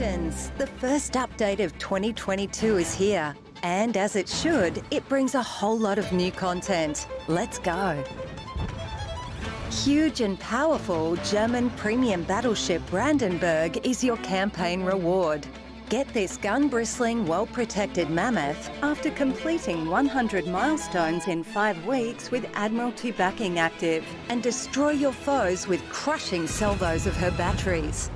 Captains, the first update of 2022 is here. And as it should, it brings a whole lot of new content. Let's go. Huge and powerful German premium battleship Brandenburg is your campaign reward. Get this gun-bristling, well-protected mammoth after completing 100 milestones in 5 weeks with Admiralty backing active, and destroy your foes with crushing salvos of her batteries.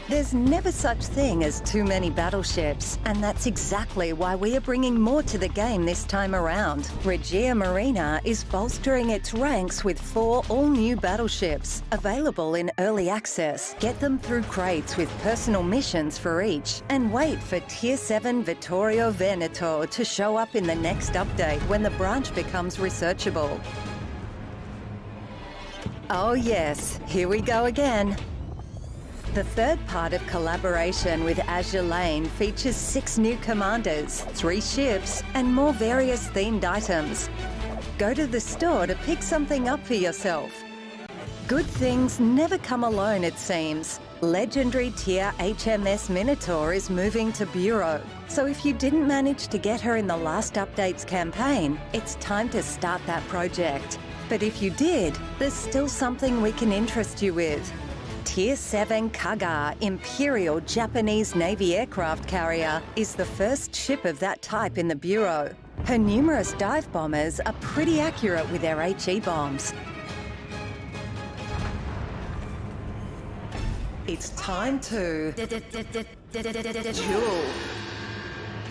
There's never such thing as too many battleships, and that's exactly why we are bringing more to the game this time around. Regia Marina is bolstering its ranks with 4 all-new battleships, available in early access. Get them through crates with personal missions for each, and wait for Tier 7 Vittorio Veneto to show up in the next update when the branch becomes researchable. Oh yes, here we go again. The third part of collaboration with Azur Lane features 6 new commanders, 3 ships, and more various themed items. Go to the store to pick something up for yourself. Good things never come alone, it seems. Legendary tier HMS Minotaur is moving to Bureau, so if you didn't manage to get her in the last update's campaign, it's time to start that project. But if you did, there's still something we can interest you with. Tier 7 Kaga Imperial Japanese Navy aircraft carrier is the first ship of that type in the Bureau. Her numerous dive bombers are pretty accurate with their HE bombs. It's time to duel.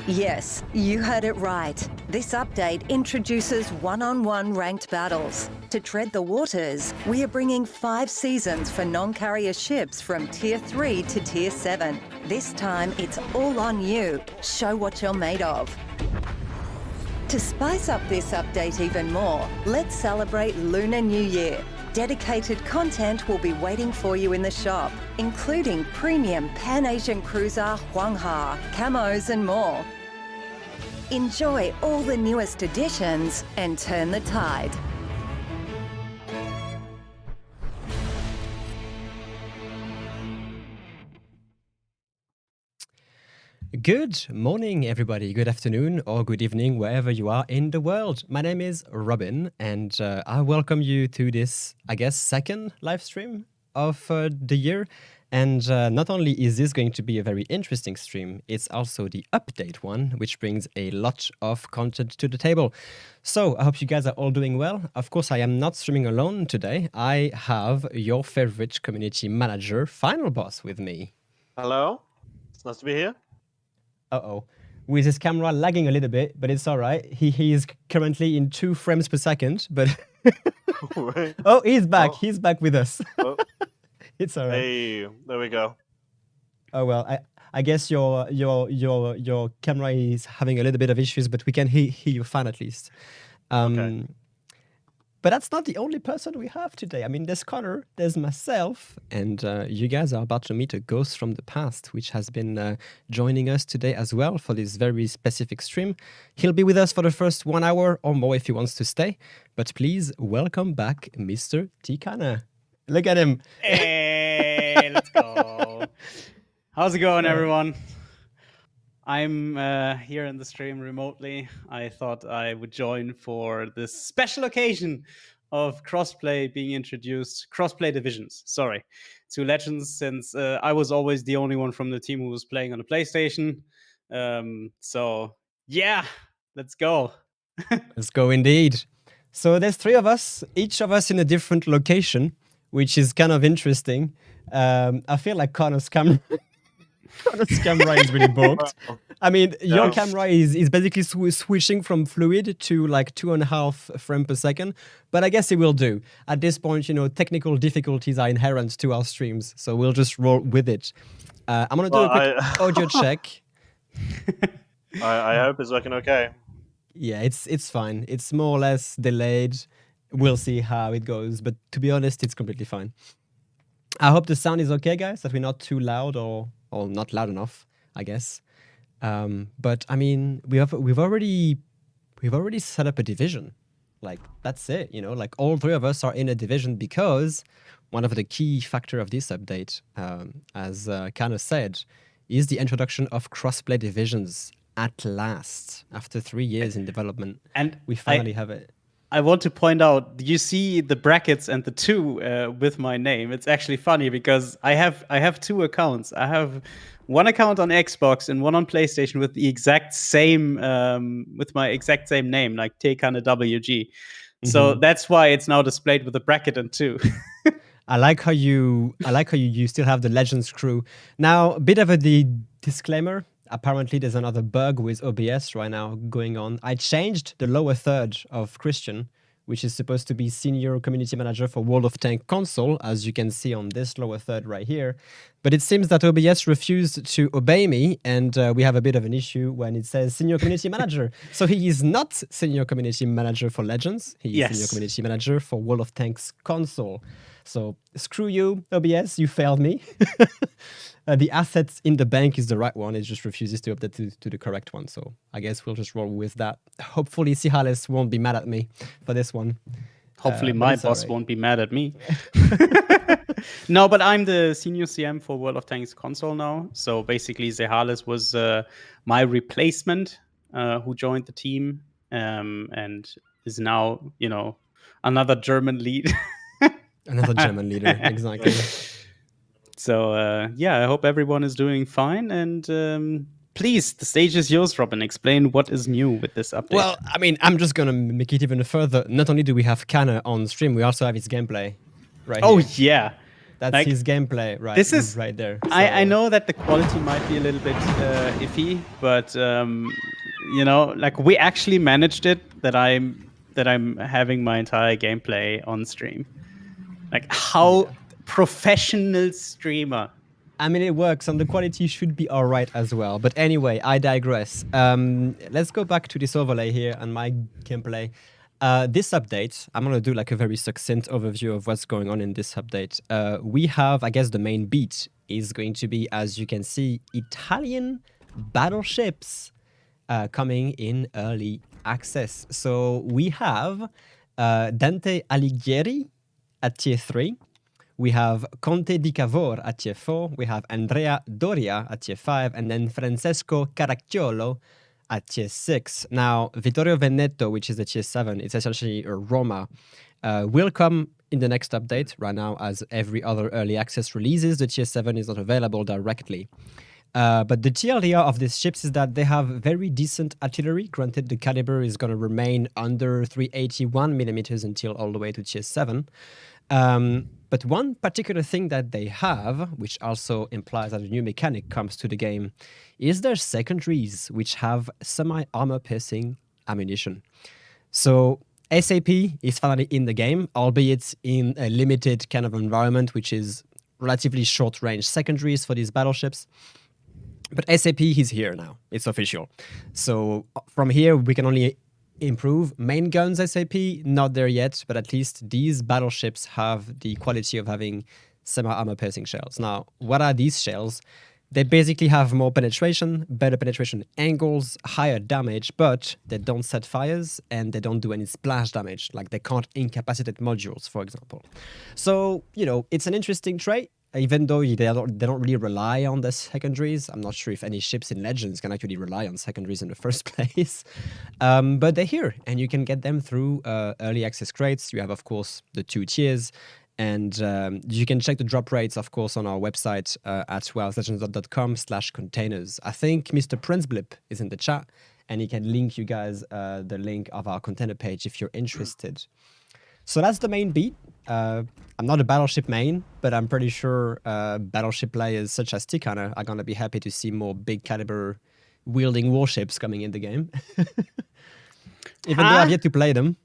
Yes, you heard it right. This update introduces one-on-one ranked battles. To tread the waters, we are bringing 5 seasons for non-carrier ships from Tier 3 to Tier 7. This time, it's all on you. Show what you're made of. To spice up this update even more, let's celebrate Lunar New Year. Dedicated content will be waiting for you in the shop, including premium Pan-Asian cruiser Huangha, camos and more. Enjoy all the newest additions and turn the tide. Good morning, everybody. Good afternoon or good evening, wherever you are in the world. My name is Robin, and I welcome you to this, I guess, second live stream of the year. And not only is this going to be a very interesting stream, it's also the update one, which brings a lot of content to the table. So I hope you guys are all doing well. Of course, I am not streaming alone today. I have your favorite community manager, Final Boss, with me. Hello. It's nice to be here. Uh-oh. With his camera lagging a little bit, but it's all right. He is currently in 2 frames per second, but... Oh, he's back. Oh. He's back with us. Oh. It's all right. Hey, there we go. Oh, well, I guess your camera is having a little bit of issues, but we can hear you fine at least. Okay. But that's not the only person we have today. I mean, there's Connor, there's myself, and you guys are about to meet a ghost from the past, which has been joining us today as well for this very specific stream. He'll be with us for the first 1 hour or more if he wants to stay. But please welcome back Mr. Tikana. Look at him. Hey, let's go. How's it going, everyone? I'm here in the stream remotely. I thought I would join for this special occasion of Crossplay being introduced, Crossplay Divisions, sorry, to Legends, since I was always the only one from the team who was playing on the PlayStation. So, yeah, let's go. Let's go indeed. So there's 3 of us, each of us in a different location, which is kind of interesting. I feel like Connor's camera is really booked. I mean, your camera is basically switching from fluid to like 2.5 frames per second, but I guess it will do. At this point, you know, technical difficulties are inherent to our streams, so we'll just roll with it. I'm going to do a quick audio check. I hope it's working okay. Yeah, it's fine. It's more or less delayed. We'll see how it goes, but to be honest, it's completely fine. I hope the sound is okay, guys, that we're not too loud or not loud enough, I guess. But I mean, we've already set up a division. Like, that's it, you know, like all 3 of us are in a division because one of the key factor of this update, as Kana said, is the introduction of Crossplay Divisions at last. After 3 years in development, And we finally have it. I want to point out, you see the brackets and the 2 with my name. It's actually funny because I have 2 accounts. I have one account on Xbox and one on PlayStation with the exact same with my exact same name, like Tekane WG. So that's why it's now displayed with a bracket and 2. I like how you still have the Legends crew. Now, a bit of a disclaimer. Apparently, there's another bug with OBS right now going on. I changed the lower third of Christian, which is supposed to be Senior Community Manager for World of Tanks console, as you can see on this lower third right here. But it seems that OBS refused to obey me, and we have a bit of an issue when it says Senior Community Manager. So he is not Senior Community Manager for Legends. He is Senior Community Manager for World of Tanks console. So screw you, OBS, you failed me. The assets in the bank is the right one. It just refuses to update to the correct one. So I guess we'll just roll with that. Hopefully Sihales won't be mad at me for this one. Hopefully my boss won't be mad at me. No, but I'm the senior CM for World of Tanks console now. So basically Zehales was my replacement who joined the team and is now, another German lead. Another German leader, exactly. So, I hope everyone is doing fine. And please, the stage is yours, Robin. Explain what is new with this update. Well, I mean, I'm just going to make it even further. Not only do we have Kana on stream, we also have his gameplay right here. Yeah. That's his gameplay right there. So. I know that the quality might be a little bit iffy, but, we actually managed it that I'm having my entire gameplay on stream. How professional streamer. I mean, it works, and the quality should be all right as well. But anyway, I digress. Let's go back to this overlay here and my gameplay. This update, I'm going to do a very succinct overview of what's going on in this update. We have, I guess, the main beat is going to be, as you can see, Italian Battleships coming in early access. So we have Dante Alighieri at tier 3. We have Conte di Cavour at tier 4. We have Andrea Doria at tier 5. And then Francesco Caracciolo at tier 6. Now, Vittorio Veneto, which is the tier 7, it's essentially a Roma, will come in the next update. Right now, as every other early access releases, the tier 7 is not available directly. But the TLDR of these ships is that they have very decent artillery. Granted, the caliber is going to remain under 381 millimeters until all the way to tier 7. But one particular thing that they have, which also implies that a new mechanic comes to the game, is their secondaries, which have semi-armor piercing ammunition. So SAP is finally in the game, albeit in a limited kind of environment, which is relatively short-range secondaries for these battleships. But SAP is here now. It's official. So from here, we can only improve. Main guns SAP, not there yet, but at least these battleships have the quality of having semi-armor piercing shells. Now, what are these shells? They basically have more penetration, better penetration angles, higher damage, but they don't set fires and they don't do any splash damage. Like they can't incapacitate modules, for example. So, it's an interesting trait. Even though they don't really rely on the secondaries. I'm not sure if any ships in Legends can actually rely on secondaries in the first place. But they're here, and you can get them through early access crates. You have, of course, the 2 tiers. And you can check the drop rates, of course, on our website at wildlegends.com/containers. I think Mr. Princeblip is in the chat, and he can link you guys the link of our container page if you're interested. So that's the main beat. I'm not a battleship main, but I'm pretty sure battleship players such as Tikana are going to be happy to see more big caliber wielding warships coming in the game. Even though I've yet to play them.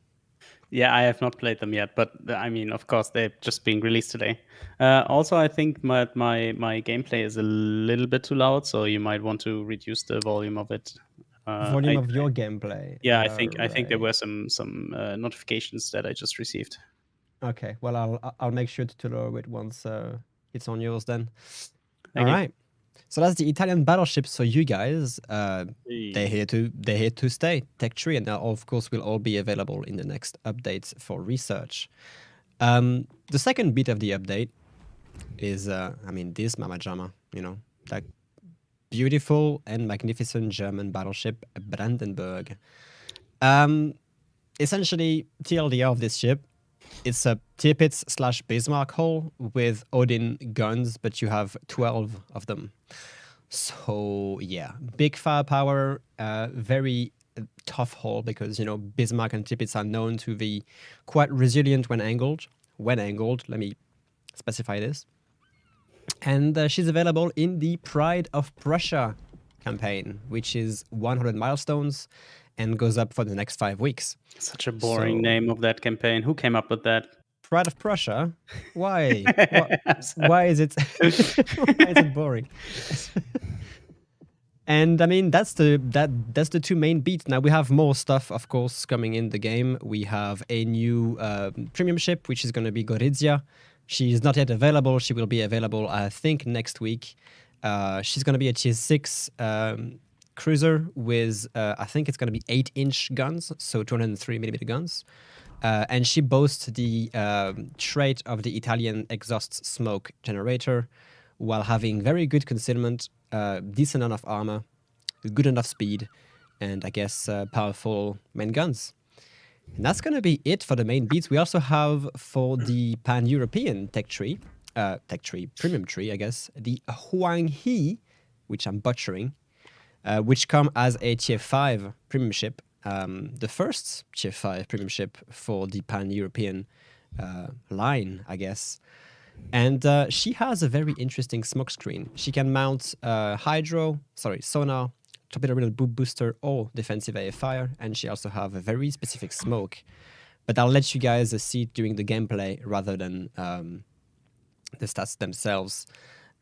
Yeah, I have not played them yet, but I mean, of course, they're just being released today. Also, I think my gameplay is a little bit too loud, so you might want to reduce the volume of it. Volume of your gameplay. Yeah, I think there were some notifications that I just received. Okay, well, I'll make sure to lower it once it's on yours then. Thank you. All right. So that's the Italian battleships for you guys. They're here to stay. Tech tree, and of course will all be available in the next updates for research. The second bit of the update is, this Mama Jama, that beautiful and magnificent German battleship Brandenburg. Essentially, TLDR of this ship, it's a Tirpitz / Bismarck hull with Odin guns, but you have 12 of them. So yeah, big firepower, very tough hull because, Bismarck and Tirpitz are known to be quite resilient when angled. When angled, let me specify this. And she's available in the Pride of Prussia campaign, which is 100 milestones and goes up for the next 5 weeks. Such a boring name of that campaign. Who came up with that? Pride of Prussia? Why? Why is it why is it boring? And that's the two main beats. Now we have more stuff, of course, coming in the game. We have a new premium ship, which is going to be Gorizia. She's not yet available. She will be available, I think, next week. She's going to be a tier 6 cruiser with, I think it's going to be 8-inch guns, so 203mm guns. And she boasts the trait of the Italian exhaust smoke generator while having very good concealment, decent enough armor, good enough speed, and I guess powerful main guns. And that's going to be it for the main beats. We also have for the pan-European premium tree, I guess, the Huang He, which I'm butchering, which come as a tier 5 premium ship. The first tier 5 premium ship for the pan-European line, I guess. And she has a very interesting smokescreen. She can mount sonar, torpedo reel booster, or defensive AF fire, and she also have a very specific smoke. But I'll let you guys see it during the gameplay rather than the stats themselves.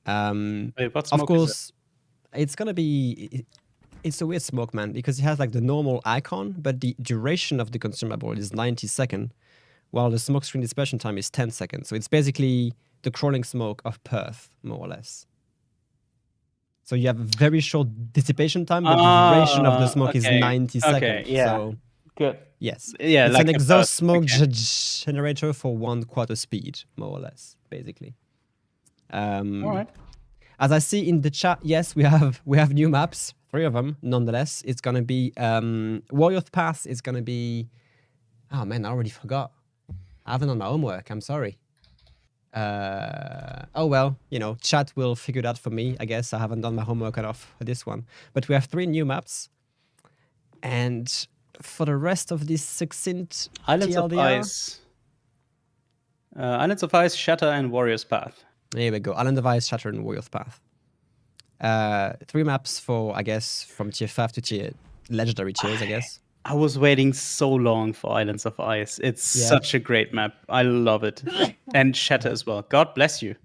Wait, what of smoke course, it's gonna be. It's a weird smoke, man, because it has like the normal icon, but the duration of the consumable is 90 seconds, while the smoke screen dispersion time is 10 seconds. So it's basically the crawling smoke of Perth, more or less. So you have a very short dissipation time, but the duration of the smoke is 90 seconds. Okay, yeah. So, Good. yes. Yeah, it's like an the exhaust Perth, smoke okay. generator for 1/4 speed, more or less, basically. All right. As I see in the chat, yes, we have new maps, 3 of them, nonetheless. It's going to be Warrior Pass is going to be... Oh, man, I already forgot. I haven't done my homework. I'm sorry. Oh, well, chat will figure it out for me, I guess. I haven't done my homework enough for this one. But we have 3 new maps. And for the rest of this succinct Islands of TLDR, Ice. Islands of Ice, Shatter, and Warrior's Path. There we go. Island of Ice, Shatter, and Warrior's Path. 3 maps for, I guess, from tier 5 to tier legendary tiers, I guess. I was waiting so long for Islands of Ice. It's such a great map. I love it. And Shatter as well. God bless you.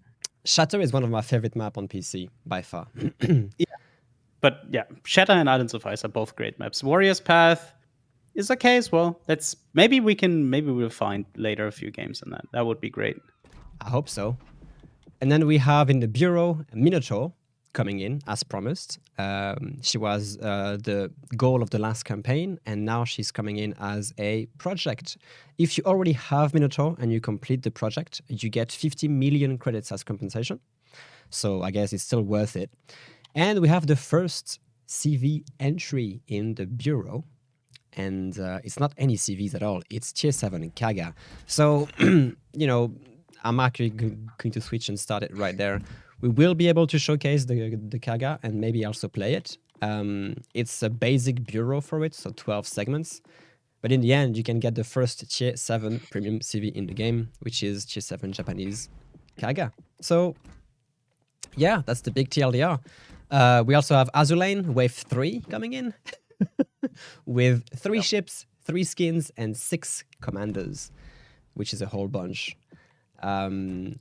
Shatter is one of my favorite maps on PC, by far. But yeah, Shatter and Islands of Ice are both great maps. Warrior's Path is okay as well. Maybe we'll find later a few games on that. That would be great. I hope so. And then we have in the Bureau Minotaur coming in as promised. She was the goal of the last campaign, and now she's coming in as a project. If you already have Minotaur and you complete the project, you get 50 million credits as compensation. So I guess it's still worth it. And we have the first CV entry in the Bureau. And it's not any CVs at all. It's tier 7 in Kaga. So, I'm actually going to switch and start it right there. We will be able to showcase the Kaga and maybe also play it. It's a basic bureau for it, so 12 segments. But in the end, you can get the first tier 7 premium CV in the game, which is tier 7 Japanese Kaga. So, yeah, that's the big TLDR. We also have Azur Lane Wave 3 coming in with 3 ships, 3 skins, and 6 commanders, which is a whole bunch.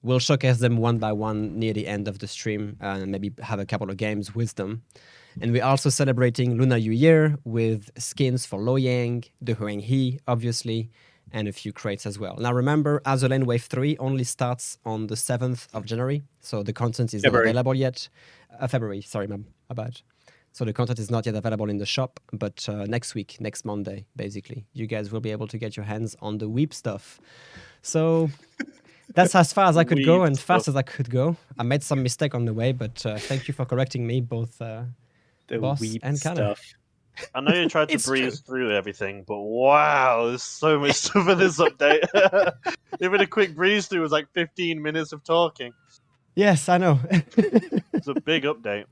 We'll showcase them one by one near the end of the stream and maybe have a couple of games with them. And we're also celebrating Lunar New Year with skins for Loyang, the Huang He, obviously, and a few crates as well. Now remember, Azur Lane Wave 3 only starts on the 7th of January, so the content is not available yet. February, sorry, my bad. So the content is not yet available in the shop, but next week, next Monday, basically, you guys will be able to get your hands on the Weep stuff. So that's as far as I could go Weep and fast stuff. as I could go. I made some mistake on the way, but thank you for correcting me, both The Boss weep and Connor. stuff. I know you tried to It's breeze through everything, but wow, there's so much stuff in this update. Even a quick breeze through was like 15 minutes of talking. Yes, I know. It's a big update.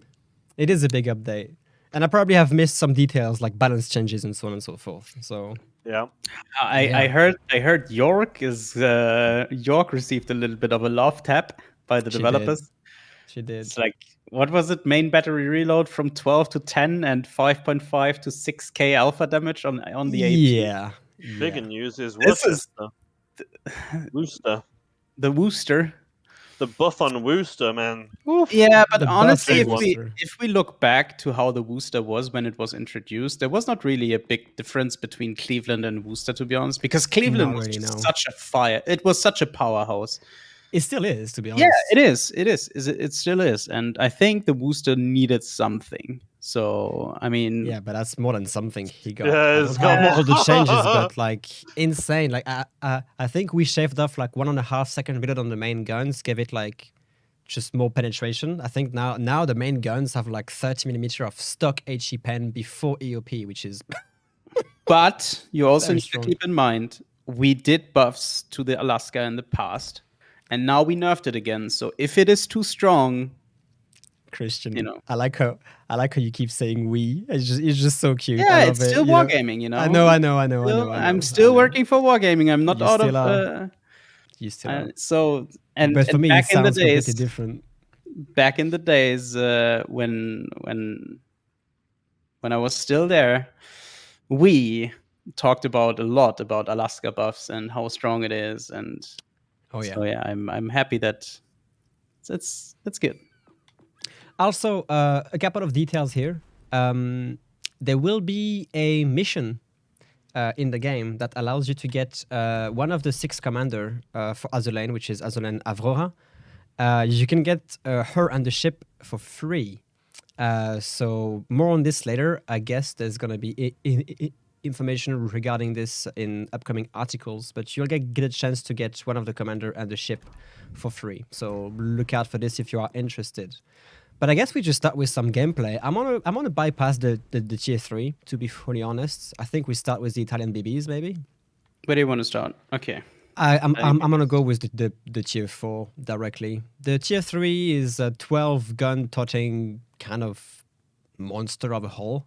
It is a big update. And I probably have missed some details like balance changes and so on and so forth. So Yeah. I heard York received a little bit of a love tap by the She did. developers. she did. It's like, what was it? Main battery reload from 12 to 10 and 5.5 to 6k alpha damage on the AP. Yeah. Bigger yeah. news is This is Worcester. the Wooster. The buff on Worcester, man. Yeah, but The honestly, buff Big if we look back to how the Wooster was when it was introduced, there was not really a big difference between Cleveland and Wooster, to be honest, because Cleveland Not was really, just no. such a fire. It was such a powerhouse. It still is, to be honest. Yeah, it is. It still is. And I think the Wooster needed something. So, I mean, Yeah, but that's more than something he got. Yeah, I it's don't have got all the more. changes, but like insane. Like I think we shaved off like 1.5 second reload on the main guns, gave it like just more penetration. I think now the main guns have like 30mm of stock HE pen before EOP, which is but you also Very need strong. to keep in mind, we did buffs to the Alaska in the past, and now we nerfed it again. So if it is too strong, Christian. you know. I like how you keep saying we. It's just so cute. I Yeah, love it's it, still you know? wargaming, you know. I know. I'm still working for wargaming. I'm not You out still of. are. You still are. So and But for and me, it back in the sounds completely days, different. back in the days when I was still there, we talked a lot about Alaska buffs and how strong it is, and Oh yeah. so yeah, I'm happy that that's good. Also, a couple of details here. There will be a mission in the game that allows you to get one of the 6 commander for Azur Lane, which is Azur Lane Aurora. You can get her and the ship for free. So more on this later. I guess there's going to be information regarding this in upcoming articles, but you'll get a chance to get one of the commander and the ship for free. So look out for this if you are interested. But I guess we just start with some gameplay. I'm gonna bypass the tier 3, to be fully honest. I think we start with the Italian BBs, maybe. Where do you want to start? Okay. I'm gonna go with the tier 4 directly. The tier 3 is a 12 gun toting kind of monster of a hull.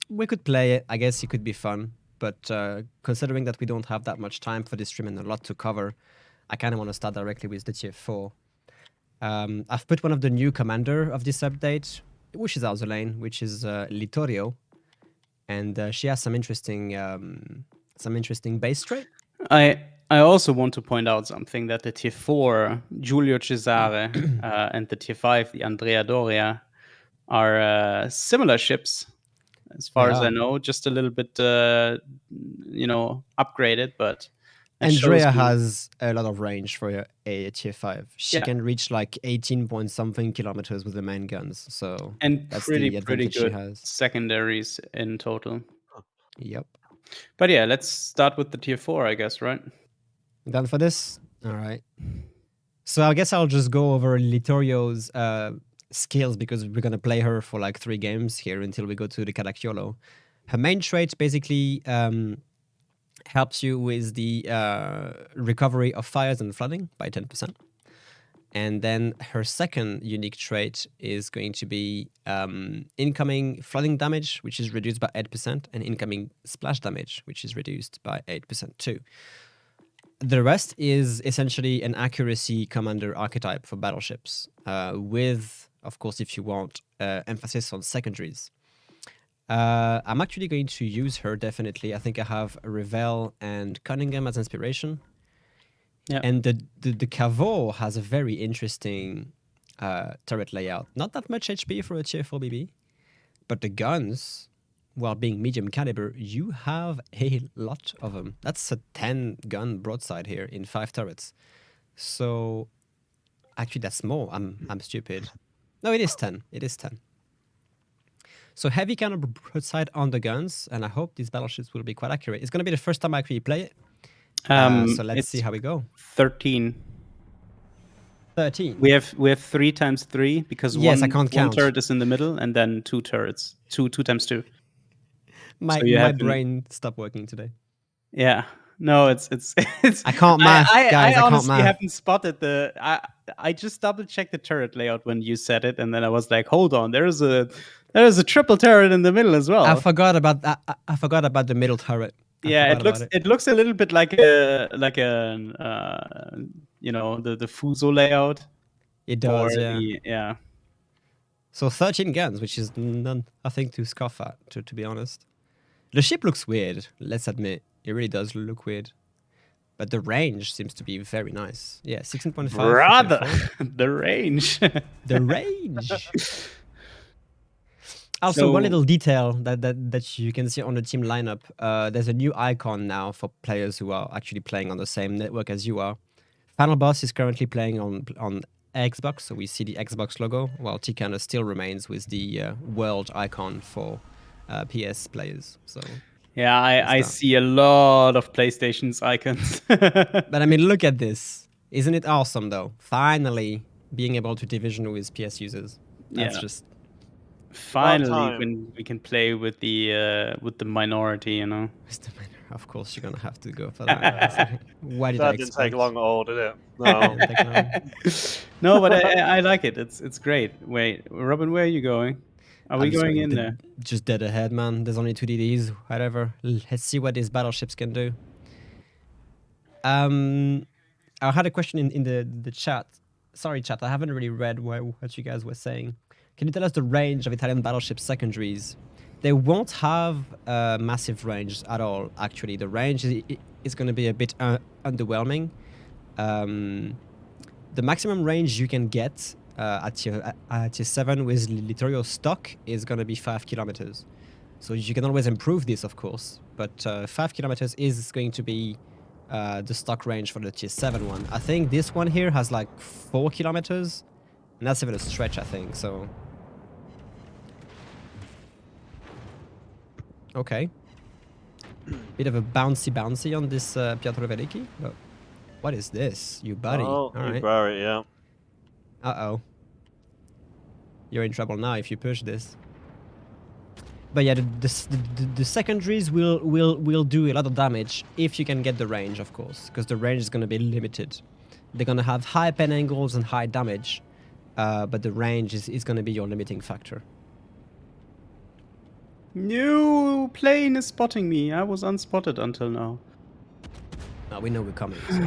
We could play it. I guess it could be fun. But considering that we don't have that much time for this stream and a lot to cover, I kind of want to start directly with the tier 4. I've put one of the new commander of this update, which is Azur Lane, which is Littorio, and she has some interesting base trait. I also want to point out something, that the tier 4 Giulio Cesare and the tier 5 the Andrea Doria are similar ships, as far as I know, just a little bit upgraded, but Andrea has a lot of range for a tier 5. She Yeah. can reach like 18 point something kilometers with the main guns. So and that's pretty the advantage she good has. secondaries in total. Yep. But yeah, let's start with the tier 4, I guess, right? Done for this? All right. So I guess I'll just go over Littorio's skills, because we're going to play her for like 3 games here until we go to the Caracciolo. Her main trait basically helps you with the recovery of fires and flooding by 10%. And then her second unique trait is going to be incoming flooding damage, which is reduced by 8%, and incoming splash damage, which is reduced by 8% too. The rest is essentially an accuracy commander archetype for battleships, with, of course, if you want, emphasis on secondaries. I'm actually going to use her, definitely. I think I have Revel and Cunningham as inspiration. Yeah. And the Caveau has a very interesting turret layout. Not that much HP for a tier 4 BB, but the guns, while being medium caliber, you have a lot of them. That's a 10 gun broadside here in 5 turrets. So actually that's more. I'm stupid. No, it is 10. It is 10. So heavy cannon broadside on the guns, and I hope these battleships will be quite accurate. It's going to be the first time I actually play it. So let's see how we go. 13. 13. We have 3 times 3 because Yes, I one can't count. turret is in the middle, and then 2 turrets. 2 times 2. My So you have brain stopped working today. Yeah. No, it's I can't math, guys. I can't honestly math. haven't spotted the. I just double checked the turret layout when you said it, and then I was like, hold on, there's a triple turret in the middle as well. I forgot about that. I forgot about the middle turret. Yeah, it looks a little bit like a you know, the Fuso layout. It does, or yeah. Yeah. So 13 guns, which is nothing to scoff at, to be honest. The ship looks weird, let's admit. It really does look weird. But the range seems to be very nice. Yeah, 16.5. Brother, the range. The range. Also, one little detail that you can see on the team lineup. There's a new icon now for players who are actually playing on the same network as you are. Final Boss is currently playing on Xbox, so we see the Xbox logo, while Tikana still remains with the world icon for PS players. So yeah, I see a lot of PlayStation's icons. But I mean, look at this. Isn't it awesome, though? Finally being able to division with PS users. That's just... Finally, when we can play with the minority, you know. Of course, you're gonna have to go for that. Why did I expect? That didn't take long at all, did it? No. No, but I like it. It's great. Wait, Robin, where are you going? Are we going in there? Just dead ahead, man. There's only 2 DDs, whatever. Let's see what these battleships can do. I had a question in the chat. Sorry, chat, I haven't really read what you guys were saying. Can you tell us the range of Italian battleship secondaries? They won't have a massive range at all, actually. The range is going to be a bit underwhelming. The maximum range you can get at your 7 with Littorio stock is going to be 5 kilometers. So you can always improve this, of course. But 5 kilometers is going to be the stock range for the tier 7 one. I think this one here has like 4 kilometers. And that's even a stretch, I think, so... Okay. Bit of a bouncy on this Piotr Veliki. But what is this? You buddy. Oh, all right. Barry, yeah. Uh-oh. You're in trouble now if you push this. But yeah, the secondaries will do a lot of damage if you can get the range, of course, because the range is going to be limited. They're going to have high pen angles and high damage, but the range is going to be your limiting factor. New plane is spotting me. I was unspotted until now. Now we know we're coming. So.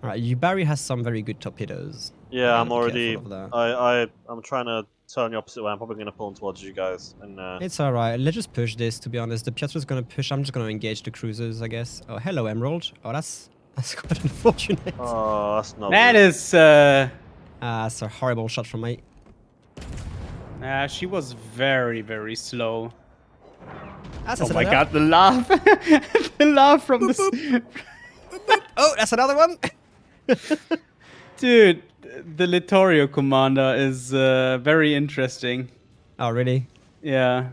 Alright, Yubari has some very good torpedoes. Yeah, I'm already... I'm trying to turn the opposite way. I'm probably going to pull them towards you guys. And it's alright. Let's just push this, to be honest. The Piotr's going to push. I'm just going to engage the cruisers, I guess. Oh, hello, Emerald. Oh, that's quite unfortunate. Oh, that's not... That good. is... that's a horrible shot from me. She was very, very slow. That's oh my god, the laugh! The laugh from the... Oh, that's another one! Dude, the Littorio commander is very interesting. Oh, really? Yeah.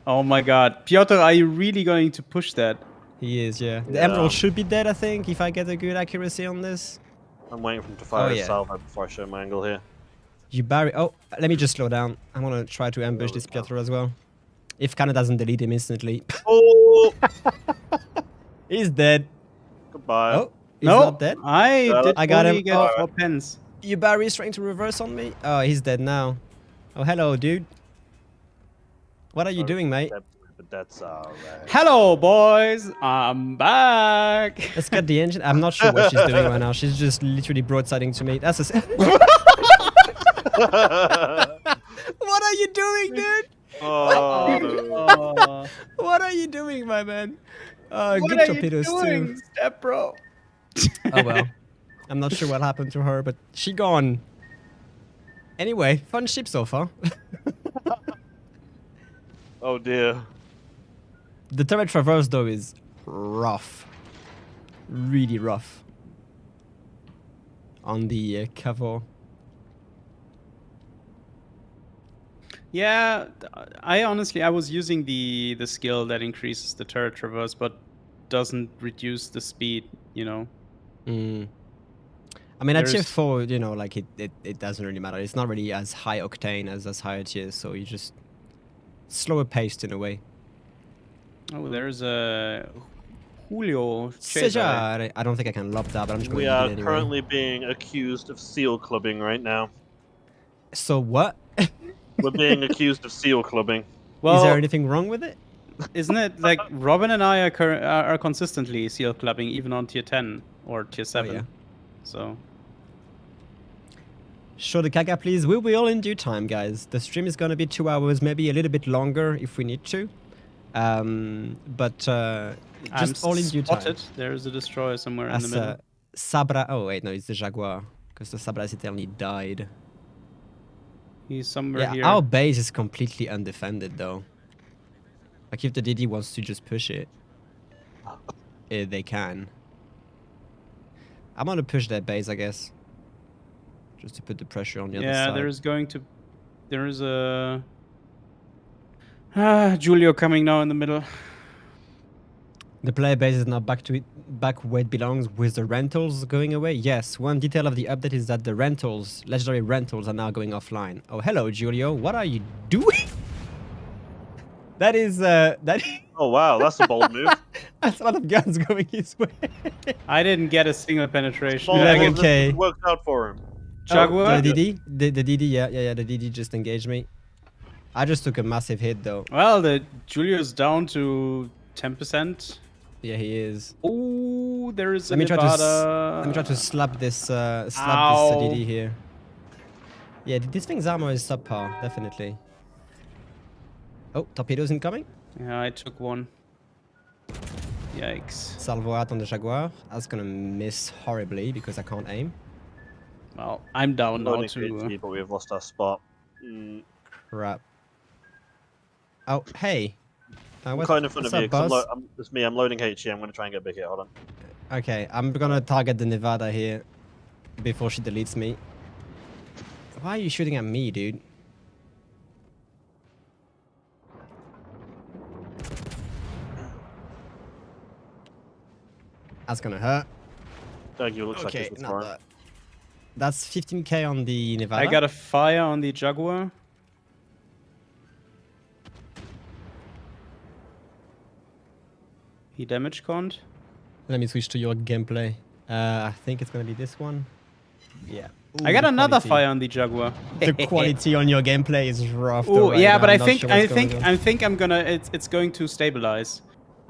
Oh my god. Piotr, are you really going to push that? He is, yeah. The Emerald should be dead, I think, if I get a good accuracy on this. I'm waiting for him to fire a salvo before I show my angle here. Yubari... Oh, let me just slow down. I want to try to ambush this Piotr as well. If Kana doesn't delete him instantly. Oh! He's dead. Goodbye. Oh, he's not dead. I got him. Get 4 pens. Yubari is trying to reverse on me. Oh, he's dead now. Oh, hello, dude. What are you doing, mate? But that's alright. Hello, boys. I'm back. Let's get the engine. I'm not sure what she's doing right now. She's just literally broadsiding to me. That's a... What are you doing, dude? Oh. What are you doing, my man? Good torpedoes too. Step bro. Oh well. I'm not sure what happened to her, but she gone. Anyway, fun ship so far. Oh dear. The turret traverse though is rough. Really rough. On the Cavo. Yeah, I honestly I was using the skill that increases the turret traverse, but doesn't reduce the speed. You know. Mm. I mean, at tier There's- 4, you know, like it doesn't really matter. It's not really as high octane as higher tiers, so you just slower paced in a way. Oh, there's a Julio Cesare. Cesare. I don't think I can lob that, but I'm just going We to are leave it anyway. currently being accused of seal clubbing right now. So what? We're being accused of seal clubbing. Well, Is there anything wrong with it? isn't it like Robin and I are consistently seal clubbing even on tier 10 or tier 7? yeah. So Show the Kaga, please. We'll be all in due time, guys. The stream is going to be 2 hours, maybe a little bit longer if we need to. But just all in due time. spotted. There's a destroyer somewhere in the middle. Sabra. Oh, wait, no, it's the Jaguar. Because the Sabra Citerne died. He's somewhere Yeah, here. our base is completely undefended, though. Like, if the DD wants to just push it, they can. I'm gonna push that base, I guess. Just to put the pressure on the other side. Yeah, there is a Julio coming now in the middle. The player base is now back where it belongs, with the rentals going away. Yes, one detail of the update is that the rentals, legendary rentals, are now going offline. Oh, hello, Julio. What are you doing? That is Oh wow, that's a bold move. that's a lot of guns going his way. I didn't get a single penetration. Bold Yeah, move, okay. it worked out for him. Jaguar? Oh, the DD? The DD, yeah, the DD just engaged me. I just took a massive hit, though. Well, the Julio's down to 10%. Yeah, he is. Oh, there is a Let me Nevada. try to slap this Ow. DD here. Yeah, this thing's armor is subpar, definitely. Oh, torpedoes incoming. Yeah, I took one. Yikes. Salvo out on the Jaguar. That's gonna miss horribly because I can't aim. Well, I'm down now Loading too. PhD, but we've lost our spot. Mm, Crap. Oh, hey. I'm kind of in front what's of you. up, 'Cause Buzz? it's me. I'm loading HE. I'm going to try and get a big hit. Hold on. Okay, I'm gonna target the Nevada here before she deletes me. Why are you shooting at me, dude? That's gonna hurt. Thank you. Looks Okay, like it's not fine. that. That's 15k on the Nevada. I got a fire on the Jaguar. He damage conned. Let me switch to your gameplay. I think it's gonna be this one. Yeah. I got the another quality. fire on the Jaguar. The quality on your gameplay is rough. Oh though, right yeah, now. but I'm I not think sure I what's going think on. I think I'm gonna it's going to stabilize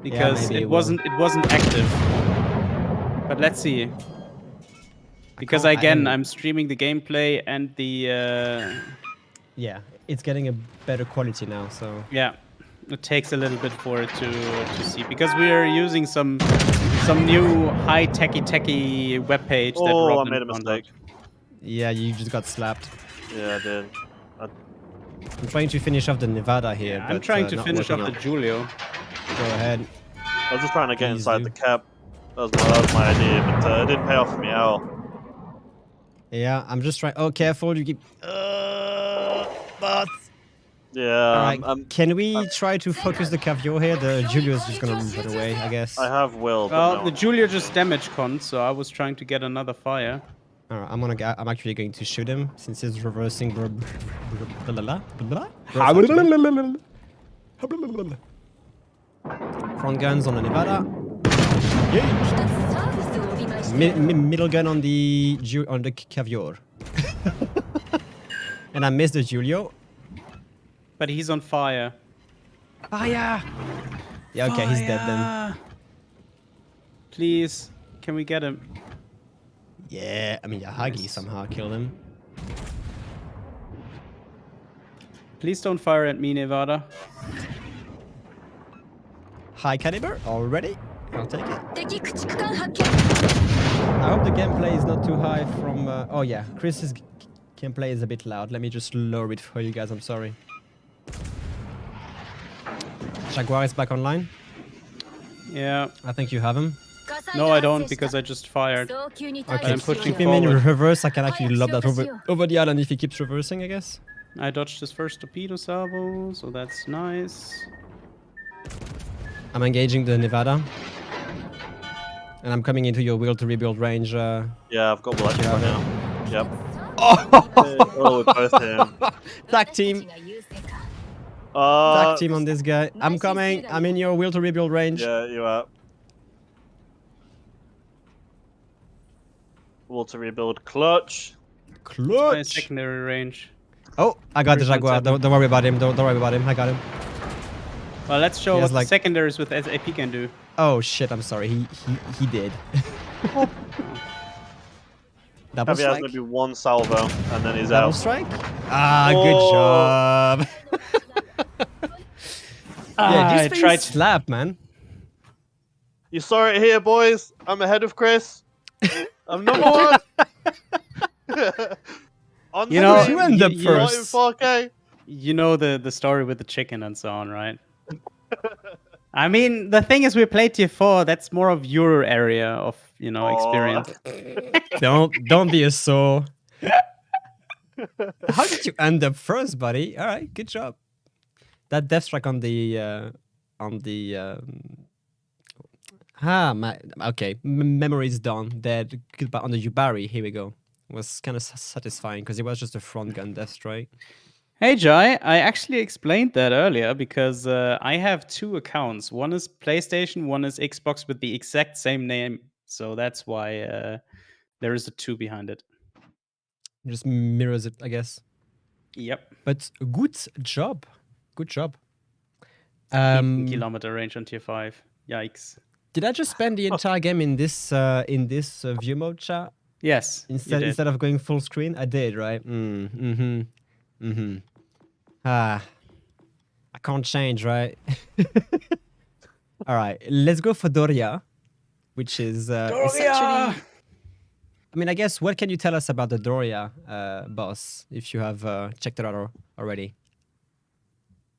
because maybe it it will. wasn't active. But let's see. Because can't again, aim. I'm streaming the gameplay and the Yeah, it's getting a better quality now. So yeah, it takes a little bit for it to see because we are using some new high techy web page that Oh, I Robin made a found mistake. out. yeah, you just got slapped. Yeah, I did. I'm trying to finish off the Nevada here. I'm but, trying to not finish off working the out. Julio. Go ahead. I was just trying to get Please inside do. the cap. That was my idea, but it didn't pay off for me at all. Yeah, I'm just trying. Oh, careful! You keep. But. Yeah, Alright, can we try to focus the Caviar here? The Julio's just gonna run away, I guess. I have will, but Well, no. the Julio just damage conned, so I was trying to get another fire. Alright, I'm actually going to shoot him since he's reversing. Front guns on the Nevada. Middle gun on the Caviar. And I missed the Julio. But he's on fire. Fire! Yeah, okay, he's dead then. Fire! Please, can we get him? Yeah, I mean, Yahagi somehow killed him. Please don't fire at me, Nevada. High caliber already. I'll take it. I hope the gameplay is not too high from... oh yeah, Chris's gameplay is a bit loud. Let me just lower it for you guys, I'm sorry. Jaguar is back online. Yeah. I think you have him. No, I don't, because I just fired. Okay, I'm pushing keep him in forward. reverse. I can actually lob that over the island if he keeps reversing, I guess. I dodged his first torpedo salvo, so that's nice. I'm engaging the Nevada. And I'm coming into your will to rebuild range. Yeah, I've got Black Yeah. right now. Yep. Oh! Oh, we're both him. Tag team. Tag team on this guy. I'm coming. I'm in your will to rebuild range. Yeah, you are. Will to rebuild clutch. My Clutch. secondary range. Oh, I got the 3.7. Jaguar. Don't worry about him. Don't worry about him. I got him. Well, let's show He has, what like- the secondaries with SAP can do. Oh shit! I'm sorry. He did. Double Heavy has strike. maybe one salvo, and then he's Double out. strike. Ah, Oh. good job. Yeah, I these things tried. slap, man. You saw it here, boys. I'm ahead of Chris. I'm number one. On You know, screen, you end up you- not in first. 4K. You know the story with the chicken and so on, right? I mean, the thing is, we played tier 4. That's more of your area of experience. Don't be a sore. How did you end up first, buddy? All right, good job. That death strike on the okay, memory's done. Dead. Goodbye on the Yubari. Here we go. Was kind of satisfying because it was just a front gun death strike. Hey, Jai, I actually explained that earlier because I have 2 accounts. One is PlayStation, one is Xbox with the exact same name. So that's why there is a 2 behind it. Just mirrors it, I guess. Yep. But good job. Good job. 18-kilometer range on tier 5. Yikes. Did I just spend the entire game in this view mode, chat? Yes. you did. Instead of going full screen? I did, right? I can't change, right? All right, let's go for Doria, which is essentially... I mean, I guess, what can you tell us about the Doria boss, if you have checked it out already?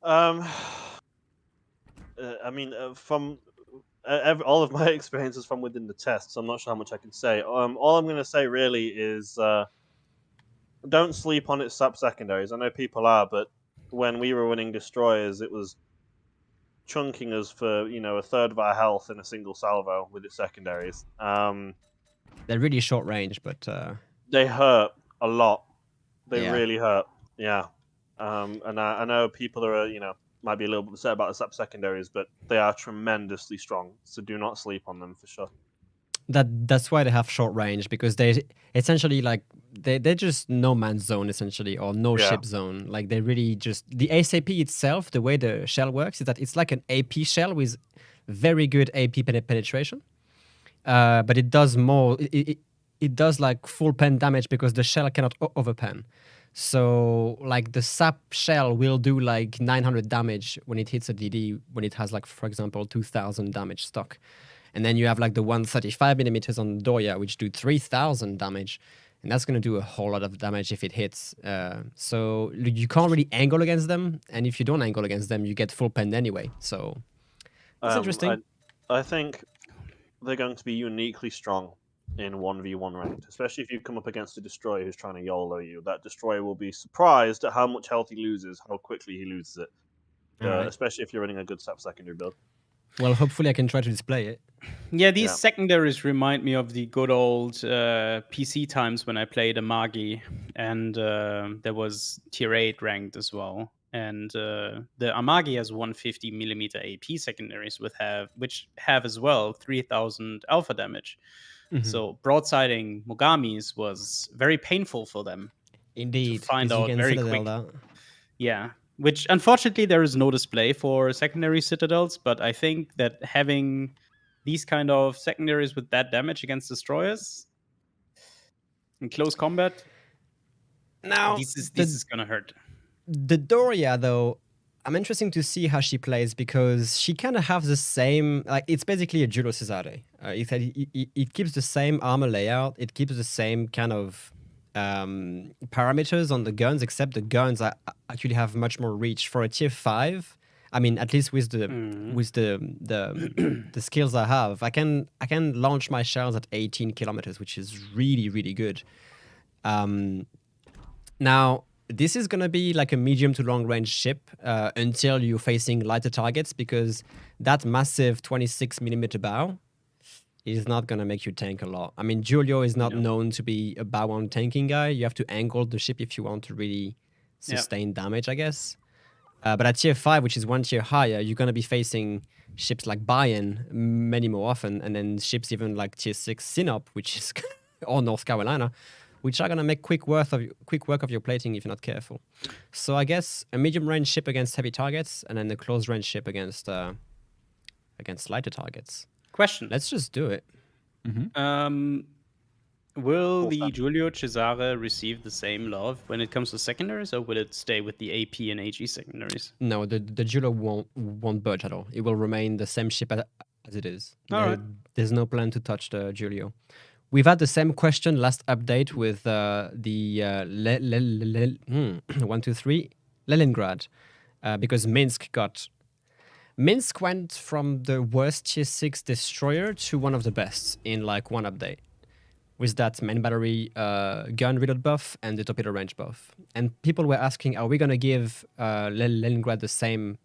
I mean, from all of my experiences from within the tests, I'm not sure how much I can say. All I'm going to say really is don't sleep on its sub-secondaries. I know people are, but when we were winning destroyers, it was chunking us for, a third of our health in a single salvo with its secondaries. They're really short range, but... They hurt a lot. They Yeah. really hurt. Yeah. And I know people are, might be a little bit upset about the sub-secondaries, but they are tremendously strong. So do not sleep on them for sure. That's why they have short range, because they essentially they're just no man's zone essentially, or no Yeah. ship zone. Like they really just the ASAP itself. The way the shell works is that it's like an AP shell with very good AP penetration, but it does more. It does like full pen damage because the shell cannot overpen. So like the sap shell will do like 900 damage when it hits a DD when it has like, for example, 2000 damage stock. And then you have like the 135mm on Doria, which do 3000 damage. And that's going to do a whole lot of damage if it hits. So you can't really angle against them. And if you don't angle against them, you get full penned anyway. So it's interesting. I think they're going to be uniquely strong in 1v1 ranked, especially if you come up against a destroyer who's trying to YOLO you. That destroyer will be surprised at how much health he loses, how quickly he loses it. Alright. Especially if you're running a good sap secondary build. Well, hopefully I can try to display it. Yeah, these Yeah. secondaries remind me of the good old PC times when I played Amagi, and there was tier 8 ranked as well. And the Amagi has 150mm AP secondaries which have as well 3000 alpha damage. Mhm. So broadsiding Mogamis was very painful for them. Indeed. find 'cause you out can very citadel quick. that. Yeah, which unfortunately there is no display for secondary citadels, but I think that having these kind of secondaries with that damage against destroyers in close combat, Now, this is gonna hurt. the Doria, though, I'm interested to see how she plays because she kind of has the same, like, it's basically a Judo Cesare. It keeps the same armor layout, it keeps the same kind of parameters on the guns, except the guns actually have much more reach for a tier 5. I mean, at least with the the skills I have, I can launch my shells at 18 kilometers, which is really, really good. Now, this is going to be like a medium to long range ship until you're facing lighter targets, because that massive 26mm bow is not going to make you tank a lot. I mean, Giulio is not known to be a bow on tanking guy. You have to angle the ship if you want to really sustain damage, I guess. But at tier 5, which is one tier higher, you're going to be facing ships like Bayern many more often, and then ships even like tier 6 Sinop, which is or North Carolina, which are going to make quick work of your plating if you're not careful. So I guess a medium range ship against heavy targets, and then a close range ship against lighter targets. Question. Let's just do it. Will the Giulio Cesare receive the same love when it comes to secondaries, or will it stay with the AP and AG secondaries? No, the Giulio won't budge at all. It will remain the same ship as it is. There's no plan to touch the Giulio. We've had the same question last update with the 123 Leningrad, because Minsk went from the worst tier 6 destroyer to one of the best in like one update, with that main battery gun reload buff and the torpedo range buff. And people were asking, are we going to give Leningrad the same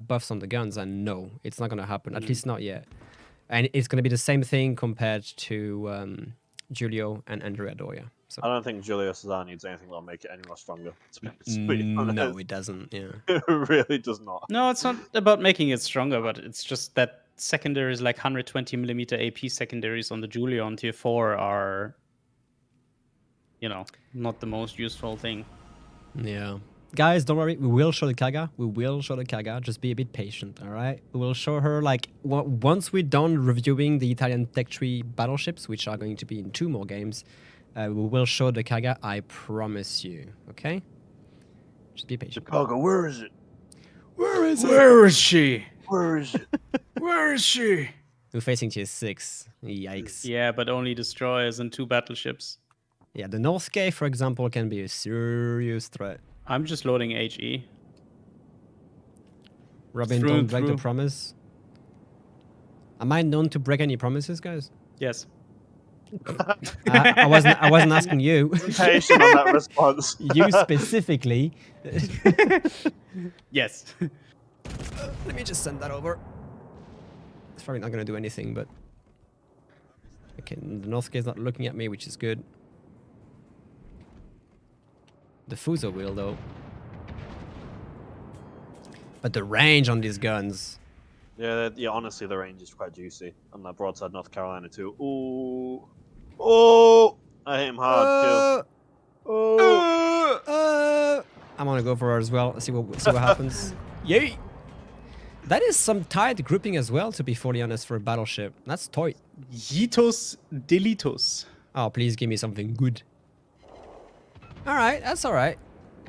buffs on the guns? And no, it's not going to happen, at least not yet. And it's going to be the same thing compared to Giulio and Andrea Doria. So. I don't think Giulio Cesare needs anything that'll make it any more stronger. To be honest. No, it doesn't. Yeah, It really does not. No, it's not about making it stronger, but it's just that secondaries like 120mm AP secondaries on the Giulio on tier 4 are, not the most useful thing. Yeah. Guys, don't worry. We will show the Kaga. Just be a bit patient, all right? We will show her, once we're done reviewing the Italian Tech Tree battleships, which are going to be in 2 more games, we will show the Kaga, I promise you, okay? Just be patient. The Kaga, where is it? Where is it? Where is she? Where is it? Where is she? We're facing tier 6. Yikes. Yeah, but only destroyers and 2 battleships. Yeah, the North K, for example, can be a serious threat. I'm just loading HE. Robin, don't break the promise. Am I known to break any promises, guys? Yes. I wasn't asking you. Patient on that response. You specifically. Yes. Let me just send that over. It's probably not going to do anything, but... Okay, the North K is not looking at me, which is good. The Fuso will, though. But the range on these guns... Yeah, honestly, the range is quite juicy. On that broadside North Carolina, too. Ooh. Oh! I hit him hard, too. I'm gonna go for her as well. See what happens. Yay! That is some tight grouping as well, to be fully honest, for a battleship. That's tight. Yitos delitos. Oh, please give me something good. Alright, that's alright.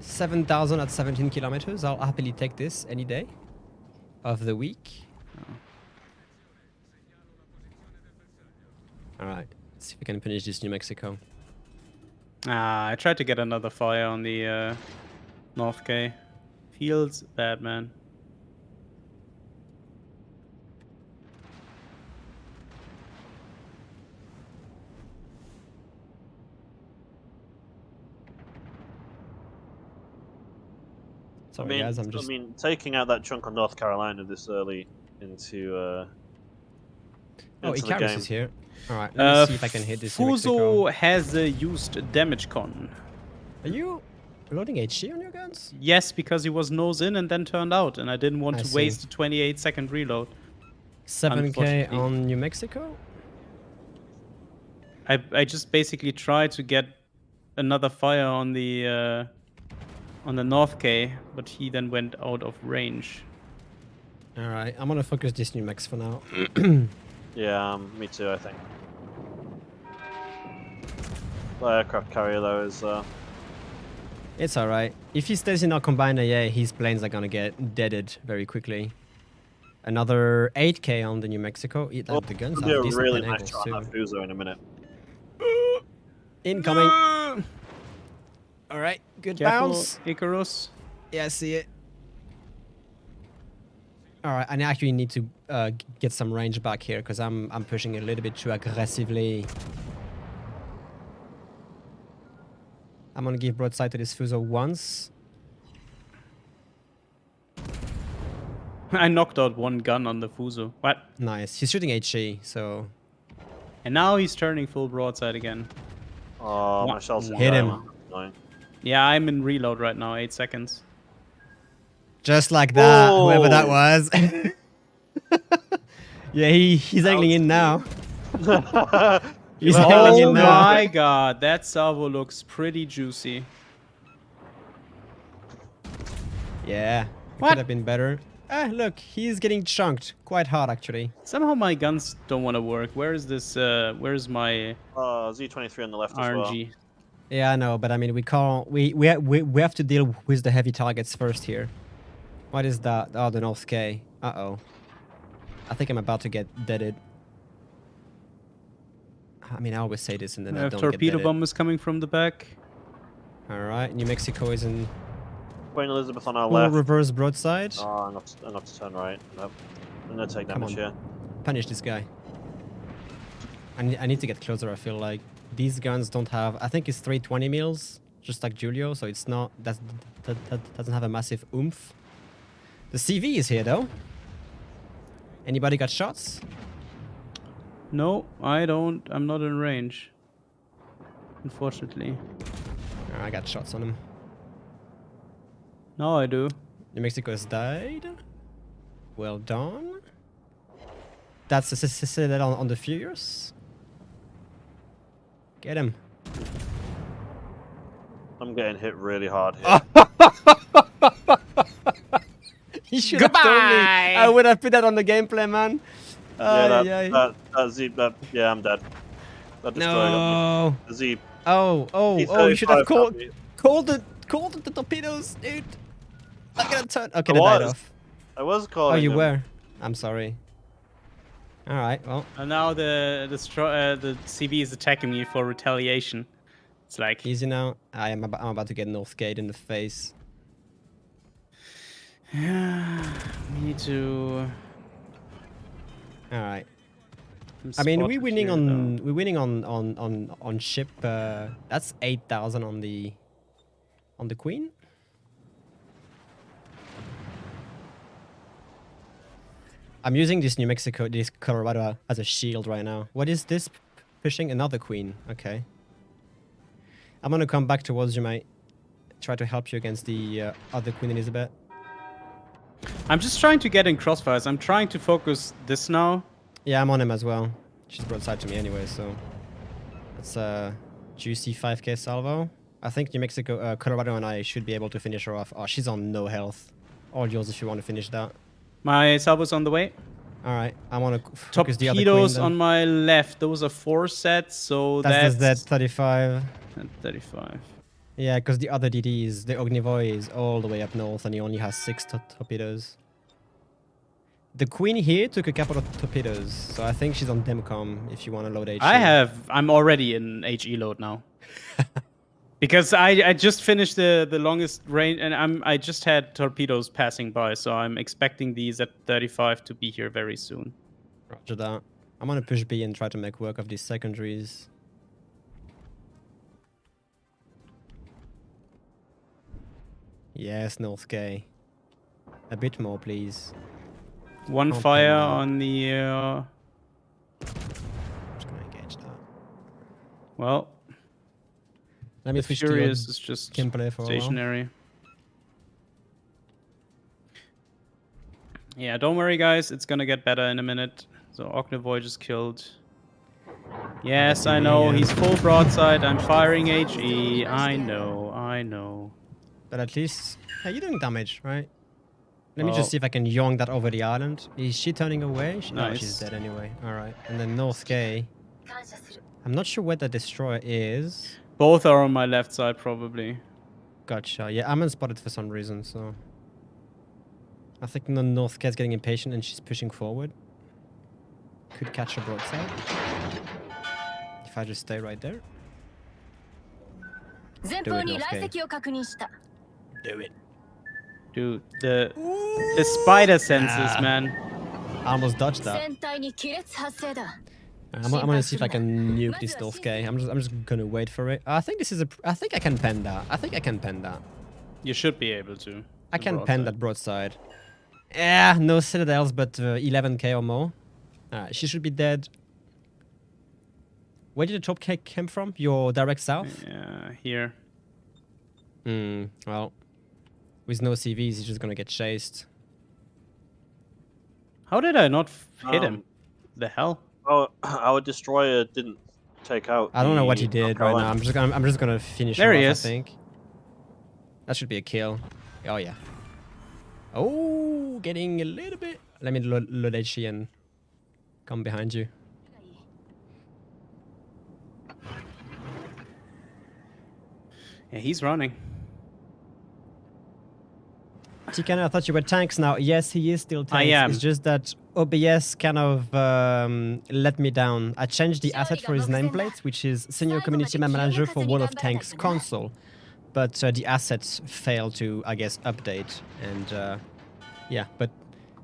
7,000 at 17 kilometers. I'll happily take this any day of the week. Alright, let's see if we can finish this New Mexico. I tried to get another fire on the North K. Feels bad, man. Sorry, guys, I'm just... I mean, taking out that chunk on North Carolina this early into oh, the game. Icarus is here. Alright, let me see if I can hit this New Mexico. Fuso has used damage con. Are you loading HG on your guns? Yes, because he was nose in and then turned out, and I didn't want to waste a 28-second reload. 7k on New Mexico? I just basically tried to get another fire on the North K, but he then went out of range. Alright, I'm gonna focus this New Mex for now. Yeah, me too, I think. The aircraft carrier, though, is... It's alright. If he stays in our combiner, yeah, his planes are gonna get deaded very quickly. Another 8k on the New Mexico. The guns have decent really plane nice angles shot too. on that Fuso in a minute. Incoming. Alright, good Careful, bounce. Icarus. Yeah, I see it. Alright, I actually need to get some range back here because I'm pushing a little bit too aggressively. I'm gonna give broadside to this Fuso once. I knocked out one gun on the Fuso. What? Nice. He's shooting HE, so And now he's turning full broadside again. Oh, my shells Hit him. Annoying. Yeah, I'm in reload right now. 8 seconds. just like that, whoever that Whoa. was. Yeah, he's angling in now. He's Oh angling Oh in now. my god, that salvo looks pretty juicy. Yeah, it What? could have been better. Ah, look, he's getting chunked quite hard actually. Somehow my guns don't want to work. Where is this? Where's my Z23 on the left as well. RNG? Yeah, I know, but I mean, we can't. We have to deal with the heavy targets first here. What is that? Oh, the North K. Uh-oh. I think I'm about to get deaded. I mean, I always say this and then I I have don't torpedo get deaded. bombers coming from the back. All right, New Mexico is in Queen Elizabeth on our full left. reverse broadside. Oh, enough to turn right. Nope. I'm gonna take Come damage on. here. Punish this guy. I need to get closer, I feel like. These guns don't have... I think it's 320 mils, just like Julio, so it's not... That doesn't have a massive oomph. The CV is here, though. Anybody got shots? No, I don't. I'm not in range. Unfortunately. Oh, I got shots on him. No, I do. New Mexico has died. Well done. That's the Citadel on the Furious. Get him. I'm getting hit really hard here. He should have told me. I would have put that on the gameplay, man. Yeah, yeah, I'm dead. That destroyed No. the Z. Oh, you should have Z35 called the torpedoes, dude. I gotta turn. Okay, I they died was. off. I was calling. Oh, you him. were. I'm sorry. All right. Well, And now the CB is attacking me for retaliation. It's like easy now. I'm about to get Northgate in the face. we need to. All right. I'm I mean, spotted we're winning here, on though. we're winning on ship. That's 8,000 on the Queen. I'm using this this Colorado as a shield right now. What is this? Pushing another Queen. Okay. I'm gonna come back towards you, mate. Try to help you against the other Queen Elizabeth. I'm just trying to get in crossfires. I'm trying to focus this now. Yeah, I'm on him as well. She's broadside to me anyway, so that's a juicy 5k salvo. I think New Mexico, Colorado and I should be able to finish her off. Oh, she's on no health. All yours if you want to finish that. My salvo's on the way. All right, I want to focus the other Torpedoes Queen. on my left. Those are 4 sets, so That's that's 35. 35. Yeah, because the other DDs, the Ognivoy is all the way up north and he only has 6 torpedoes. The Queen here took a couple of torpedoes, so I think she's on Demcom if you want to load HE. I'm already in HE load now. Because I just finished the longest range, and I just had torpedoes passing by, so I'm expecting these at 35 to be here very soon. Roger that. I'm gonna push B and try to make work of these secondaries. Yes, North K. A bit more, please. One Can't fire pin that. on the... I'm just gonna engage that. well, Let me the switch to Furious is just gameplay for a while. stationary. Yeah, don't worry, guys. It's gonna get better in a minute. So Ognivoy just killed. Yes, I know. He's full broadside. I'm firing HE. I know. But at least, hey, you're doing damage, right? Let me Well- just see if I can yong that over the island. Is she turning away? No, Nice. she's dead anyway. All right. And then North K. I'm not sure where the destroyer is. Both are on my left side, probably. Gotcha. Yeah, I'm unspotted for some reason, so... I think the North K is getting impatient and she's pushing forward. Could catch a broadside. If I just stay right there. 前方に来席を確認した Do it. Dude, the spider senses, Ah. man. I almost dodged that. 船体に亀裂発生だ I'm gonna see if I can nuke this North K. I'm just gonna wait for it. I think this is I think I can pen that. I think I can pen that. You should be able to. I can pen that broadside. Yeah, no citadels, but 11k or more. She should be dead. Where did the top K come from? Your direct south? Yeah, here. Well, with no CVs, he's just gonna get chased. How did I not hit him? The hell? Oh, our destroyer didn't take out. I don't know what he the did North right now. Carolina. I'm just gonna finish There him he off, is. I think. That should be a kill. Oh yeah. Oh, getting a little bit. Let me Lodechi and come behind you. Yeah, he's running. Tikana, I thought you were tanks now. Yes, he is still tanks. I am. It's just that OBS kind of let me down. I changed the asset for his nameplate, which is Senior Community Manager for World of Tanks console. But the assets failed to, I guess, update. And yeah, but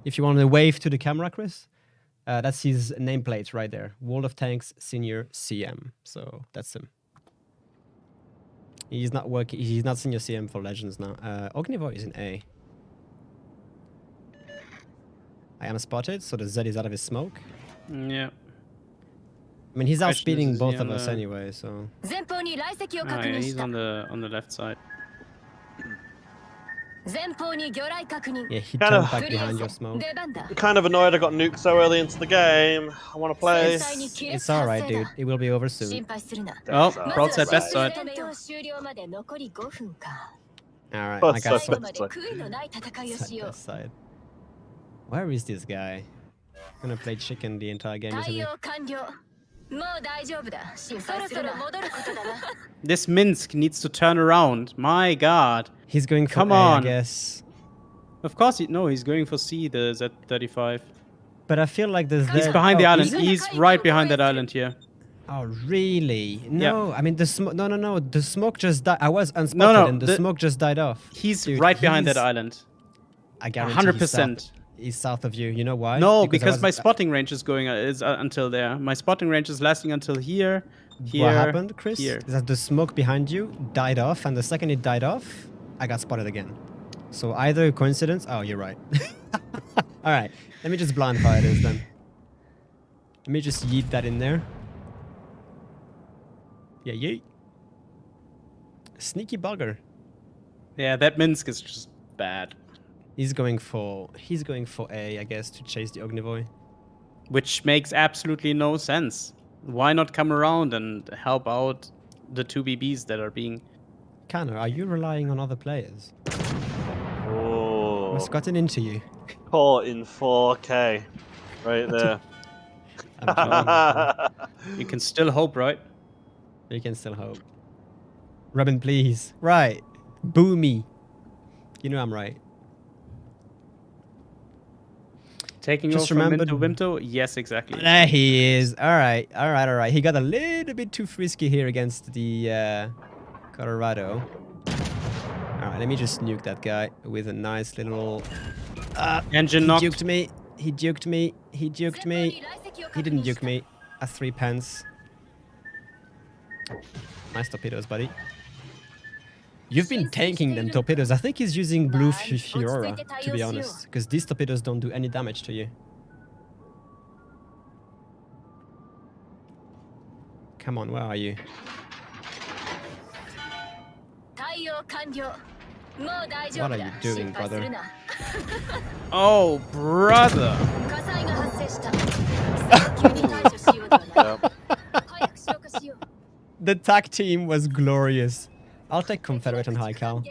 if you want to wave to the camera, Chris, that's his nameplate right there. World of Tanks Senior CM. So that's him. He's not working. He's not Senior CM for Legends now. Ognivo is in A. I am spotted, so the Z is out of his smoke. Yeah. I mean, he's Question is, outspeeding is both he of on us the- anyway, so... Oh, yeah, he's on the left side. Yeah, he Kind turned of- back behind your smoke. I'm kind of annoyed I got nuked so early into the game. I want to play. It's alright, dude. It will be over soon. Oh, That's broadside alright. best side. Alright, Both I got sides, some both sides. best side. Where is this guy? Gonna play chicken the entire game, isn't he? This Minsk needs to turn around. My god. He's going for Come A, I on. guess. Of course, no, he's going for C, the Z35. But I feel like there's... He's behind the island. He's right behind that island here. Oh, really? No, I mean, the smoke... No. The smoke just died. I was unspotted No, and the smoke just died off. He's Dude, right behind that he's- island. I guarantee 100%. He's south of you. You know why? No, I because was- my spotting range is going until there. My spotting range is lasting until here. Here. What happened, Chris? Here. Is that the smoke behind you died off, and the second it died off, I got spotted again. So either coincidence... Oh, you're right. Alright, let me just blind fire this then. Let me just yeet that in there. Yeah, yeet. Sneaky bugger. Yeah, that Minsk is just bad. He's going for A, I guess, to chase the Ognivoy. Which makes absolutely no sense. Why not come around and help out the 2 BBs that are being... Kano, are you relying on other players? Oh, What's gotten into you? caught in 4K. Right there. I'm joking. You can still hope, right? You can still hope. Robin, please. Right. Boo me. You know I'm right. Taking Just over remember- from Winto? Yes, exactly. There he is. Alright. He got a little bit too frisky here against the Colorado. Alright, let me just nuke that guy with a nice little... Engine he knocked. duked me. He duked me. He duked me. He didn't duke me. A 3 pence. Nice torpedoes, buddy. You've been tanking them torpedoes. I think he's using blue Fiora, to be honest. Because these torpedoes don't do any damage to you. Come on, where are you? What are you doing, brother? Oh, brother. The tag team was glorious. I'll take Confederate and High Cal.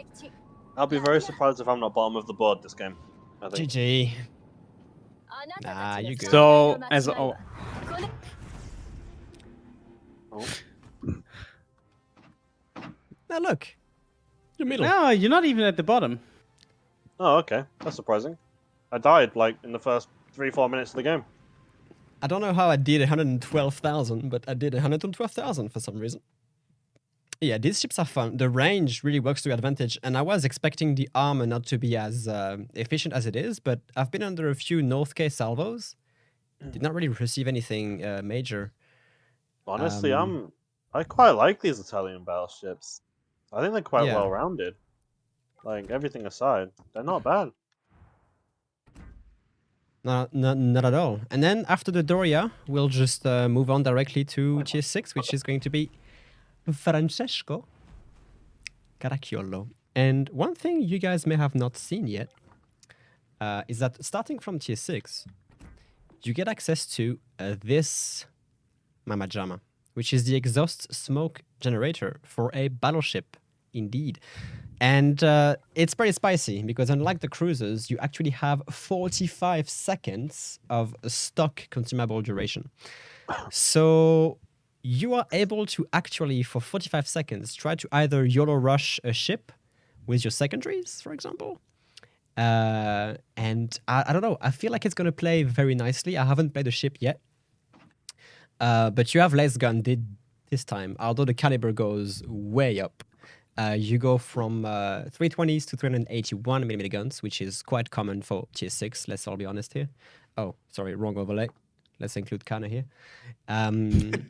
I'll be very surprised if I'm not bottom of the board this game. I think. GG. Nah, you good. So, as... Oh, Oh. Now look. You're middle. no, you're not even at the bottom. Oh, okay. That's surprising. I died like in the first 3-4 minutes of the game. I don't know how I did 112,000, but I did 112,000 for some reason. Yeah, these ships are fun. The range really works to your advantage, and I was expecting the armor not to be as efficient as it is, but I've been under a few North K salvos. Did not really receive anything major. Honestly, Um, I quite like these Italian battleships. I think they're quite Yeah. well rounded. Like everything aside, they're not bad. Not at all. And then after the Doria, we'll just move on directly to tier 6, which is going to be Francesco Caracciolo. And one thing you guys may have not seen yet is that starting from tier 6, you get access to this Mama Jama, which is the exhaust smoke generator for a battleship, indeed. And it's pretty spicy because unlike the cruisers, you actually have 45 seconds of stock consumable duration. So you are able to actually, for 45 seconds, try to either YOLO rush a ship with your secondaries, for example. And I don't know, I feel like it's going to play very nicely. I haven't played the ship yet. But you have less gun this time, although the caliber goes way up. You go from 320s to 381mm guns, which is quite common for tier 6, let's all be honest here. Oh, sorry, wrong overlay. Let's include Kana here. And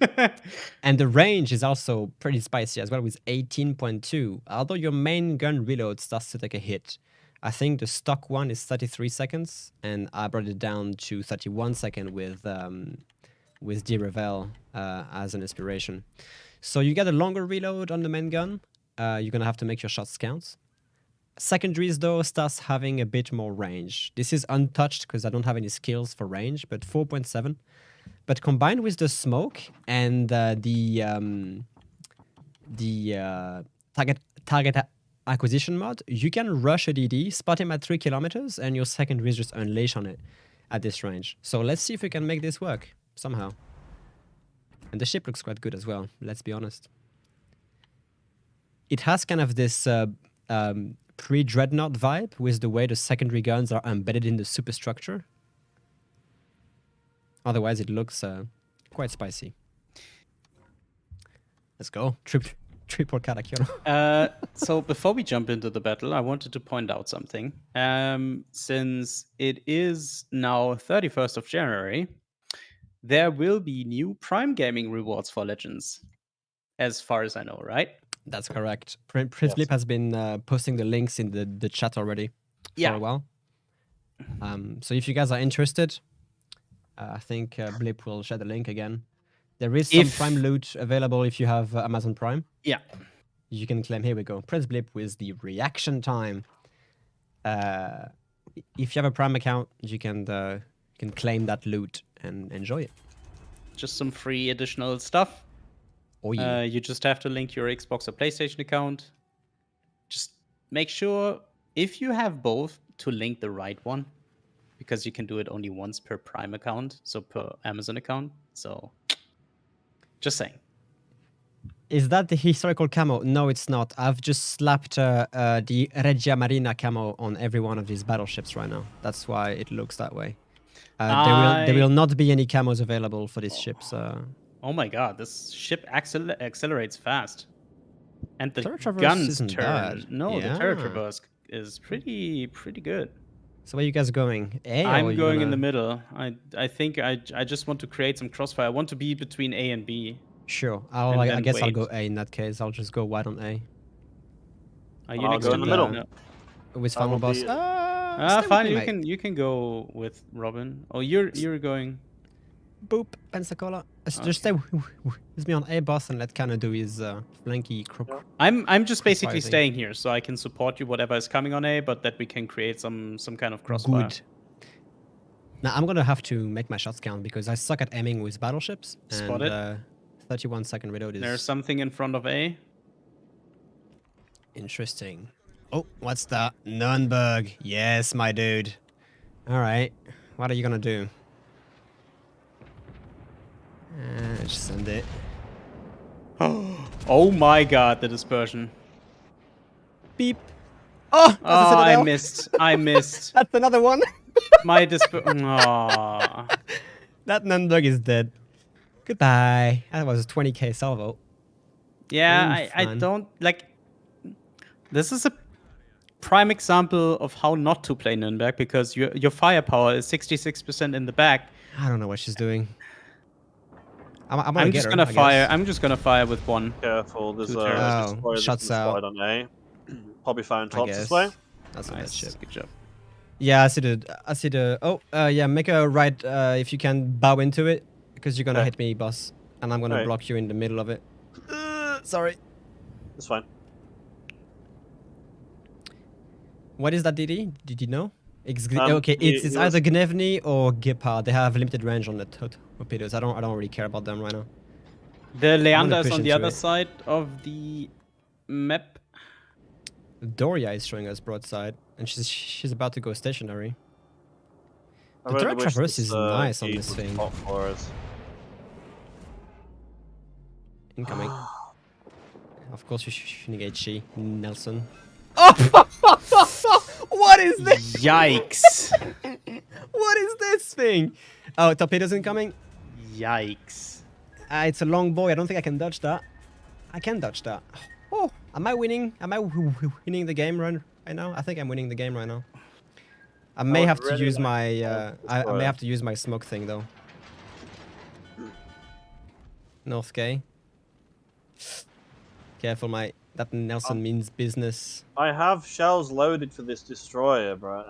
the range is also pretty spicy as well with 18.2, although your main gun reload starts to take a hit. I think the stock one is 33 seconds, and I brought it down to 31 seconds with D. Revel as an inspiration. So you get a longer reload on the main gun. You're going to have to make your shots count. Secondaries, though, starts having a bit more range. This is untouched because I don't have any skills for range, but 4.7. But combined with the smoke and the target acquisition mod, you can rush a DD, spot him at 3 kilometers, and your secondaries just unleash on it at this range. So let's see if we can make this work somehow. And the ship looks quite good as well, let's be honest. It has kind of this pre-dreadnought vibe with the way the secondary guns are embedded in the superstructure. Otherwise, it looks quite spicy. Let's go. Triple Caracciolo. So before we jump into the battle, I wanted to point out something. Since it is now 31st of January, there will be new Prime Gaming rewards for Legends, as far as I know, right? That's correct. Prince Blip has been posting the links in the chat already for a while. So if you guys are interested, I think Blip will share the link again. There is some Prime loot available if you have Amazon Prime. Yeah. You can claim, here we go, Prince Blip with the reaction time. If you have a Prime account, you can claim that loot and enjoy it. Just some free additional stuff. Oh, yeah. You just have to link your Xbox or PlayStation account. Just make sure, if you have both, to link the right one, because you can do it only once per Prime account, so per Amazon account. So, just saying. Is that the historical camo? No, it's not. I've just slapped the Regia Marina camo on every one of these battleships right now. That's why it looks that way. There will not be any camos available for these ships. Oh my god, this ship accelerates fast. And the Turret traverse guns isn't turn. bad. No, Yeah. the turret traverse is pretty good. So where are you guys going? A, I'm or you going in wanna- the middle. I think I just want to create some crossfire. I want to be between A and B. Sure. And I then guess I'll wait. go A in that case. I'll just go wide on A. Are you I'll next go to in the me? middle. No. With I Final will Boss. be- Stay with Fine. me, You mate. can go with Robin. Oh, you're going. Boop. Pensacola. Just stay with me on A, boss, and let Kana do his flanky crook. I'm just basically Crossfire thing. staying here, so I can support you whatever is coming on A, but that we can create some kind of crossfire. Good. Now I'm gonna have to make my shots count because I suck at aiming with battleships. Spotted. And 31-second reload is There's something in front of A. interesting. Oh, what's that? Nürnberg. Yes, my dude. All right. What are you gonna do? Just send it. Oh my god, the dispersion. Beep. Oh, that's a Oh, I citadel. missed. I missed. That's another one. My Aww. That Nürnberg is dead. Goodbye. That was a 20k salvo. Yeah, Oof, I man. don't like. This is a prime example of how not to play Nürnberg, because your firepower is 66% in the back. I don't know what she's doing. I'm just gonna fire. I'm just gonna fire with one. Careful, there's Two a turrets. destroyer shuts that's out. on A. Probably found I tops guess. this way. That's a bad Nice. ship. Good job. Yeah, I see the. Oh, yeah. Make a right if you can bow into it, because you're gonna Okay. hit me, boss, and I'm gonna Alright. block you in the middle of it. Sorry. It's fine. What is that, DD? Did you know? Um, Okay, he- it's he either was- Gnevny or Gepard. They have limited range on the torpedoes. I don't really care about them right now. The Leander push is on the into other it. side of the map. Doria is showing us broadside, and she's about to go stationary. I The really turret wish traverse is nice on gate this was thing. top for us. Incoming. Of course, you should negate she, Nelson. Oh! What is this? Yikes! What is this thing? Oh, torpedoes incoming. Yikes! It's a long boy. I don't think I can dodge that. I can dodge that. Oh, am I winning? Am I winning the game right now? I think I'm winning the game right now. I may would have to really use like my. to I destroy may it. have to use my smoke thing though. North K. Careful, mate. That Nelson means business. I have shells loaded for this destroyer, bro.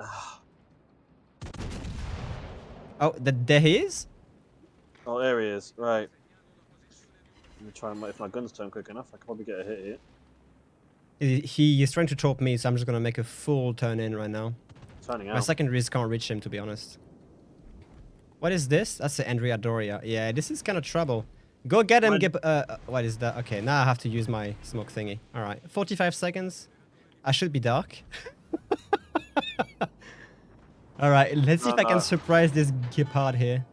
Oh, there he is. Oh, there he is. Right. Let me try and if my guns turn quick enough, I can probably get a hit here. He is trying to torp me, so I'm just gonna make a full turn in right now. Turning My out. secondaries can't reach him, to be honest. What is this? That's the Andrea Doria. Yeah, this is kind of trouble. Go get him, what is that? Okay, now I have to use my smoke thingy. Alright, 45 seconds. I should be dark. Alright, let's see if I can surprise this Gepard here.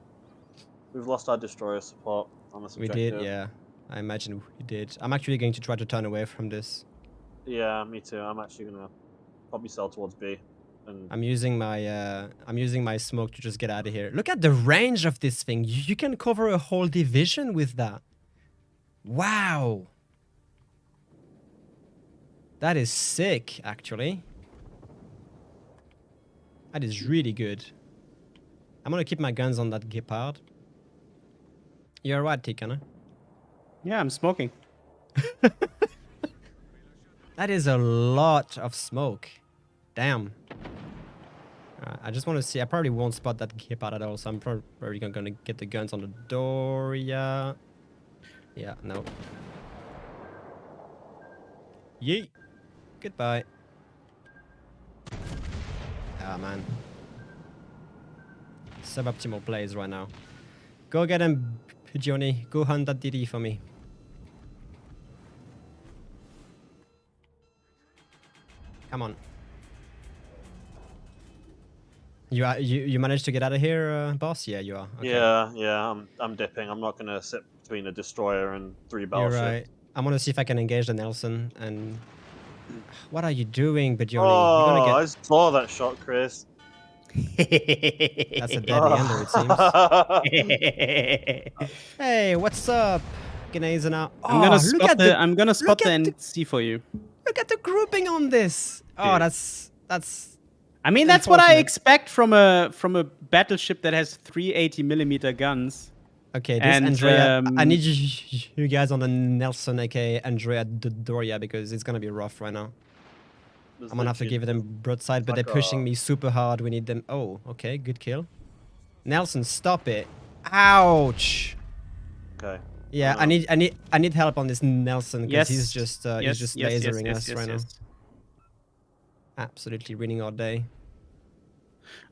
We've lost our destroyer support on this We objective. did, yeah. I imagine we did. I'm actually going to try to turn away from this. Yeah, me too. I'm actually gonna probably sail towards B. And I'm using my smoke to just get out of here. Look at the range of this thing. You can cover a whole division with that. Wow. That is sick, actually. That is really good. I'm gonna keep my guns on that Gepard. You're right, Tikana. Yeah, I'm smoking. That is a lot of smoke. Damn. I just want to see. I probably won't spot that Gepard at all, so I'm probably gonna get the guns on the Doria. Yeah, no. Yeet. Goodbye. Ah, man. Suboptimal plays right now. Go get him, Johnny. Go hunt that DD for me. Come on. You managed to get out of here, boss? Yeah, you are. Okay. yeah, I'm dipping. I'm not gonna sit between a destroyer and 3 You're battleships. right. I'm gonna see if I can engage the Nelson and. What are you doing, Bajoni? Oh, You're I saw that shot, Chris. That's a deadly ender, it seems. Hey, what's up? Gnazen out. I'm gonna spot the look at the- NC for you. Look at the grouping on this. Oh, Dude. that's. I mean, that's what I Unfortunate. expect from a battleship that has 380mm guns. Okay, this And, Andrea. I need you guys on the Nelson, aka Andrea Doria, because it's gonna be rough right now. I'm gonna have to give them broadside, but they're pushing me super hard. We need them. Oh, okay, good kill. Nelson, stop it! Ouch! Okay. Yeah, I need help on this Nelson because Yes. he's just lasering us right now. yes. Absolutely ruining our day.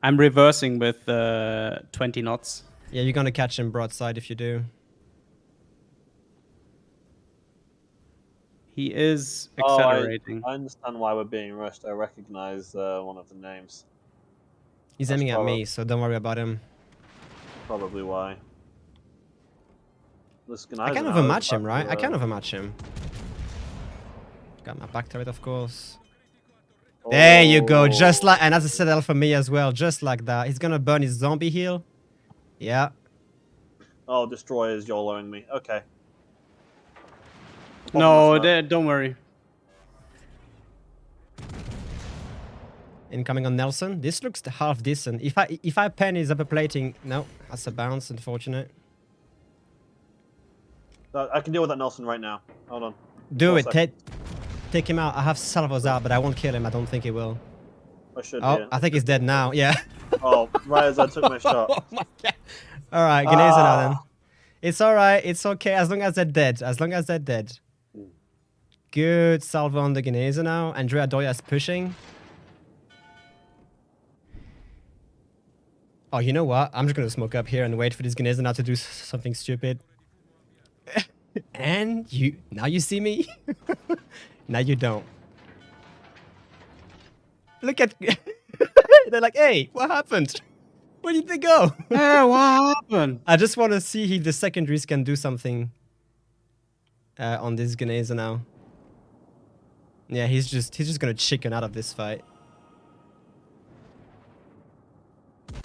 I'm reversing with 20 knots. Yeah, you're gonna catch him broadside if you do. He is Oh, accelerating. I understand why we're being rushed. I recognize one of the names. He's That's aiming at me, so don't worry about him. Probably why. I can overmatch him, right? I can overmatch him. Got my back turret, of course. There you go, just like, and as I said, that for me as well, just like that. He's gonna burn his zombie heal. Yeah. Oh, destroyers YOLOing me. Okay. No, don't worry. Incoming on Nelson. This looks half decent. If I pen his upper plating, no, that's a bounce. Unfortunate. I can deal with that Nelson right now. Hold on. Do 4 it, seconds. take him out. I have salvos out, but I won't kill him. I don't think he will. I should. Oh, Yeah. I think he's dead now. Yeah. Oh, right as I took my shot. Oh my god. All right, Ghanesa now then. It's all right. It's okay as long as they're dead. As long as they're dead. Good salvo on the Ghanesa now. Andrea Doria is pushing. Oh, you know what? I'm just gonna smoke up here and wait for this Ghanesa now to do something stupid. And now you see me. Now you don't. Look at. They're like, hey, what happened? Where did they go? Hey, what happened? I just want to see if the secondaries can do something on this Ghanesa now. Yeah, he's just gonna chicken out of this fight.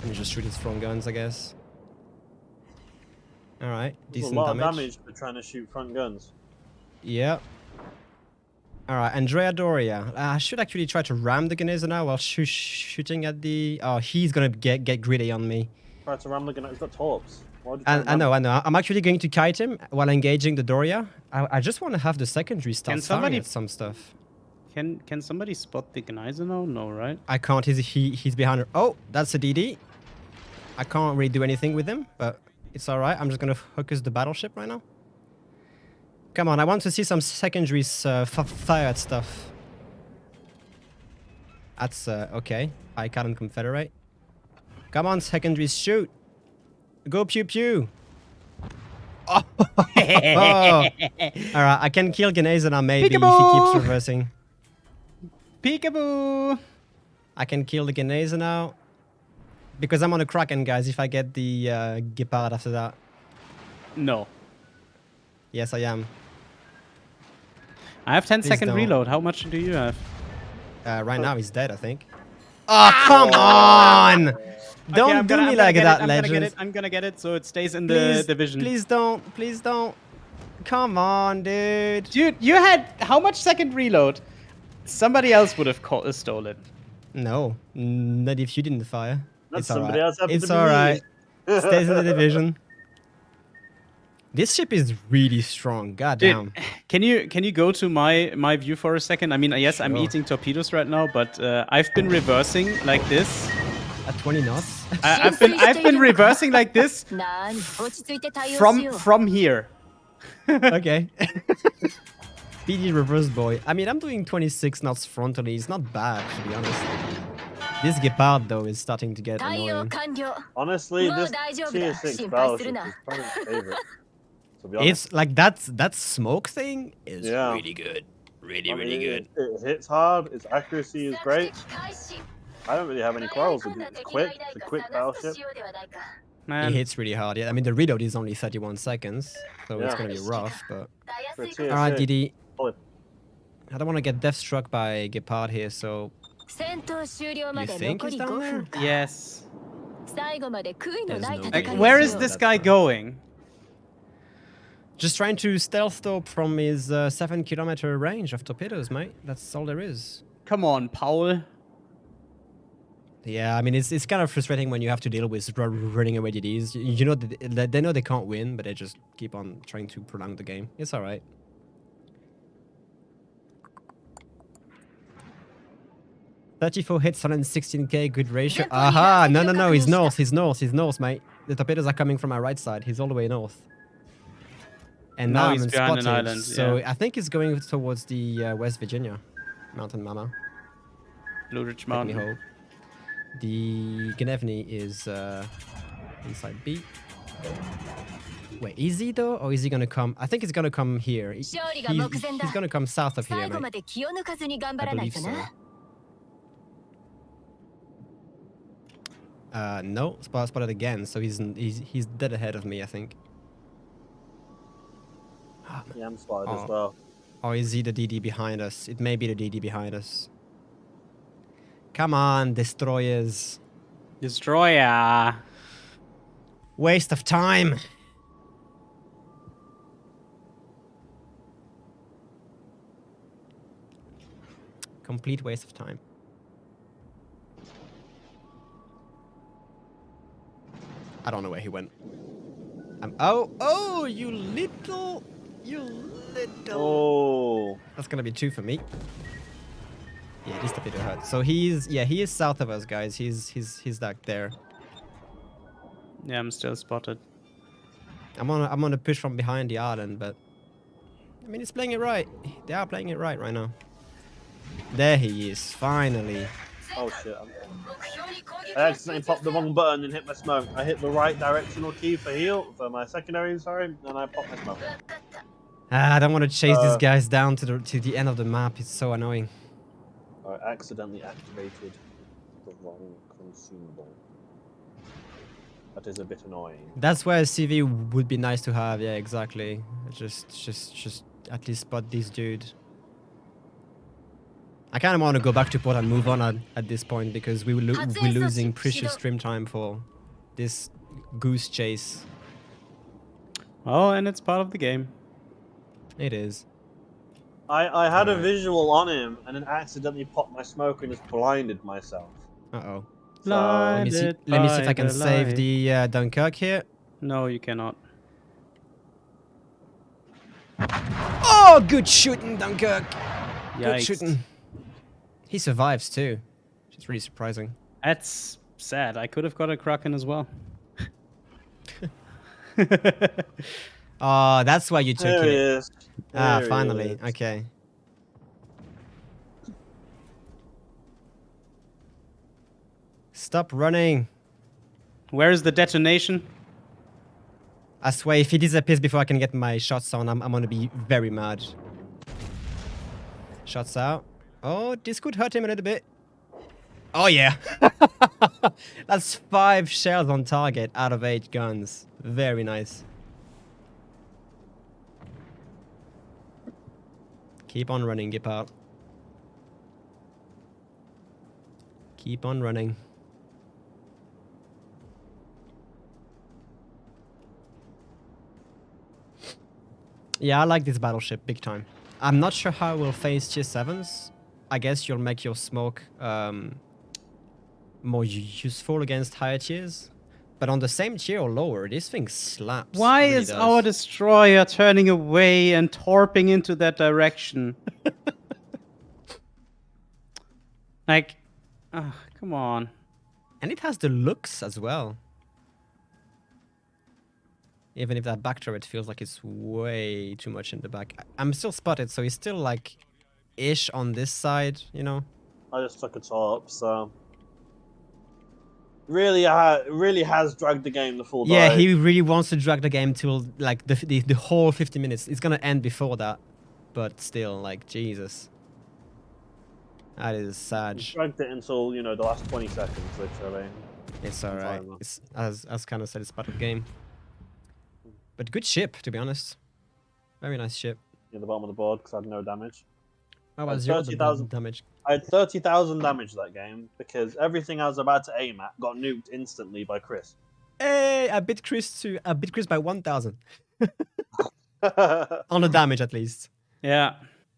And just shoot his front guns, I guess. All right, There's decent a lot damage. of damage for trying to shoot front guns. Yep. All right, Andrea Doria. I should actually try to ram the Ghanesa now while shooting at the. Oh, he's gonna get greedy on me. Try to ram the gun. He's got torps. I know. I'm actually going to kite him while engaging the Doria. I just want to have the secondary start firing at some stuff. Can somebody spot the Ghanesa now? No, right? I can't. He's behind her. Oh, that's a DD. I can't really do anything with him, but it's all right. I'm just gonna focus the battleship right now. Come on, I want to see some secondaries fire at stuff. That's okay. I can't confederate. Come on, secondaries, shoot. Go pew pew. Oh. All right, I can kill Ghanesa now maybe if he keeps reversing. Peekaboo! I can kill the Ghanesa now. Because I'm on a Kraken, guys, if I get the Gepard after that. No. Yes, I am. I have 10-second don't. reload. How much do you have? Right now, he's dead, I think. Oh, come on! Don't do me like that, legend. I'm gonna get it so it stays in the division. Please don't. Please don't. Come on, dude. Dude, you had how much second reload? Somebody else would have stole it. No, not if you didn't fire. That's It's all somebody right. else happened It's to be all me. right. Stays in the division. This ship is really strong. God damn. Dude, can you go to my view for a second? I mean, yes, I'm Sure. eating torpedoes right now, but I've been reversing like this. At 20 knots? I've been reversing like this from here. Okay. BD reverse boy. I mean, I'm doing 26 knots frontally. It's not bad, to be honest. This Gepard, though, is starting to get annoying. Honestly, this tier 6 battleship is probably my favorite. To be honest. It's like that smoke thing is Yeah. really good. Really, I mean, really good. It hits hard. Its accuracy is great. I don't really have any quarrels with it. It's quick. It's a quick battleship. Man, It hits really hard. Yeah, I mean, the reload is only 31 seconds, so it's Yeah. going to be rough, but... For a tier Alright, 6. DD. Solid. I don't want to get death struck by Gepard here, so... You think he's down there? yes. There's no Like, way. where is this guy going? Just trying to stealth dope from his 7-kilometer range of torpedoes, mate. That's all there is. Come on, Paul. Yeah, I mean, it's kind of frustrating when you have to deal with running away DDs. You know, they know they can't win, but they just keep on trying to prolong the game. It's all right. $34 hits, 116k, good ratio. Aha! No, he's north, mate. The torpedoes are coming from my right side. He's all the way north. And Now now he's I'm behind an spotted, island, so yeah. I think he's going towards the West Virginia Mountain Mama. Blue Ridge Let me Mountain. hope. The Gnevny is inside B. Wait, is he though? Or is he gonna come? I think he's gonna come here. He's gonna come south of here, mate. I believe so. No, spotted again, so he's dead ahead of me, I think. Yeah, I'm spotted Oh. as well. Or is he the DD behind us? It may be the DD behind us. Come on, destroyers. Destroyer. Waste of time. Complete waste of time. I don't know where he went. Oh, you little... You little. Oh. That's gonna be 2 for me. Yeah, just a bit of hurt. So he is south of us, guys. He's like there. Yeah, I'm still spotted. I'm on a push from behind the island, but I mean, he's playing it right. They are playing it right now. There he is, finally. Oh shit. I accidentally popped the wrong button and hit my smoke. I hit the right directional key for heal, for my secondary, sorry, and I popped my smoke. I don't want to chase these guys down to the end of the map. It's so annoying. I accidentally activated the wrong consumable. That is a bit annoying. That's where a CV would be nice to have. Yeah, exactly. Just at least spot this dude. I kind of want to go back to port and move on at this point because we're losing precious stream time for this goose chase. Oh, and it's part of the game. It is. I had a visual on him and then accidentally popped my smoke and just blinded myself. Uh-oh. So, Let me see if I can save the Dunkirk here. No, you cannot. Oh, good shooting, Dunkirk. Yikes. Good shooting. He survives too, which is really surprising. That's sad. I could have got a Kraken as well. Oh, that's why you took there it. he is. Ah, There he finally. is. Okay. Stop running. Where is the detonation? I swear, if he disappears before I can get my shots on, I'm gonna be very mad. Shots out. Oh, this could hurt him a little bit. Oh, yeah. That's 5 shells on target out of 8 guns. Very nice. Keep on running, Gepard. Keep on running. Yeah, I like this battleship big time. I'm not sure how we'll face tier 7s. I guess you'll make your smoke more useful against higher tiers. But on the same tier or lower, this thing slaps. Why It really is does. our destroyer turning away and torping into that direction? Like, come on. And it has the looks as well. Even if that back turret feels like it's way too much in the back. I'm still spotted, so he's still like ish on this side, you know? I just took a top, so really has dragged the game the full Yeah, dive. he really wants to drag the game till like the whole 50 minutes. It's gonna end before that, but still, like, Jesus. That is sad. He dragged it until, you know, the last 20 seconds, literally. It's alright. Fine, It's as kind of said, it's part of the game. But good ship, to be honest. Very nice ship. Near the bottom of the board because I had no damage. How about 0 damage? I had 30,000 damage that game because everything I was about to aim at got nuked instantly by Chris. Hey, I beat Chris by 1,000. On the damage, at least. Yeah.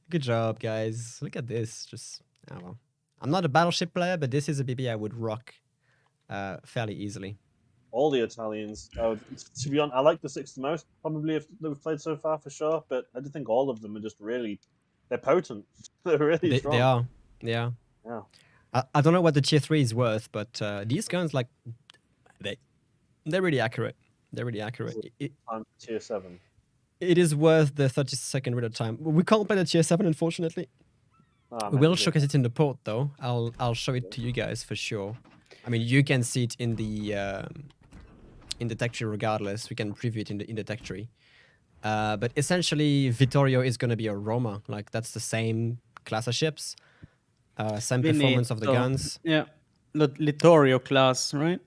Good job, guys. Look at this. Just, oh well. I'm not a battleship player, but this is a BB I would rock fairly easily. All the Italians. To be honest, I like the 6th the most, probably, if we've played so far for sure, but I do think all of them are just really, they're potent. They're really strong. They are. Yeah. Yeah. I don't know what the tier 3 is worth, but these guns, like, they're really accurate. They're really accurate. I'm tier 7. It is worth the 30-second reload time. We can't play the tier 7, unfortunately. We will showcase it in the port, though. I'll show it to you guys for sure. I mean, you can see it in the tech tree regardless. We can preview it in the tech tree. But essentially, Vittorio is going to be a Roma. Like, that's the same class of ships. Same performance of the guns. Yeah. Littorio class, right?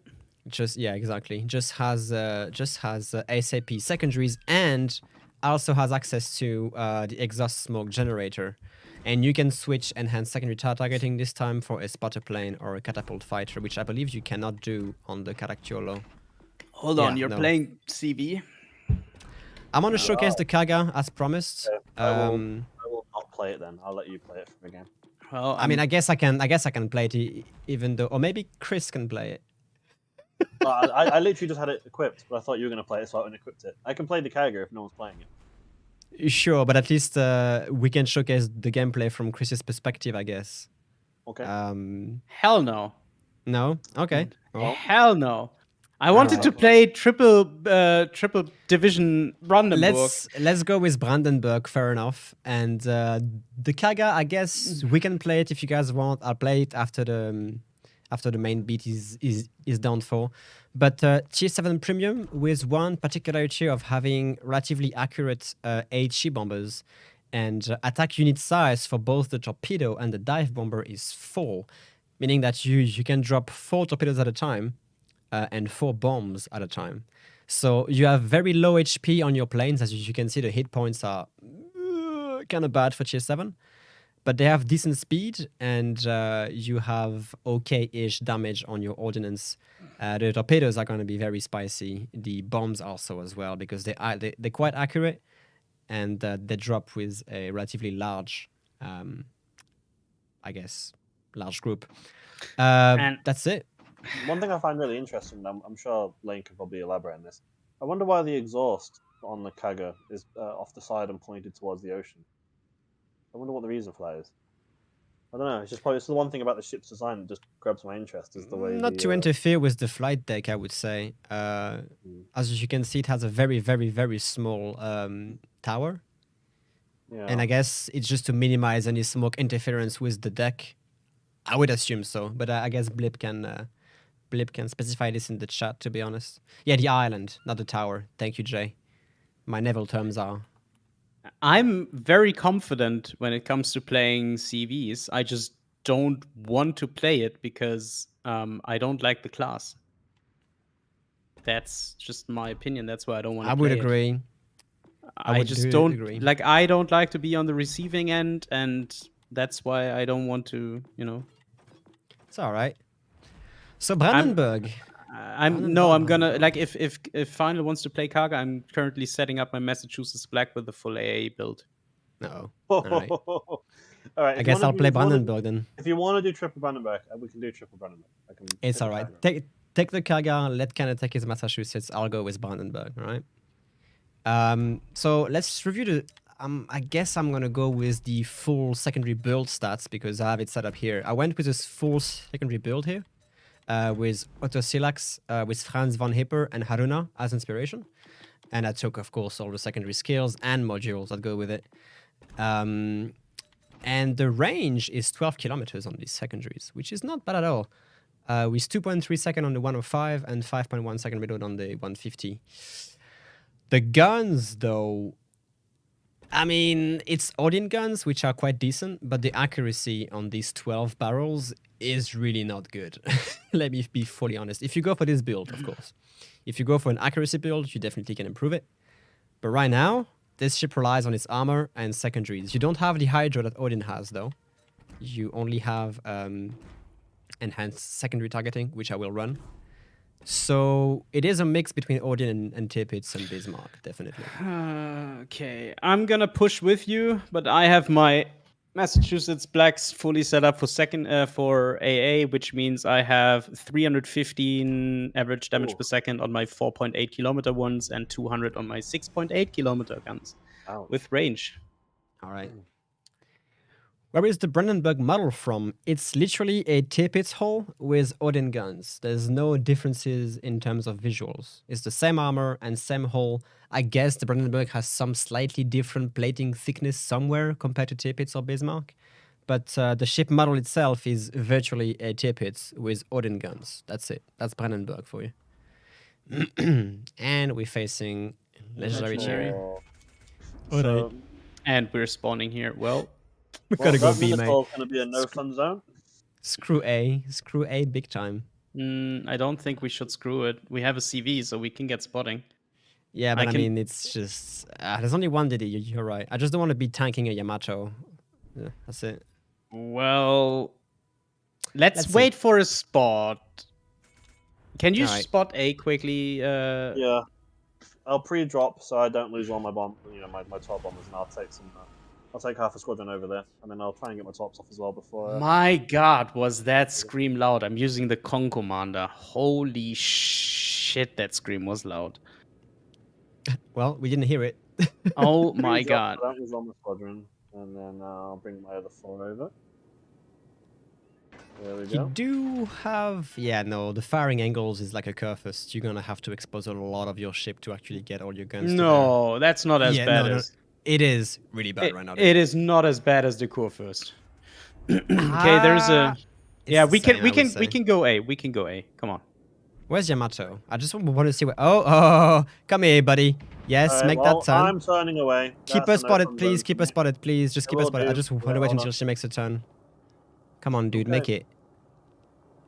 Yeah, exactly. Just has ASAP secondaries and also has access to the exhaust smoke generator. And you can switch enhanced secondary targeting this time for a spotter plane or a catapult fighter, which I believe you cannot do on the Caracciolo. Hold on, you're playing CV? I'm gonna showcase the Kaga as promised. I will not play it then. I'll let you play it from again. Well, I mean, I guess I can play it even though, or maybe Chris can play it. I literally just had it equipped, but I thought you were going to play it, so I unequipped it. I can play the Kaga if no one's playing it. Sure, but at least we can showcase the gameplay from Chris's perspective, I guess. Okay. Hell no. No? Okay. Well, Hell no. I wanted to play triple division Brandenburg. let's go with Brandenburg, fair enough. And the Kaga, I guess we can play it if you guys want. I'll play it after the main beat is done for. But Tier 7 Premium with one particularity of having relatively accurate HE bombers, and attack unit size for both the torpedo and the dive bomber is 4, meaning that you can drop 4 torpedoes at a time and 4 bombs at a time. So you have very low HP on your planes. As you can see, the hit points are kind of bad for Tier 7. But they have decent speed, and you have okay-ish damage on your ordnance. The torpedoes are going to be very spicy. The bombs also as well, because they're quite accurate, and they drop with a relatively large, I guess, large group. And that's it. One thing I find really interesting, I'm sure Lane could probably elaborate on this. I wonder why the exhaust on the Kaga is off the side and pointed towards the ocean. I wonder what the reason for that is. I don't know. It's the one thing about the ship's design that just grabs my interest is the way. Not to interfere with the flight deck, I would say. As you can see, it has a very, very, very small tower. Yeah. And I guess it's just to minimize any smoke interference with the deck. I would assume so, but I guess Blip can specify this in the chat, to be honest. Yeah, the island, not the tower. Thank you, Jay. My naval terms are... I'm very confident when it comes to playing CVs. I just don't want to play it because I don't like the class. That's just my opinion. That's why I don't want to play it. I would agree. I just don't agree. Like, I don't like to be on the receiving end, and that's why I don't want to, you know. It's all right. So Brandenburg. I'm gonna, like, if Final wants to play Kaga, I'm currently setting up my Massachusetts Black with the full AA build. No. All right. I guess I'll play Brandenburg then. If you want to do triple Brandenburg, we can do triple Brandenburg. It's all right. Take the Kaga, let Canada take his Massachusetts. I'll go with Brandenburg, all right? So let's review the... I guess I'm going to go with the full secondary build stats because I have it set up here. I went with this full secondary build here. With Otto Silax, with Franz von Hipper and Haruna as inspiration. And I took, of course, all the secondary skills and modules that go with it. And the range is 12 kilometers on these secondaries, which is not bad at all. With 2.3 second on the 105 and 5.1 second reload on the 150. The guns, though, I mean, it's Odin guns, which are quite decent, but the accuracy on these 12 barrels is really not good. Let me be fully honest. If you go for this build, of course. If you go for an accuracy build, you definitely can improve it. But right now, this ship relies on its armor and secondaries. You don't have the Hydro that Odin has, though. You only have enhanced secondary targeting, which I will run. So it is a mix between Odin and Tirpitz and Bismarck, definitely. Okay, I'm gonna push with you, but I have my Massachusetts Blacks fully set up for AA, which means I have 315 average damage per second on my 4.8 kilometer ones and 200 on my 6.8 kilometer guns with range. All right. Where is the Brandenburg model from? It's literally a Tirpitz hull with Odin guns. There's no differences in terms of visuals. It's the same armor and same hull. I guess the Brandenburg has some slightly different plating thickness somewhere compared to Tirpitz or Bismarck. But the ship model itself is virtually a Tirpitz with Odin guns. That's it. That's Brandenburg for you. And we're facing Legendary Cherry. So, and we're spawning here. Well, we've got to go B, mate. It's going to be a no-fun zone. Screw A. Screw A big time. I don't think we should screw it. We have a CV, so we can get spotting. Yeah, but I mean, it's just... there's only one DD, you're right. I just don't want to be tanking a Yamato. Yeah, that's it. Well, let's wait for a spot. Can you spot A quickly? Yeah. I'll pre-drop so I don't lose all my bomb, my top bombers, and I'll take some... I'll take half a squadron over there, and then I'll try and get my tops off as well before... My god, was that scream loud. I'm using the Con Commander. Holy shit, that scream was loud. Well, we didn't hear it. Oh my Three's god. up, that was on the squadron, and then I'll bring my other 4 over. There we You go. do have... Yeah, no, the firing angles is like a curvest. You're gonna have to expose a lot of your ship to actually get all your guns to No, that's not there. as Yeah, bad no, as... it is really bad right now. It is not as bad as the Kurfürst. Okay, there's Ah, a... Yeah, it's we the same, I would can say. we can go A. We can go A. Come on. Where's Yamato? I just want to see where... Oh, come here, buddy. Yes, Alright, make well, that turn. I'm turning away. Keep That's her a no spotted, from please. zone Keep for her me. spotted, please. Just I keep her will spotted. I do. just want Yeah, to wait hold until on. she makes a turn. Come on, dude, Okay. make it.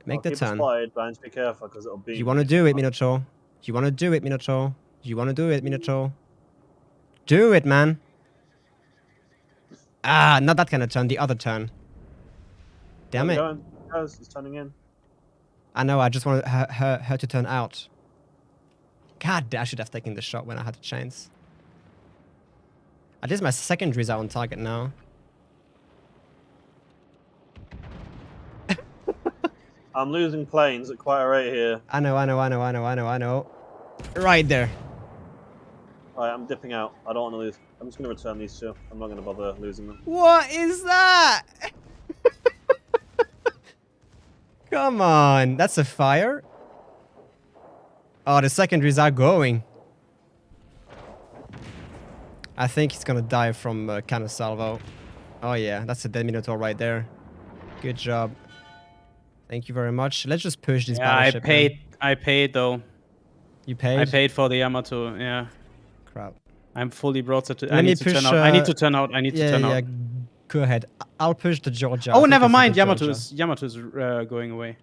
Make I'll the keep it turn. spotted, but just be careful because it'll be. You want to do it, Minotaur. You want to do it, Minotaur. You want to do it, Minotaur. Do it, man. Ah, not that kind of turn. The other turn. Damn it. He's turning in. I know, I just wanted her to turn out. God, I should have taken the shot when I had the chance. At least my secondaries are on target now. I'm losing planes at quite a rate here. I know. Right there. Alright, I'm dipping out. I don't want to lose. I'm just going to return these 2. I'm not going to bother losing them. What is that? Come on, that's a fire. Oh, the secondaries are going. I think he's gonna die from cannon salvo. Oh yeah, that's a dead Minotaur right there. Good job. Thank you very much. Let's just push this battleship. I paid though. You paid? I paid for the Yamato, yeah. Crap. I'm fully broadside to... Let I me need to push, turn out. I need to turn out. I need to turn out. Go ahead. I'll push the Georgia. I Oh, think never this is mind. the Georgia. Yamato's going away.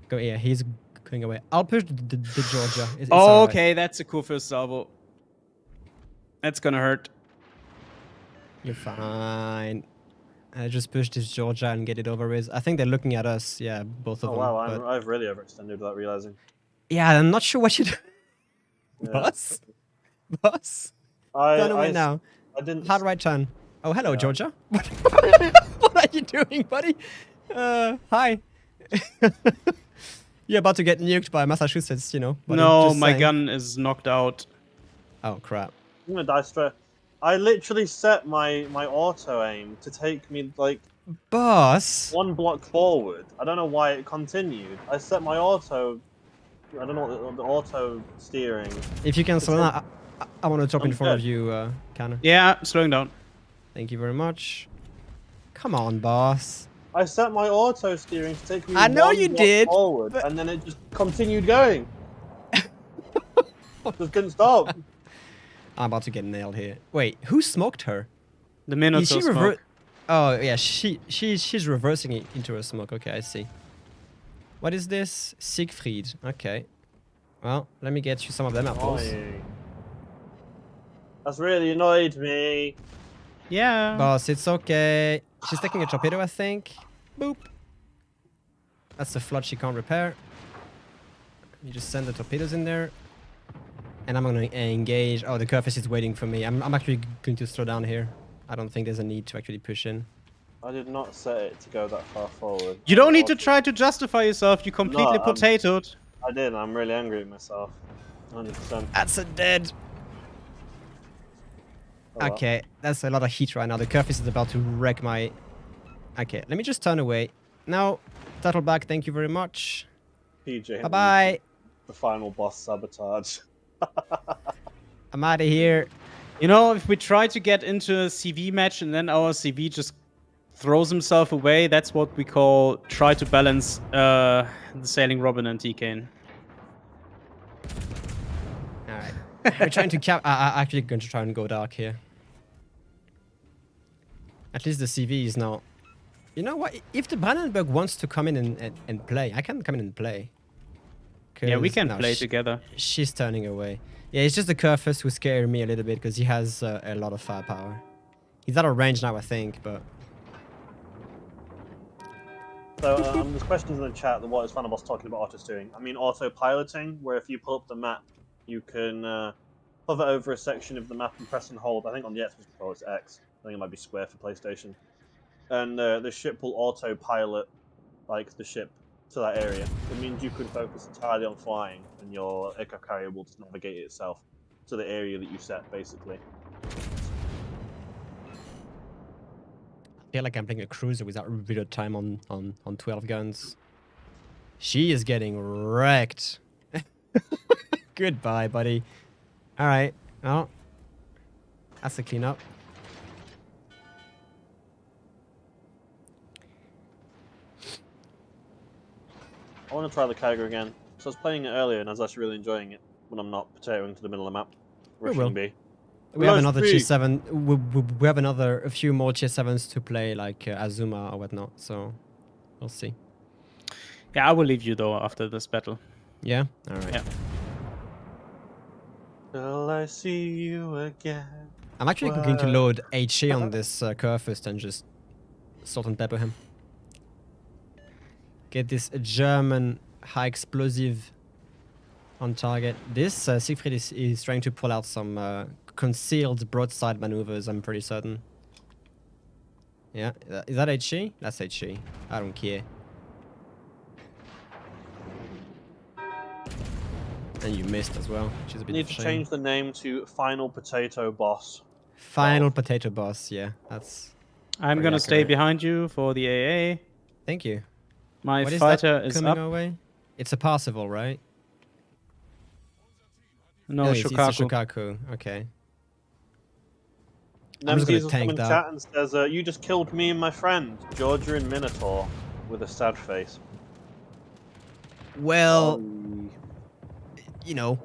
Go, yeah, he's going away. I'll push the Georgia. It's Oh, alright. okay. That's a Kurfürst salvo. That's gonna hurt. You're fine. I just push this Georgia and get it over with. I think they're looking at us. Yeah, both of Oh them. wow, but- I've really overextended without realizing. Yeah, I'm not sure what you do. Yeah. Boss? Boss? Turn away I now. I didn't. Hard right turn. Oh, hello, Yeah. Georgia. What are you doing, buddy? Hi. You're about to get nuked by Massachusetts, you know. buddy, No, just my saying. gun is knocked out. Oh, crap. I'm gonna die straight. I literally set my auto aim to take me like Boss? 1 block forward. I don't know why it continued. I set my auto. I don't know what the auto steering. If you can slow down, I want to drop in I'm front of dead. you, Cannon. Yeah, slowing down. Thank you very much. Come on, boss. I set my auto steering to take me. I know 1 you block did, forward, but- and then it just continued going. Just didn't stop. I'm about to get nailed here. Wait, who smoked her? The Minotaur Is she smoke. Oh yeah, she's reversing it into a smoke. Okay, I see. What is this? Siegfried. Okay. Well, let me get you some of them apples. Annoying. That's really annoyed me. Yeah. Boss, it's okay. She's taking a torpedo, I think. Boop. That's a flood she can't repair. You just send the torpedoes in there. And I'm gonna engage. Oh, the Curfus is waiting for me. I'm actually going to slow down here. I don't think there's a need to actually push in. I did not set it to go that far forward. You don't need to try to justify yourself. You completely No, potatoed. I did. I'm really angry at myself. 100%. That's a dead. Oh, well. Okay, that's a lot of heat right now. The Curfus is about to wreck my... Okay, let me just turn away. Now, turtle back, thank you very much. PJ. Bye-bye. The final boss sabotage. I'm out of here. You know, if we try to get into a CV match and then our CV just throws himself away, that's what we call try to balance the Sailing Robin and TKN. Alright. We're trying to cap... I'm actually going to try and go dark here. At least the CV is now... You know what? If the Brandenburg wants to come in and play, I can come in and play. Yeah, we 'Cause can now play together. She's turning away. Yeah, it's just the Curfus who scare me a little bit because he has a lot of firepower. He's out of range now, I think, but... So there's questions in the chat that what is Final Boss talking about auto steering. I mean auto piloting, where if you pull up the map, you can hover over a section of the map and press and hold. I think on the Xbox controller it's X. I think it might be square for PlayStation. And the ship will auto pilot like the ship to that area. It means you can focus entirely on flying, and your aircraft carrier will just navigate itself to the area that you set, basically. feel like I'm playing a cruiser without reload time on 12 guns. She is getting wrecked. Goodbye, buddy. All right. Well, that's a cleanup. I want to try the Kyger again. So I was playing it earlier and I was actually really enjoying it when I'm not potatoing to the middle of the map. Rushing B. We have another tier 7. We have a few more tier 7s to play, like Azuma or whatnot. So we'll see. Yeah, I will leave you though after this battle. Yeah. All right. Yeah. Till I see you again. I'm actually going to load HE on this curve first and just salt and pepper him. Get this German high explosive on target. This Siegfried is trying to pull out some concealed broadside maneuvers, I'm pretty certain. Yeah, is that HE? That's HE. I don't care. And you missed as well, which is a bit Need to change the name to Final Potato Boss. Final Potato Boss, yeah, that's... I'm gonna stay behind you for the AA. Thank you. My What fighter is is coming up. our way? It's a Parsifal, right? No, it's a Shokaku. Shokaku. Okay. Nemesis gonna will tank come in that. chat and says, you just killed me and my friend, Georgia and Minotaur, with a sad face. Well, you know,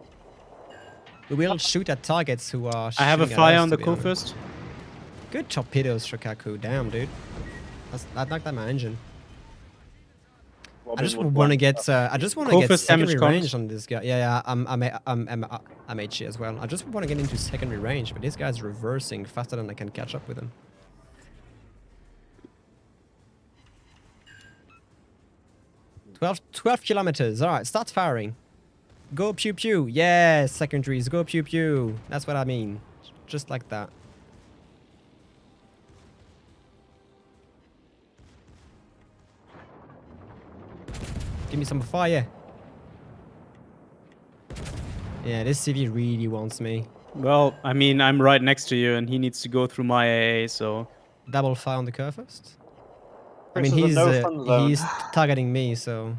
we will shoot at targets who are. I have a shooting at fire us, on to the be coup honest. first. Good torpedoes, Shokaku. Damn, dude. That knocked out my engine. I just want to get. I just want to get Kofus damage secondary comes. range on this guy. Yeah, I'm HE as well. I just want to get into secondary range, but this guy's reversing faster than I can catch up with him. Twelve kilometers. All right, start firing. Go pew pew. Yeah, secondaries. Go pew pew. That's what I mean. Just like that. Give me some fire. Yeah, this CV really wants me. Well, I mean, I'm right next to you, and he needs to go through my AA, so... Double fire on the curve first. I Chris mean, is a no fun zone. he's targeting me, so...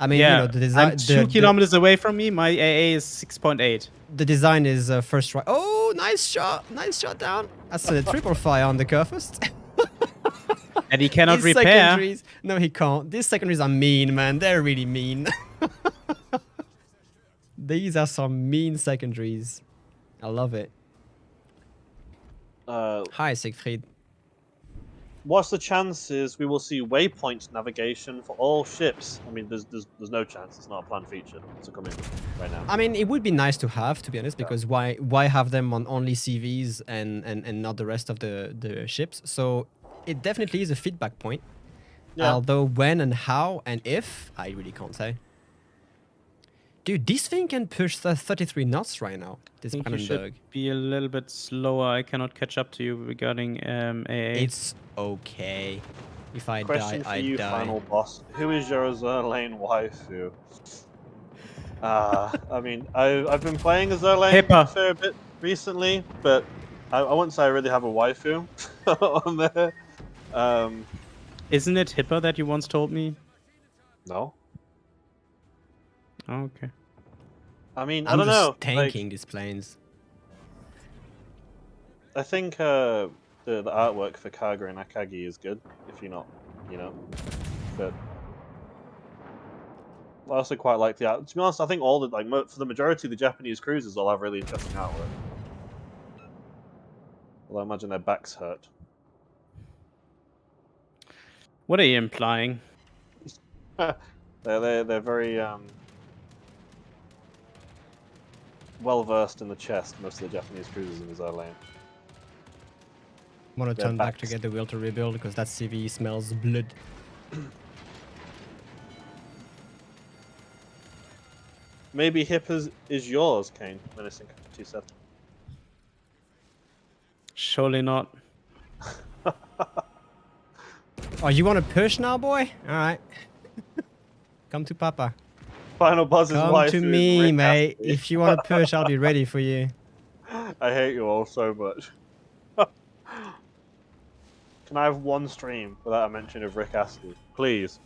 I mean, yeah, you know, the design... I'm 2 kilometers away from me. My AA is 6.8. The design is first right. Oh, nice shot. Nice shot down. That's a triple fire on the curve first. And he cannot These repair. secondaries... No, he can't. These secondaries are mean, man. They're really mean. These are some mean secondaries. I love it. Hi, Siegfried. What's the chances we will see waypoint navigation for all ships? I mean, there's no chance. It's not a planned feature to come in right now. I mean, it would be nice to have, to be honest, because why have them on only CVs and not the rest of the ships? So it definitely is a feedback point. Yeah. Although when and how and if, I really can't say. Dude, this thing can push the 33 knots right now. This I think you should Brandenburg. be a little bit slower. I cannot catch up to you regarding AA. It's okay. If I Question die, for I you, die. final boss. Who is your Azur Lane waifu? I mean, I've been playing Azur Lane Hipper. a fair bit recently, but I wouldn't say I really have a waifu on there. Isn't it Hipper that you once told me? No. Oh, okay. I mean, I'm I don't just know. tanking these planes. I think the artwork for Kaga and Akagi is good, if you're not, you know. But I also quite like the art. To be honest, I think all the for the majority of the Japanese cruisers all have really interesting artwork. Although I imagine their backs hurt. What are you implying? They're very well versed in the chest. Most of the Japanese cruisers in Azur Lane. Want to Their turn back to backs. get the wheel to rebuild because that CV smells blood. Maybe Hippers is yours, Kane. Menacing 27. Surely not. Oh, you want to push now, boy? All right. Come to Papa. Final Buzz's Come wife. to is me, Rick mate. Astley. If you want to push, I'll be ready for you. I hate you all so much. Can I have one stream without a mention of Rick Astley? Please.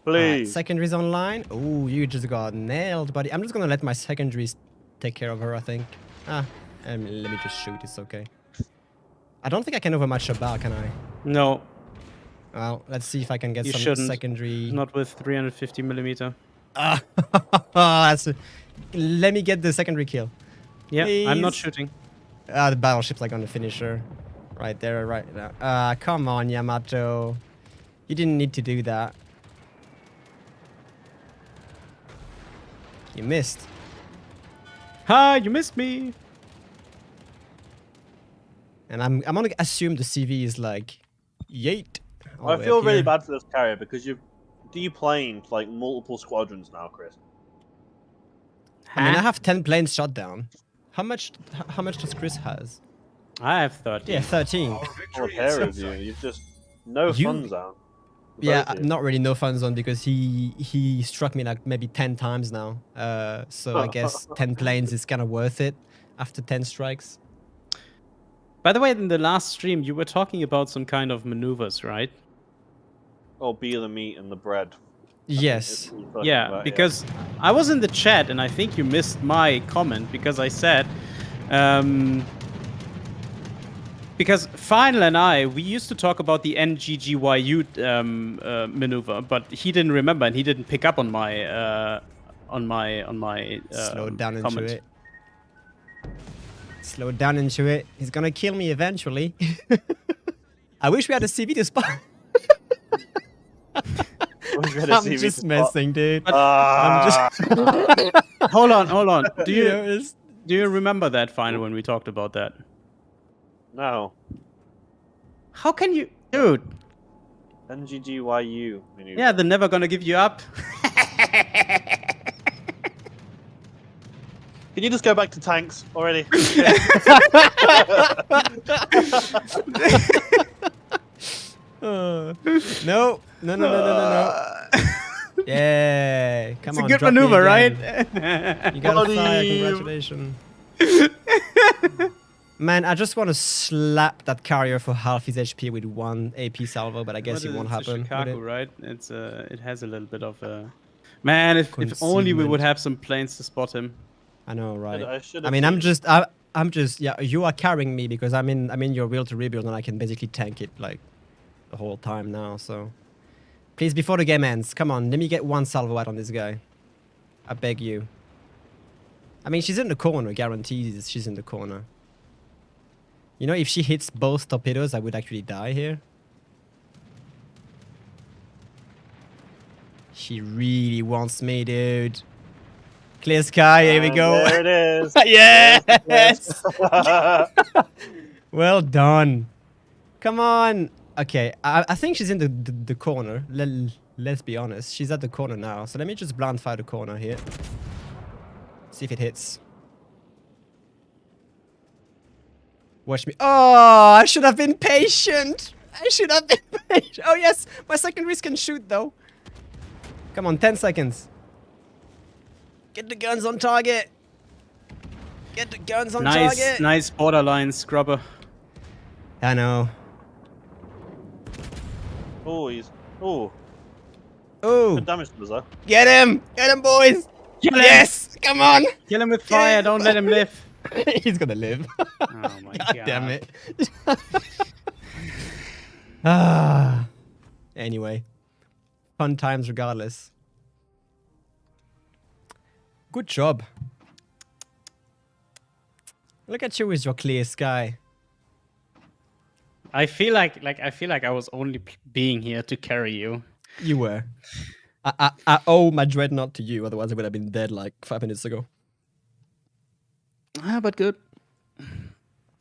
Alright, Please. secondaries online. Oh, you just got nailed, buddy. I'm just gonna let my secondaries take care of her, I think. Let me just shoot, it's okay. I don't think I can overmatch a bar, can I? No, Well, let's see if I can get you some shouldn't. secondary. Not with 350mm. Let me get the secondary kill. Yeah, I'm not Please. shooting. The battleships are gonna finish her. Right there, right now. Come on, Yamato. You didn't need to do that. You missed. Ha! You missed me. And I'm gonna assume the CV is like, yeet. all the I way feel up really here. bad for this carrier because you've deplaned like multiple squadrons now, Chris. I mean, I Huh? have 10 planes shot down. How much does Chris has? I have 30. Yeah, 13. All a pair of you. You've just no You- fun zone. Yeah, Both of you. not really no fun zone because he struck me like maybe 10 times now. So I guess 10 planes is kind of worth it after 10 strikes. By the way, in the last stream, you were talking about some kind of maneuvers, right? Oh, be the meat and the bread. Yes. Yeah, because I was in the chat and I think you missed my comment because I said, because Final and we used to talk about the NGGYU maneuver, but he didn't remember and he didn't pick up on my Slow down into comment. it. Slow down into it. He's gonna kill me eventually. I wish we had a CV to spot. I'm just messing, dude. Ah, Hold on. Do You you know, it's- do you remember that Final when we talked about that? no. How can you, dude? NGGYU maneuver. Yeah, they're never gonna give you up. Can you just go back to tanks already? No. Yeah, come It's on. a good drop me maneuver, again. right? You got a fire, Buddy. congratulations. Man, I just want to slap that carrier for half his HP with one AP salvo, but I guess it won't happen. would Chicago, it? right? It has a little bit of a. Man, if only we would Concealment. have some planes to spot him. I know, right? I should I have mean, I'm seen- just, yeah. You are carrying me because I'm in your wheel to rebuild, and I can basically tank it like the whole time now. So, please, before the game ends, come on, let me get one salvo out on this guy. I beg you. I mean, she's in the corner. Guarantees she's in the corner. You know, if she hits both torpedoes, I would actually die here. She really wants me, dude. Clear sky, here we And go. There it is. Yes! Well done. Come on. Okay, I think she's in the corner. Let's be honest. She's at the corner now. So let me just blind fire the corner here. See if it hits. Watch me. Oh, I should have been patient. I should have been patient. Oh, yes. My secondaries can shoot, though. Come on, 10 seconds. Get the guns on target. Get the guns on target. Nice borderline scrubber. I know. Oh, he's. Oh, Oh, good damage to us, though. get him. Get him, boys. Kill him! Yes. Come on. Kill him with fire. Don't let him live. He's going to live. Oh my God god! damn it. Ah. Anyway. Fun times regardless. Good job. Look at you with your clear sky. I feel like I was only being here to carry you. You were. I owe my dreadnought to you, otherwise I would have been dead like 5 minutes ago. But good.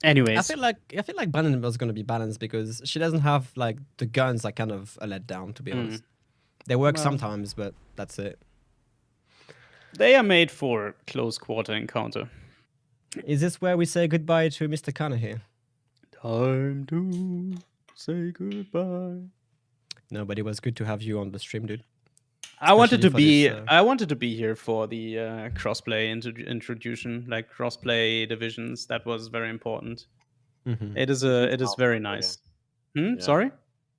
Anyways, I feel like Brandon was gonna be balanced because she doesn't have like the guns are kind of a letdown, to be honest. They work Well. sometimes, but that's it. they are made for close quarter encounter. Is this where we say goodbye to Mr. Kana here? Time to say goodbye. No, but it was good to have you on the stream, dude. I wanted to Especially be. for this, I wanted to be here for the crossplay introduction, like crossplay divisions. That was very important. Mhm. It is very nice. Hmm? Yeah. Sorry?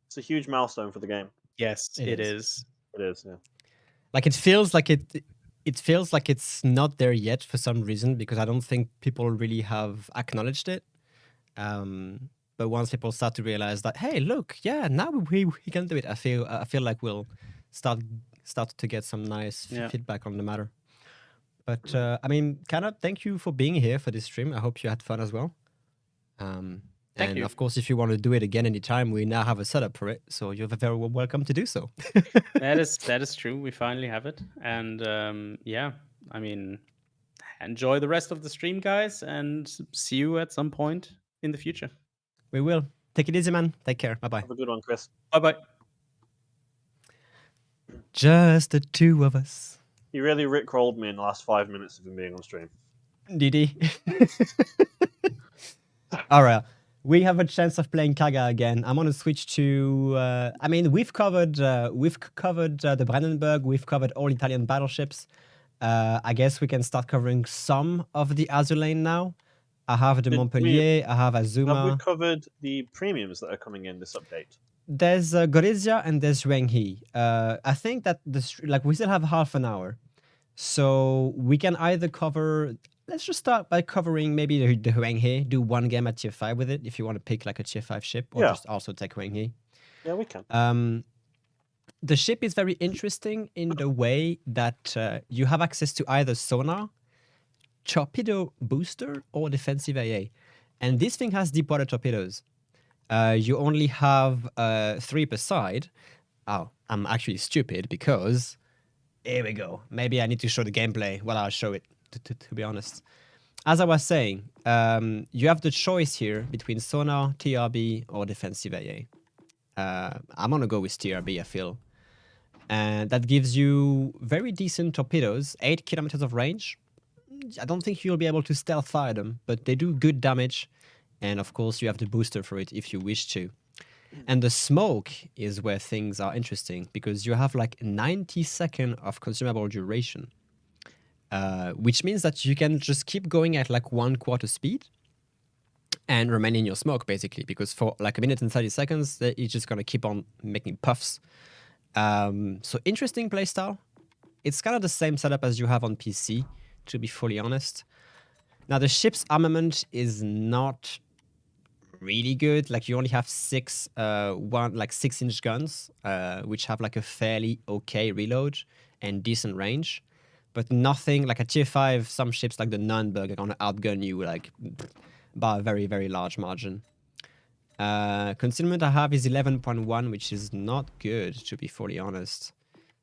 It's a huge milestone for the game. Yes, It it is. is. It is, yeah. Like it feels like it feels like it's not there yet for some reason, because I don't think people really have acknowledged it. But once people start to realize that, hey, look, yeah, now we can do it, I feel like we'll start to get some nice Yeah. feedback on the matter. But I mean, Kana, thank you for being here for this stream. I hope you had fun as well. Thank And you. of course, if you want to do it again anytime, we now have a setup for it, so you're very welcome to do so. That is true. We finally have it. And yeah, I mean, enjoy the rest of the stream, guys, and see you at some point in the future. We will. Take it easy, man. Take care. Bye-bye. Have a good one, Chris. Bye-bye. Just the two of us. He really rickrolled me in the last 5 minutes of him being on stream. Did he? All right. We have a chance of playing Kaga again. I'm gonna switch to. I mean, we've covered the Brandenburg. We've covered all Italian battleships. I guess we can start covering some of the Azur Lane now. I have the Montpellier. I have Azuma. Have we covered the premiums that are coming in this update? There's Gorizia and there's Yuenghe. I think that we still have half an hour, so we can either cover. Let's just start by covering maybe the Yuenghe. Do one game at tier 5 with it if you want to pick like a tier 5 ship, or just also take Yuenghe. Yeah, we can. The ship is very interesting in the way that you have access to either sonar, torpedo booster, or defensive AA, and this thing has deep water torpedoes. You only have 3 per side. Oh, I'm actually stupid because here we go. Maybe I need to show the gameplay. Well, I'll show it, to be honest. As I was saying, you have the choice here between sonar, TRB, or defensive AA. I'm going to go with TRB, I feel. And that gives you very decent torpedoes, 8 kilometers of range. I don't think you'll be able to stealth fire them, but they do good damage. And of course, you have the booster for it if you wish to. And the smoke is where things are interesting, because you have like 90 seconds of consumable duration, which means that you can just keep going at like 1/4 speed and remain in your smoke, basically, because for like 1 minute and 30 seconds, it's just going to keep on making puffs. So interesting playstyle. It's kind of the same setup as you have on PC, to be fully honest. Now, the ship's armament is not really good. Like, you only have 6-inch guns, which have like a fairly okay reload and decent range, but nothing like a tier 5. Some ships like the Nürnberg are gonna outgun you like by a very, very large margin. Concealment I have is 11.1, which is not good, to be fully honest.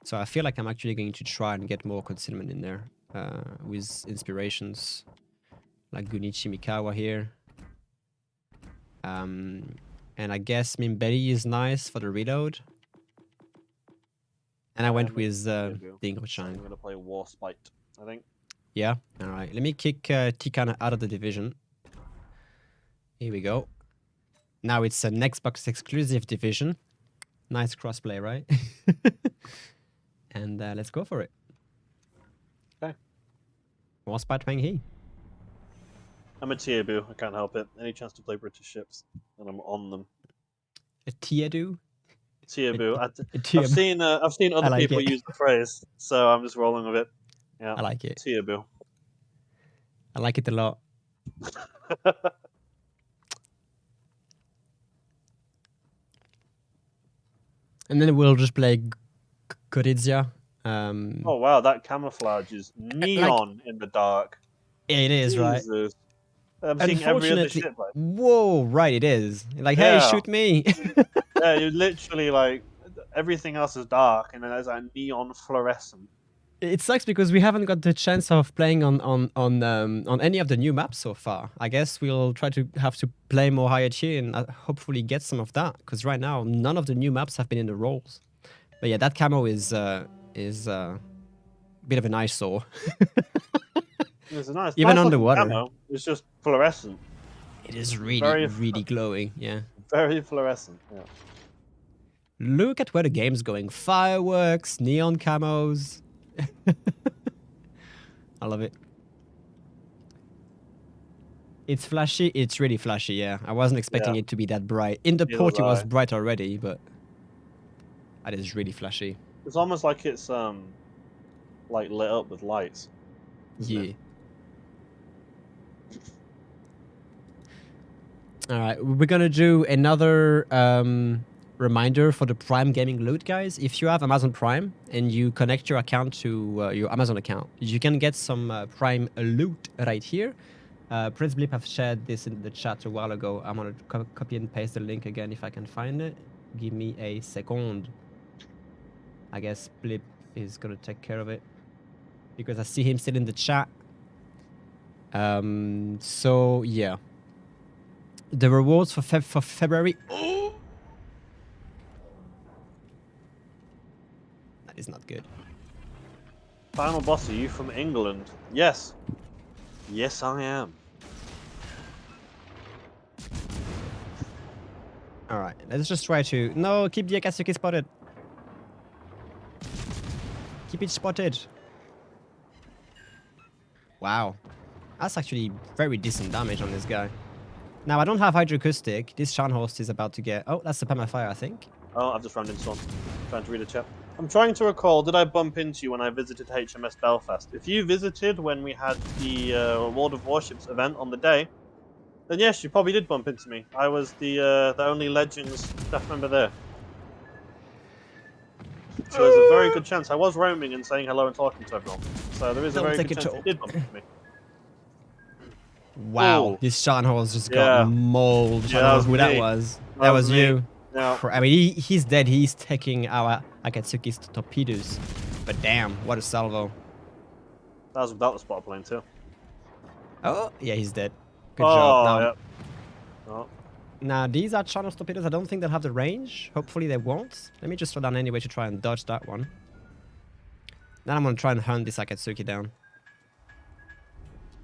So I feel like I'm actually going to try and get more concealment in there with inspirations like Gunichi Mikawa here. And I guess Mimberi is nice for the reload. And I went with Dingoshine. I'm going to play Warspite, I think. Yeah? Alright, let me kick Tikana out of the division. Here we go. Now it's an Xbox exclusive division. Nice crossplay, right? And let's go for it. Okay. Warspite Yuenghe. I'm a Tiabu, I can't help it. Any chance to play British ships, and I'm on them. A Tiadu? Tiabu. Tiabu. I've seen other like people it. use the phrase, so I'm just rolling with it. Yeah. I like it. Tiabu. I like it a lot. And then we'll just play Gorizia. Oh wow, that camouflage is neon in the dark. It is, right? Jesus. I'm seeing every other ship like. Whoa, right, it is. Like, hey, Yeah. shoot me. Yeah, you literally like everything else is dark, and then there's that neon fluorescent. It sucks because we haven't got the chance of playing on any of the new maps so far. I guess we'll try to have to play more higher tier and hopefully get some of that, because right now none of the new maps have been in the rolls. But yeah, that camo is a bit of an eyesore. It's a nice, Even nice underwater. camo. It's just fluorescent, It is really glowing. Yeah. very fluorescent. Yeah. Look at where the game's going. Fireworks, neon camos. I love it. It's flashy. It's really flashy, yeah. I wasn't expecting Yeah. it to be that bright. In the Neither port, it was was I. bright already, but that is really flashy. It's almost like it's like lit up with lights. Isn't Yeah. it? All right, we're gonna do another reminder for the Prime Gaming loot, guys. If you have Amazon Prime and you connect your account to your Amazon account, you can get some Prime loot right here. Prince Blip have shared this in the chat a while ago. I'm gonna copy and paste the link again if I can find it. Give me a second. I guess Blip is gonna take care of it because I see him still in the chat. So yeah. The rewards for February. Oh! That is not good. Final boss, are you from England? Yes. Yes, I am. All right, let's just try to. No, keep the Akatsuki spotted. Keep it spotted. Wow, that's actually very decent damage on this guy. Now I don't have hydroacoustic. This Scharnhorst is about to get. Oh, that's the Permafire, I think. Oh, I've just run into one. Trying to read a chat. I'm trying to recall, did I bump into you when I visited HMS Belfast? If you visited when we had the World of Warships event on the day, then yes, you probably did bump into me. I was the only Legends staff member there. So there's a very good chance I was roaming and saying hello and talking to everyone. So there is a Don't very take good it chance to- you did bump into me. Wow, Ooh. this Scharnhorst just Yeah. got mauled. I Yeah, don't that know was who that me. was. That That was was me. you. Yeah. I mean, he's dead. He's taking our Akatsuki's torpedoes. But damn, what a salvo. That was without the spotter plane too. Oh, yeah, he's dead. Good Oh, job. Now, yeah. Oh. now, these are Scharnhorst torpedoes. I don't think they'll have the range. Hopefully they won't. Let me just slow down anyway to try and dodge that one. Then I'm going to try and hunt this Akatsuki down.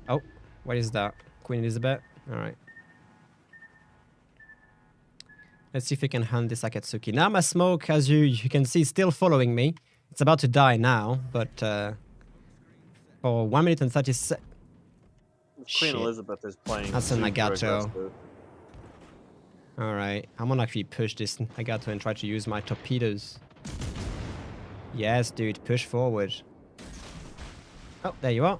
Oh, what is that? Queen Elizabeth? Alright. Let's see if we can hunt this Akatsuki. Now my smoke, as you can see, is still following me. It's about to die now, but for 1 minute and 30 seconds. Queen Shit. Elizabeth is playing. That's a super Nagato. aggressive. Alright, I'm gonna actually push this Nagato and try to use my torpedoes. Yes, dude, push forward. Oh, there you are.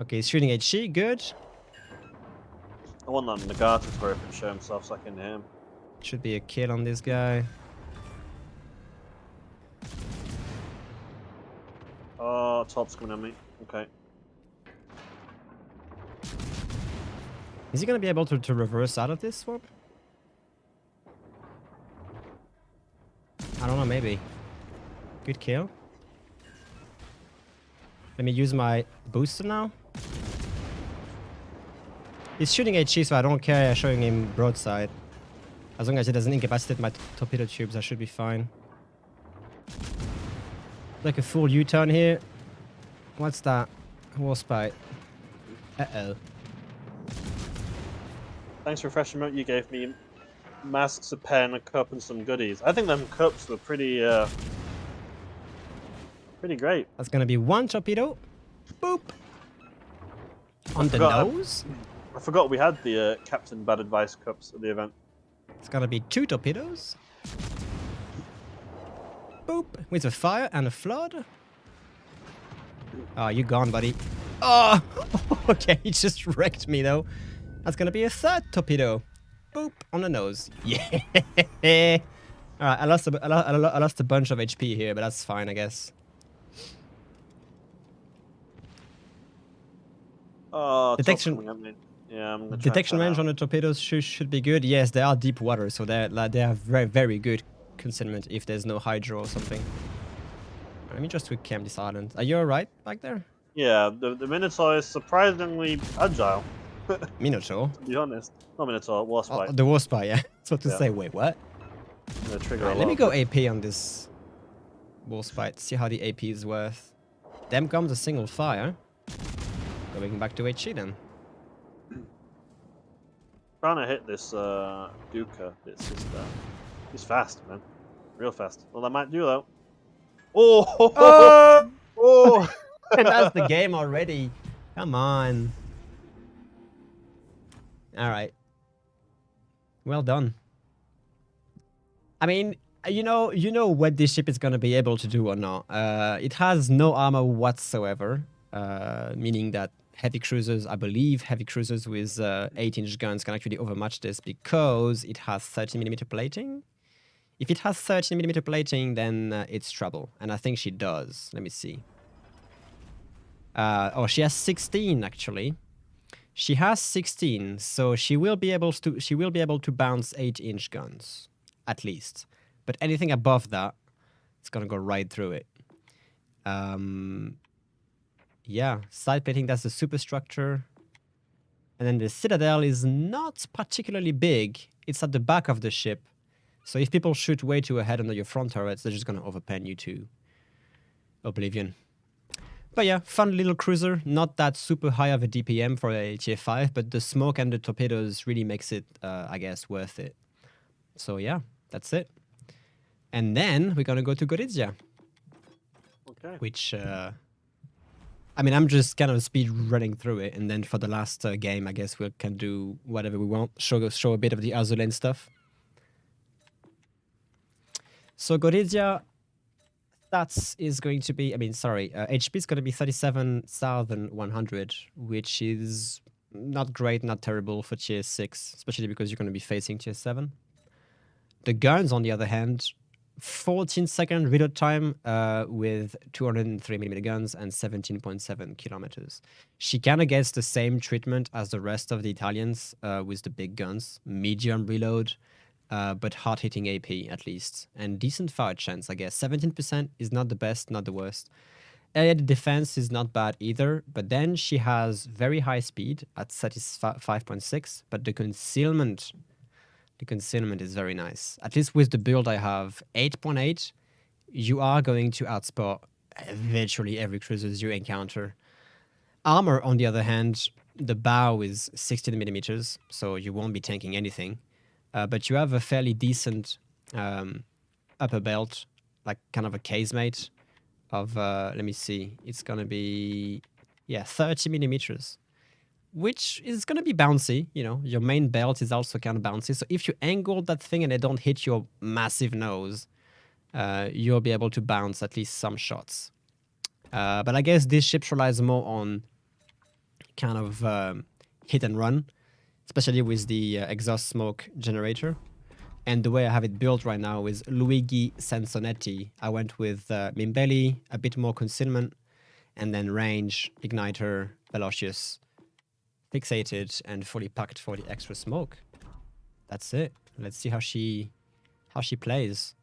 Okay, he's shooting HE, good. I want that Nagato to hurry up and show himself so I can hear him. Should be a kill on this guy. Oh, top's coming at me. Okay. Is he gonna be able to reverse out of this swap? I don't know, maybe. Good kill. Let me use my booster now. He's shooting HE, so I don't care showing him broadside. As long as it doesn't incapacitate my torpedo tubes, I should be fine. Like a full U-turn here. What's that? Warspite. Uh-oh. Thanks for refreshing me. You gave me masks, a pen, a cup, and some goodies. I think them cups were pretty great. That's gonna be one torpedo. Boop. On the forgot- nose. I forgot we had the Captain Bad Advice cups at the event. It's gonna be two torpedoes. Boop. With a fire and a flood. Oh, you gone, buddy. Oh, okay. He just wrecked me, though. That's gonna be a third torpedo. Boop. On the nose. Yeah. Alright, I lost a bunch of HP here, but that's fine, I guess. Oh, top's Detection- coming at me. Yeah, I'm gonna try Detection and range find on the torpedoes should be good. Yes, they are deep water, so they are very, very good concealment if there's no hydro or something. Let me just quick camp this island. Are you alright back there? Yeah, the Minotaur is surprisingly agile, Minotaur? to be honest. Not Minotaur, Oh, Warspite. the Warspite, yeah. So to Yeah. say, wait, what? I'm gonna trigger Alright, a let me lot go of it. AP on this Warspite, see how the AP is worth. Then comes a single fire. Going back to HE then. Trying to hit this Duca. He's fast, man. Real fast. Well, I might do though. Oh! Oh! Oh! And that's the game already. Come on. All right. Well done. I mean, you know what this ship is going to be able to do or not. It has no armor whatsoever, meaning that heavy cruisers, I believe heavy cruisers with 8-inch guns can actually overmatch this because it has 30mm plating. If it has 30mm plating, then it's trouble. And I think she does. Let me see. Oh, she has 16 actually. She has 16, so she will be able to bounce 8-inch guns, at least. But anything above that, it's gonna go right through it. Yeah, side plating, that's the superstructure. And then the citadel is not particularly big. It's at the back of the ship. So if people shoot way too ahead under your front turrets, they're just gonna overpen you to oblivion. But yeah, fun little cruiser. Not that super high of a DPM for a tier 5, but the smoke and the torpedoes really makes it, I guess, worth it. So yeah, that's it. And then we're gonna go to Gorizia. Okay. Which, I mean, I'm just kind of speed running through it, and then for the last game, I guess we can do whatever we want. Show a bit of the Azur Lane stuff. So Gorizia, stats is going to be, HP is going to be 37,100, which is not great, not terrible for tier 6, especially because you're going to be facing tier 7. The guns, on the other hand, 14-second reload time with 203mm guns and 17.7 kilometers. She kind of gets the same treatment as the rest of the Italians with the big guns, medium reload, but hard-hitting AP at least, and decent fire chance, I guess. 17% is not the best, not the worst. Area defense is not bad either, but then she has very high speed at 35.6, but the concealment is very nice. At least with the build I have, 8.8, you are going to outspot virtually every cruisers you encounter. Armor, on the other hand, the bow is 16mm, so you won't be tanking anything. But you have a fairly decent upper belt, like kind of a casemate of, let me see, it's going to be, 30mm. Which is going to be bouncy, you know, your main belt is also kind of bouncy. So if you angle that thing and they don't hit your massive nose, you'll be able to bounce at least some shots. But I guess this ship relies more on kind of hit and run, especially with the exhaust smoke generator. And the way I have it built right now is Luigi Sansonetti. I went with Mimbelli, a bit more concealment, and then range, igniter, Velocious, fixated and fully packed for the extra smoke. That's it. Let's see how she plays.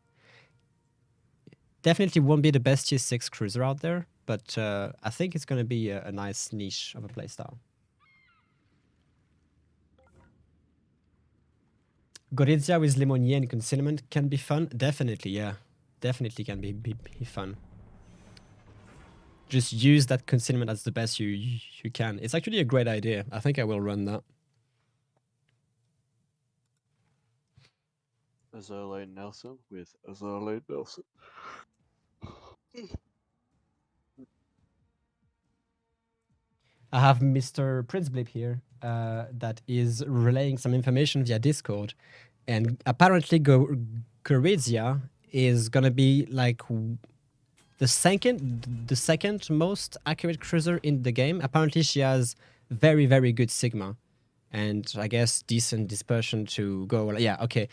Definitely won't be the best tier 6 cruiser out there, but I think it's going to be a nice niche of a playstyle. Gorizia with Limonier and concealment can be fun. Definitely, yeah. Definitely can be fun. Just use that concealment as the best you can. It's actually a great idea. I think I will run that. Azur Lane Nelson with Azur Lane Nelson. I have Mr. Prince Blip here that is relaying some information via Discord. And apparently Gorizia is going to be like the second most accurate cruiser in the game. Apparently she has very, very good Sigma. And I guess decent dispersion to go. Yeah, okay.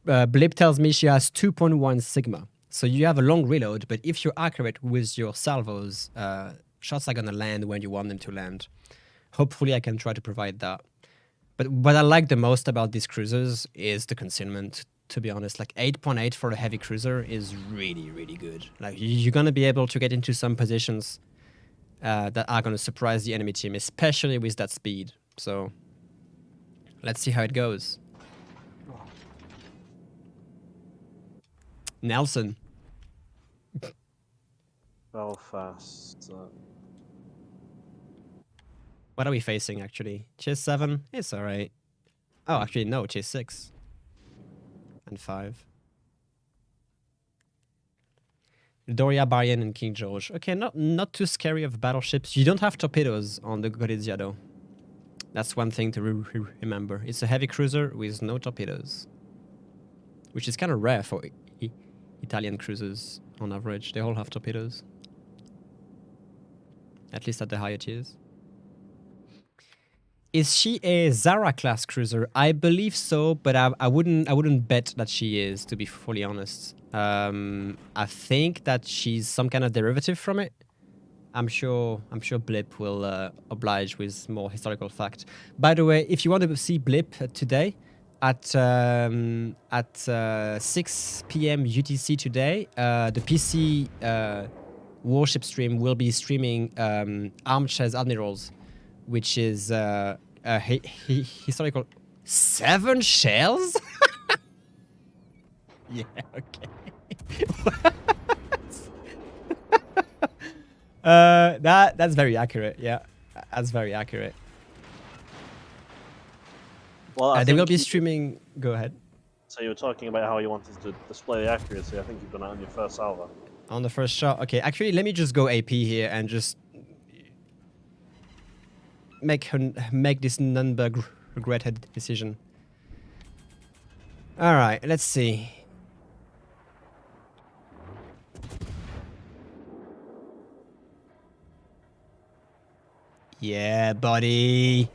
Blip tells me she has 2.1 Sigma. So you have a long reload, but if you're accurate with your salvos, shots are going to land when you want them to land. Hopefully I can try to provide that. But what I like the most about these cruisers is the concealment, to be honest. Like 8.8 for a heavy cruiser is really, really good. Like you're going to be able to get into some positions that are going to surprise the enemy team, especially with that speed. So let's see how it goes. Nelson. Belfast. What are we facing, actually? Tier 7? It's alright. Oh, actually, no, chase 6. And 5. Doria, Barian, and King George. Okay, not too scary of battleships. You don't have torpedoes on the Gorizia, though. That's one thing to remember. It's a heavy cruiser with no torpedoes. Which is kind of rare for Italian cruisers on average. They all have torpedoes. At least at the higher tiers. Is she a Zara class cruiser? I believe so, but I wouldn't bet that she is, to be fully honest. I think that she's some kind of derivative from it. I'm sure Blip will oblige with more historical fact. By the way, if you want to see Blip today at 6 p.m. UTC today, the PC Warship stream will be streaming Armchairs Admirals, which is a historical 7 shells. Yeah, okay. That's very accurate. Yeah, that's very accurate. Well, they will be streaming. Go ahead. So you were talking about how you wanted to display the accuracy. I think you've done that on your first salvo. On the first shot. Okay, actually, let me just go AP here and just make this Nürnberg regret her decision. All right, let's see. Yeah, buddy.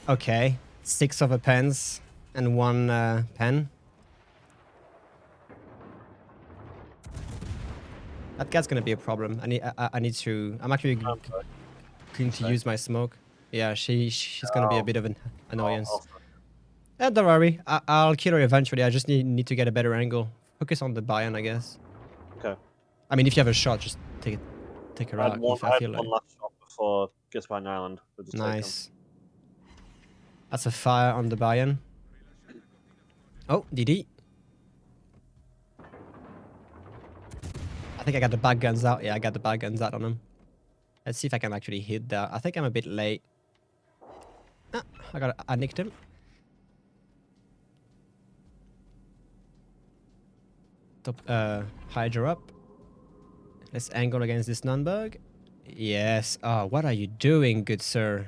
Okay, 6 of a pens and 1 pen. That guy's gonna be a problem. I need to. I'm actually going to use my smoke. Yeah, she's gonna be a bit of an annoyance. Don't worry, I'll kill her eventually. I just need to get a better angle. Focus on the buy-in, I guess. Okay. I mean, if you have a shot, just take her out. I had one last shot before gets behind island. Nice. That's a fire on the buy-in. Oh, DD. I think I got the back guns out. Yeah, I got the back guns out on him. Let's see if I can actually hit that. I think I'm a bit late. Ah, I nicked him. Top, Hydra up. Let's angle against this Nürnberg. Yes. Oh, what are you doing, good sir?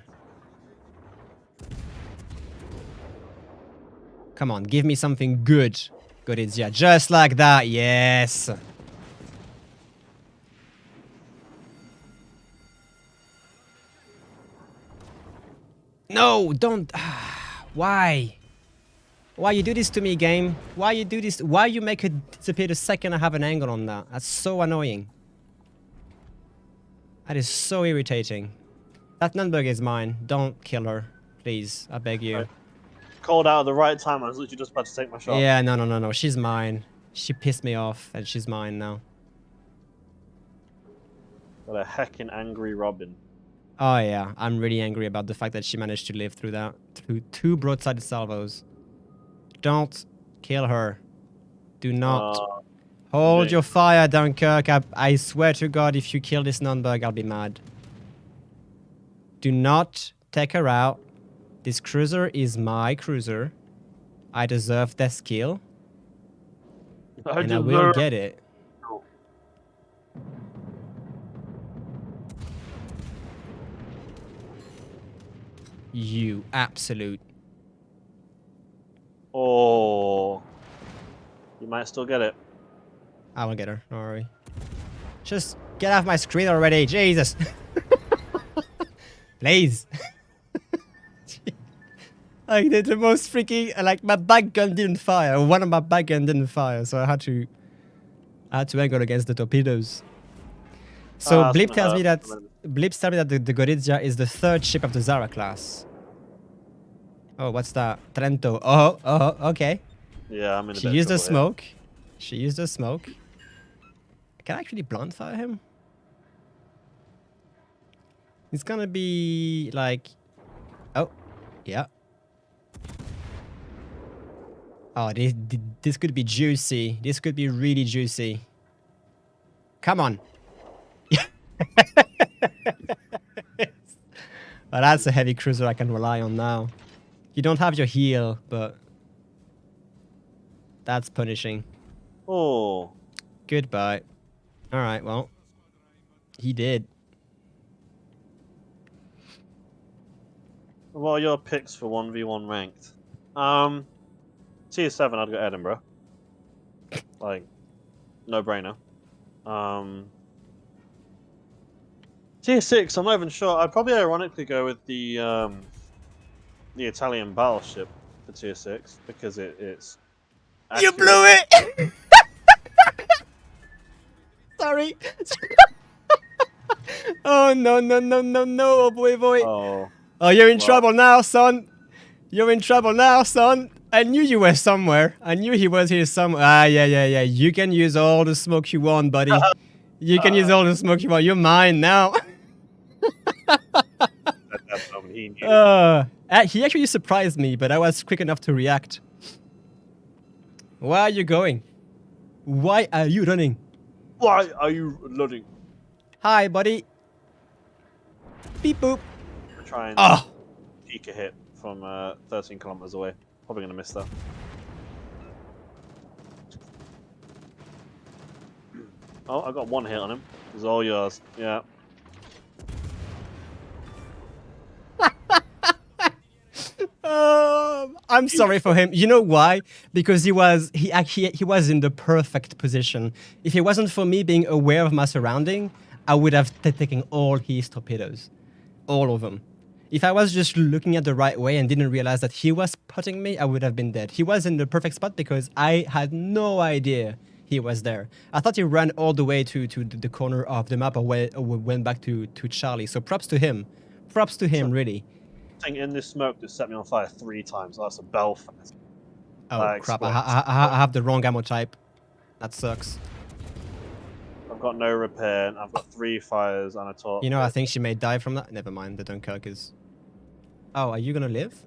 Come on, give me something good. Good, it's yeah, just like that. Yes. No, don't. Why? Why you do this to me, game? Why you do this? Why you make it disappear the second I have an angle on that? That's so annoying. That is so irritating. That Nürnberg is mine. Don't kill her, please. I beg you. Right. Called out at the right time. I was literally just about to take my shot. Yeah, no. She's mine. She pissed me off, and she's mine now. What a heckin' angry Robin. Oh yeah, I'm really angry about the fact that she managed to live through that. Through 2 broadside salvos. Don't kill her. Do not. Hold your fire, Dunkirk. I swear to God, if you kill this Nürnberg, I'll be mad. Do not take her out. This cruiser is my cruiser. I deserve this kill. And I will get it. You absolute. Oh. You might still get it. I will get her, don't worry. Just get off my screen already, Jesus. Please. Like, the most freaking, like, my back gun didn't fire. One of my back gun didn't fire, so I had to angle against the torpedoes. So Blip tells me that the Gorizia is the 3rd ship of the Zara class. Oh, what's that? Trento. Oh, okay. Yeah, I'm in a She bit used the of trouble, smoke. She used the smoke. Can I actually blunt fire him? It's gonna be like... Oh, yeah. Oh, this could be juicy. This could be really juicy. Come on. Well, that's a heavy cruiser I can rely on now. You don't have your heal, but that's punishing. Oh. Goodbye. All right, well, he did. What are your picks for 1v1 ranked? Tier 7, I'd go Edinburgh. Like, no brainer. Tier 6, I'm not even sure. I'd probably ironically go with the Italian Battleship for Tier 6 because it's. You accurate. blew it! Sorry. Oh, no, no, no, no, no, oh boy, boy. Oh. Oh, you're in Well. trouble now, son. You're in trouble now, son. I knew you were somewhere. I knew he was here somewhere. Ah, yeah. You can use all the smoke you want, buddy. You can use all the smoke you want. You're mine now. That's something he knew. He actually surprised me, but I was quick enough to react. Where are you going? Why are you running? Why are you running? Hi, buddy. Beep boop. Try and Oh. peek a hit from 13 kilometers away. Probably gonna miss that. Oh, I got one hit on him. It's all yours. Yeah. I'm sorry for him. You know why? Because he was in the perfect position. If it wasn't for me being aware of my surrounding, I would have taken all his torpedoes, all of them. If I was just looking at the right way and didn't realize that he was spotting me, I would have been dead. He was in the perfect spot because I had no idea he was there. I thought he ran all the way to the corner of the map or went back to Charlie. So props to him. Props to him, really. Thing in this smoke just set me on fire 3 times. That's a Belfast. Oh, crap. I have the wrong ammo type. That sucks. I've got no repair, and I've got 3 fires and a torp. You know, I think she may die from that. Never mind, the Dunkirk is... Oh, are you gonna live?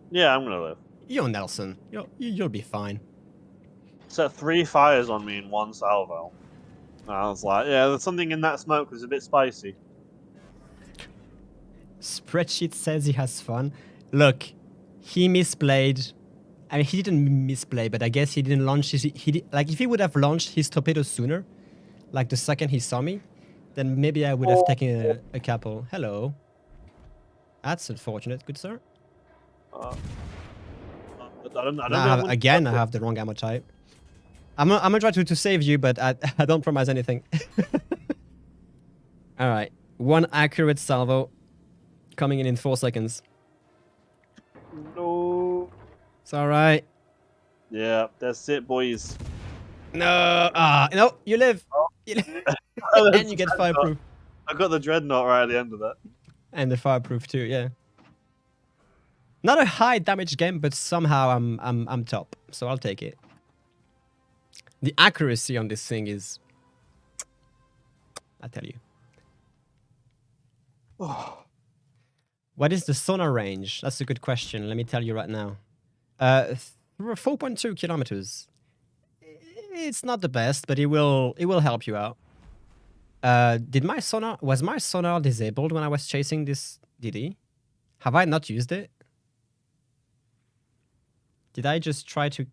Yeah, I'm gonna live. You're Nelson. You'll be fine. Set 3 fires on me in 1 salvo. And I was like, yeah, there's something in that smoke that's a bit spicy. Spreadsheet says he has fun. Look, he misplayed. I mean, he didn't misplay, but I guess he didn't launch his... Like, if he would have launched his torpedoes sooner, like the second he saw me, then maybe I would have taken a couple. Hello. That's unfortunate, good sir. I don't know. Again, I have the wrong ammo type. I'm gonna try to save you, but I don't promise anything. All right, 1 accurate salvo coming in 4 seconds. No. It's all right. Yeah, that's it, boys. No, no, you live. You live. And you get fireproof. I got the dreadnought right at the end of that. And the fireproof too, yeah. Not a high damage game, but somehow I'm top, so I'll take it. The accuracy on this thing is, I tell you. What is the sonar range? That's a good question. Let me tell you right now. 4.2 kilometers. It's not the best, but it will help you out. Was my sonar disabled when I was chasing this DD? Have I not used it? Did I just try to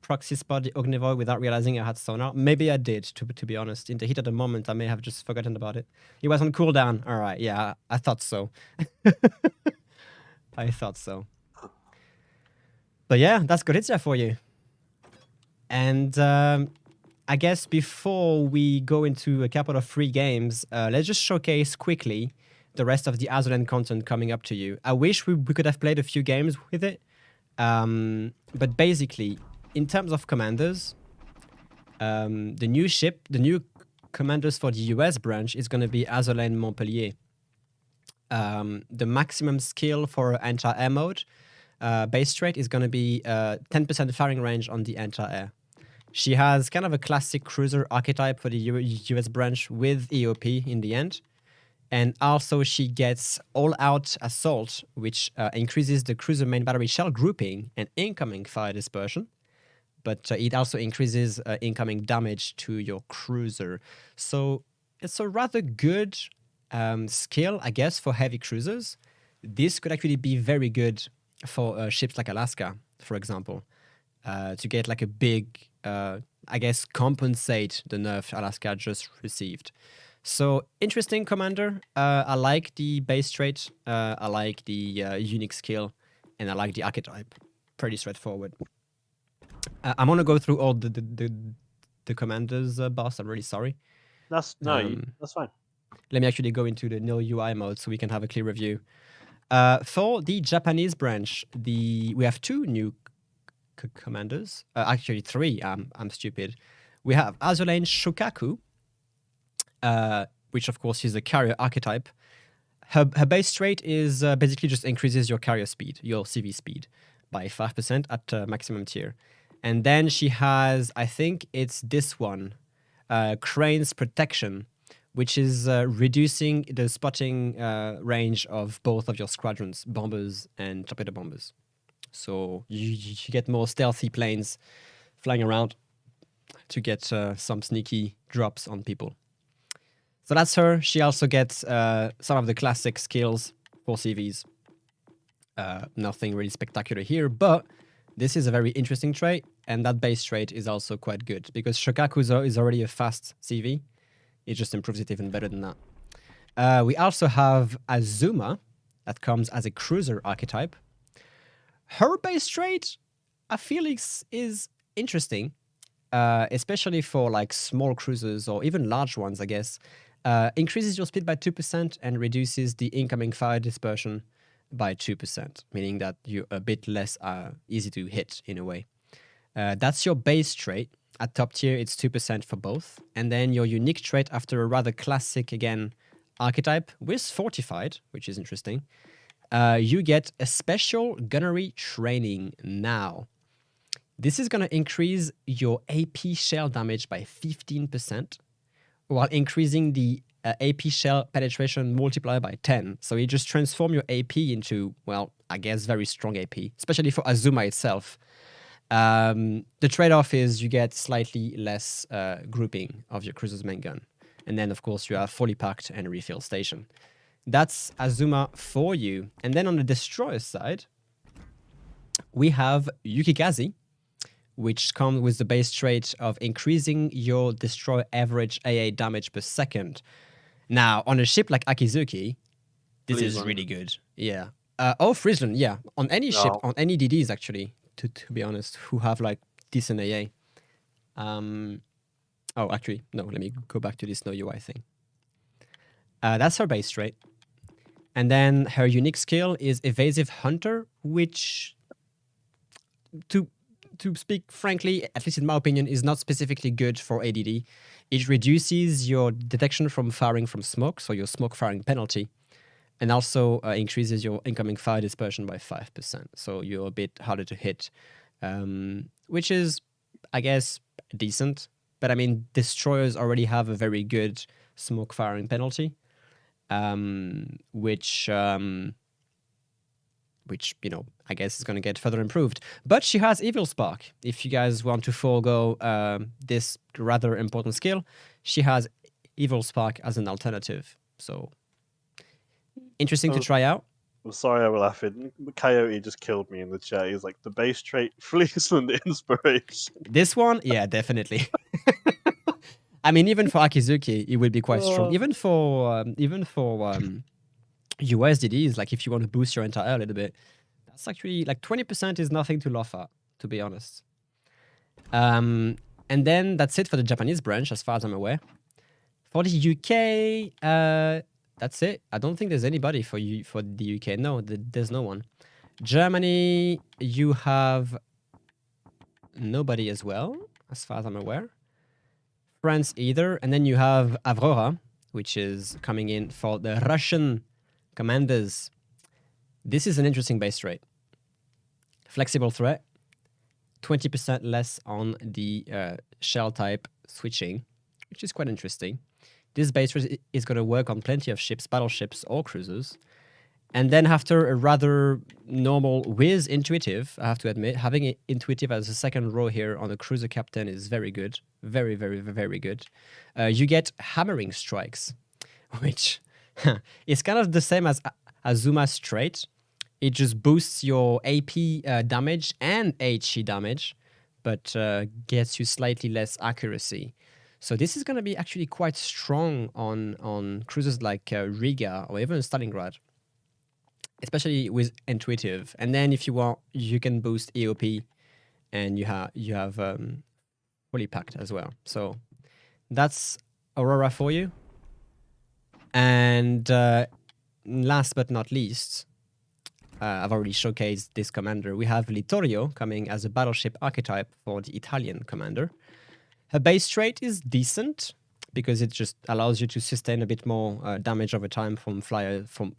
proxy spot the Ognivoy without realizing I had sonar? Maybe I did, to be honest. In the heat of the moment, I may have just forgotten about it. It was on cooldown. All right, yeah, I thought so. I thought so. But yeah, that's Gorizia for you. And I guess before we go into a couple of free games, let's just showcase quickly the rest of the Azur Lane content coming up to you. I wish we could have played a few games with it. But basically, in terms of commanders, the new commanders for the US branch is going to be Azur Lane Montpellier. The maximum skill for anti-air mode base rate is going to be 10% firing range on the anti-air. She has kind of a classic cruiser archetype for the US branch with EOP in the end. And also she gets all-out assault, which increases the cruiser main battery shell grouping and incoming fire dispersion. But it also increases incoming damage to your cruiser. So it's a rather good skill, I guess, for heavy cruisers. This could actually be very good for ships like Alaska, for example, to get like a big, I guess, compensate the nerf Alaska just received. So interesting commander. I like the base trait. I like the unique skill, and I like the archetype. Pretty straightforward. I'm gonna go through all the commanders, boss. I'm really sorry. That's fine. Let me actually go into the no UI mode so we can have a clear review. For the Japanese branch, we have two new commanders. Actually, three. I'm stupid. We have Azur Lane Shokaku, which of course is a carrier archetype. Her base trait is basically just increases your carrier speed, your CV speed, by 5% at maximum tier. And then she has, I think it's this one, Crane's Protection, which is reducing the spotting range of both of your squadrons, bombers and torpedo bombers. So you get more stealthy planes flying around to get some sneaky drops on people. So that's her. She also gets some of the classic skills for CVs. Nothing really spectacular here, but this is a very interesting trait, and that base trait is also quite good because Shokaku is already a fast CV. It just improves it even better than that. We also have Azuma, that comes as a cruiser archetype. Her base trait, I feel is interesting, especially for like small cruisers or even large ones, I guess. Increases your speed by 2% and reduces the incoming fire dispersion by 2%, meaning that you're a bit less easy to hit in a way. That's your base trait. At top tier, it's 2% for both. And then your unique trait after a rather classic, again, archetype with Fortified, which is interesting. You get a special gunnery training now. This is going to increase your AP shell damage by 15%, while increasing the AP shell penetration multiplier by 10. So you just transform your AP into, well, I guess very strong AP, especially for Azuma itself. The trade-off is you get slightly less grouping of your cruiser's main gun. And then, of course, you have fully packed and refill station. That's Azuma for you. And then on the destroyer side, we have Yukikaze, which comes with the base trait of increasing your destroyer average AA damage per second. Now, on a ship like Akizuki, this is really good. Yeah. Friesland, yeah. On any ship, on any DDs, actually, to be honest, who have like decent AA. Actually, no, let me go back to this no UI thing. That's her base trait. And then her unique skill is Evasive Hunter, which, to speak frankly, at least in my opinion, is not specifically good for ADD. It reduces your detection from firing from smoke, so your smoke firing penalty, and also increases your incoming fire dispersion by 5%. So you're a bit harder to hit, which is, I guess, decent. But I mean, destroyers already have a very good smoke firing penalty, which you know, I guess is going to get further improved. But she has Evil Spark. If you guys want to forego this rather important skill, she has Evil Spark as an alternative. So interesting to try out. I'm sorry I'm laughing. Coyote just killed me in the chat. He's like, the base trait, Fleeceland inspiration. This one, yeah, definitely. I mean, even for Akizuki, it will be quite strong. Even for USDDs, like if you want to boost your entire a little bit, that's actually like 20% is nothing to laugh at, to be honest. And then that's it for the Japanese branch, as far as I'm aware. For the UK, that's it. I don't think there's anybody for the UK. No, there's no one. Germany, you have nobody as well, as far as I'm aware. France either. And then you have Avrora, which is coming in for the Russian commanders. This is an interesting base trait. Flexible threat, 20% less on the shell type switching, which is quite interesting. This base trait is going to work on plenty of ships, battleships or cruisers. And then after a rather normal whiz intuitive, I have to admit, having it intuitive as a second row here on a cruiser captain is very good. Very, very, very good. You get hammering strikes, which is kind of the same as Azuma's trait, It just boosts your AP damage and HE damage, but gets you slightly less accuracy. So this is going to be actually quite strong on cruisers like Riga or even Stalingrad, especially with intuitive. And then if you want, you can boost EOP, and you have fully packed as well. So that's Aurora for you. And last but not least, I've already showcased this commander. We have Littorio coming as a battleship archetype for the Italian commander. Her base trait is decent because it just allows you to sustain a bit more damage over time from fires and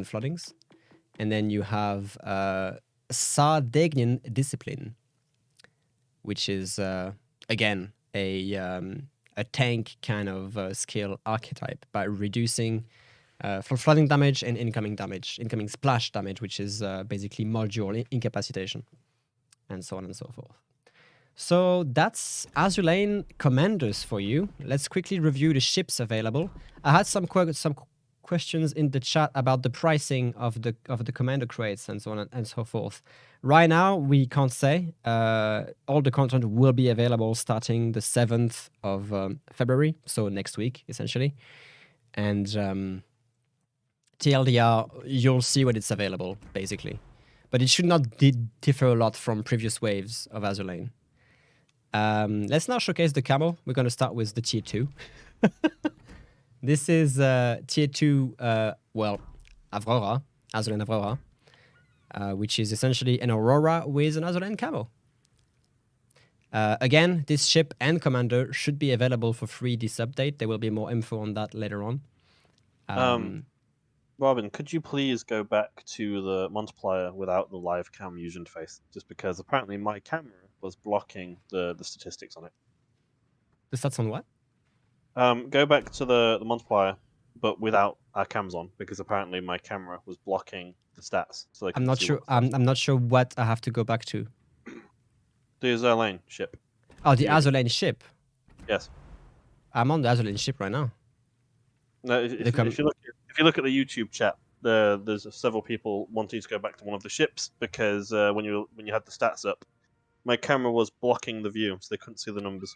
floodings. And then you have Sardegnian Discipline, which is again a tank kind of skill archetype by reducing flooding damage and incoming splash damage, which is basically module incapacitation, and so on and so forth. So that's Azur Lane commanders for you. Let's quickly review the ships available. I had some questions in the chat about the pricing of the commander crates and so on and so forth. Right now, we can't say. All the content will be available starting the 7th of February, so next week, essentially. And TLDR, you'll see when it's available, basically. But it should not differ a lot from previous waves of Azur Lane. Let's now showcase the camo. We're going to start with the tier 2. This is tier 2, Aurora, Azur Lane Aurora, which is essentially an Aurora with an Azur Lane camo. Again, this ship and commander should be available for free this update. There will be more info on that later on. Robin, could you please go back to the multiplier without the live cam user interface? Just because apparently my camera was blocking the statistics on it. The stats on what? Go back to the multiplier, but without our cams on, because apparently my camera was blocking the stats. So I'm not sure. I'm not sure what I have to go back to. The Azur Lane ship. Oh, the Azur Lane ship. Yes. I'm on the Azur Lane ship right now. No, if you look at the YouTube chat, there's several people wanting to go back to one of the ships because when you had the stats up, my camera was blocking the view, so they couldn't see the numbers.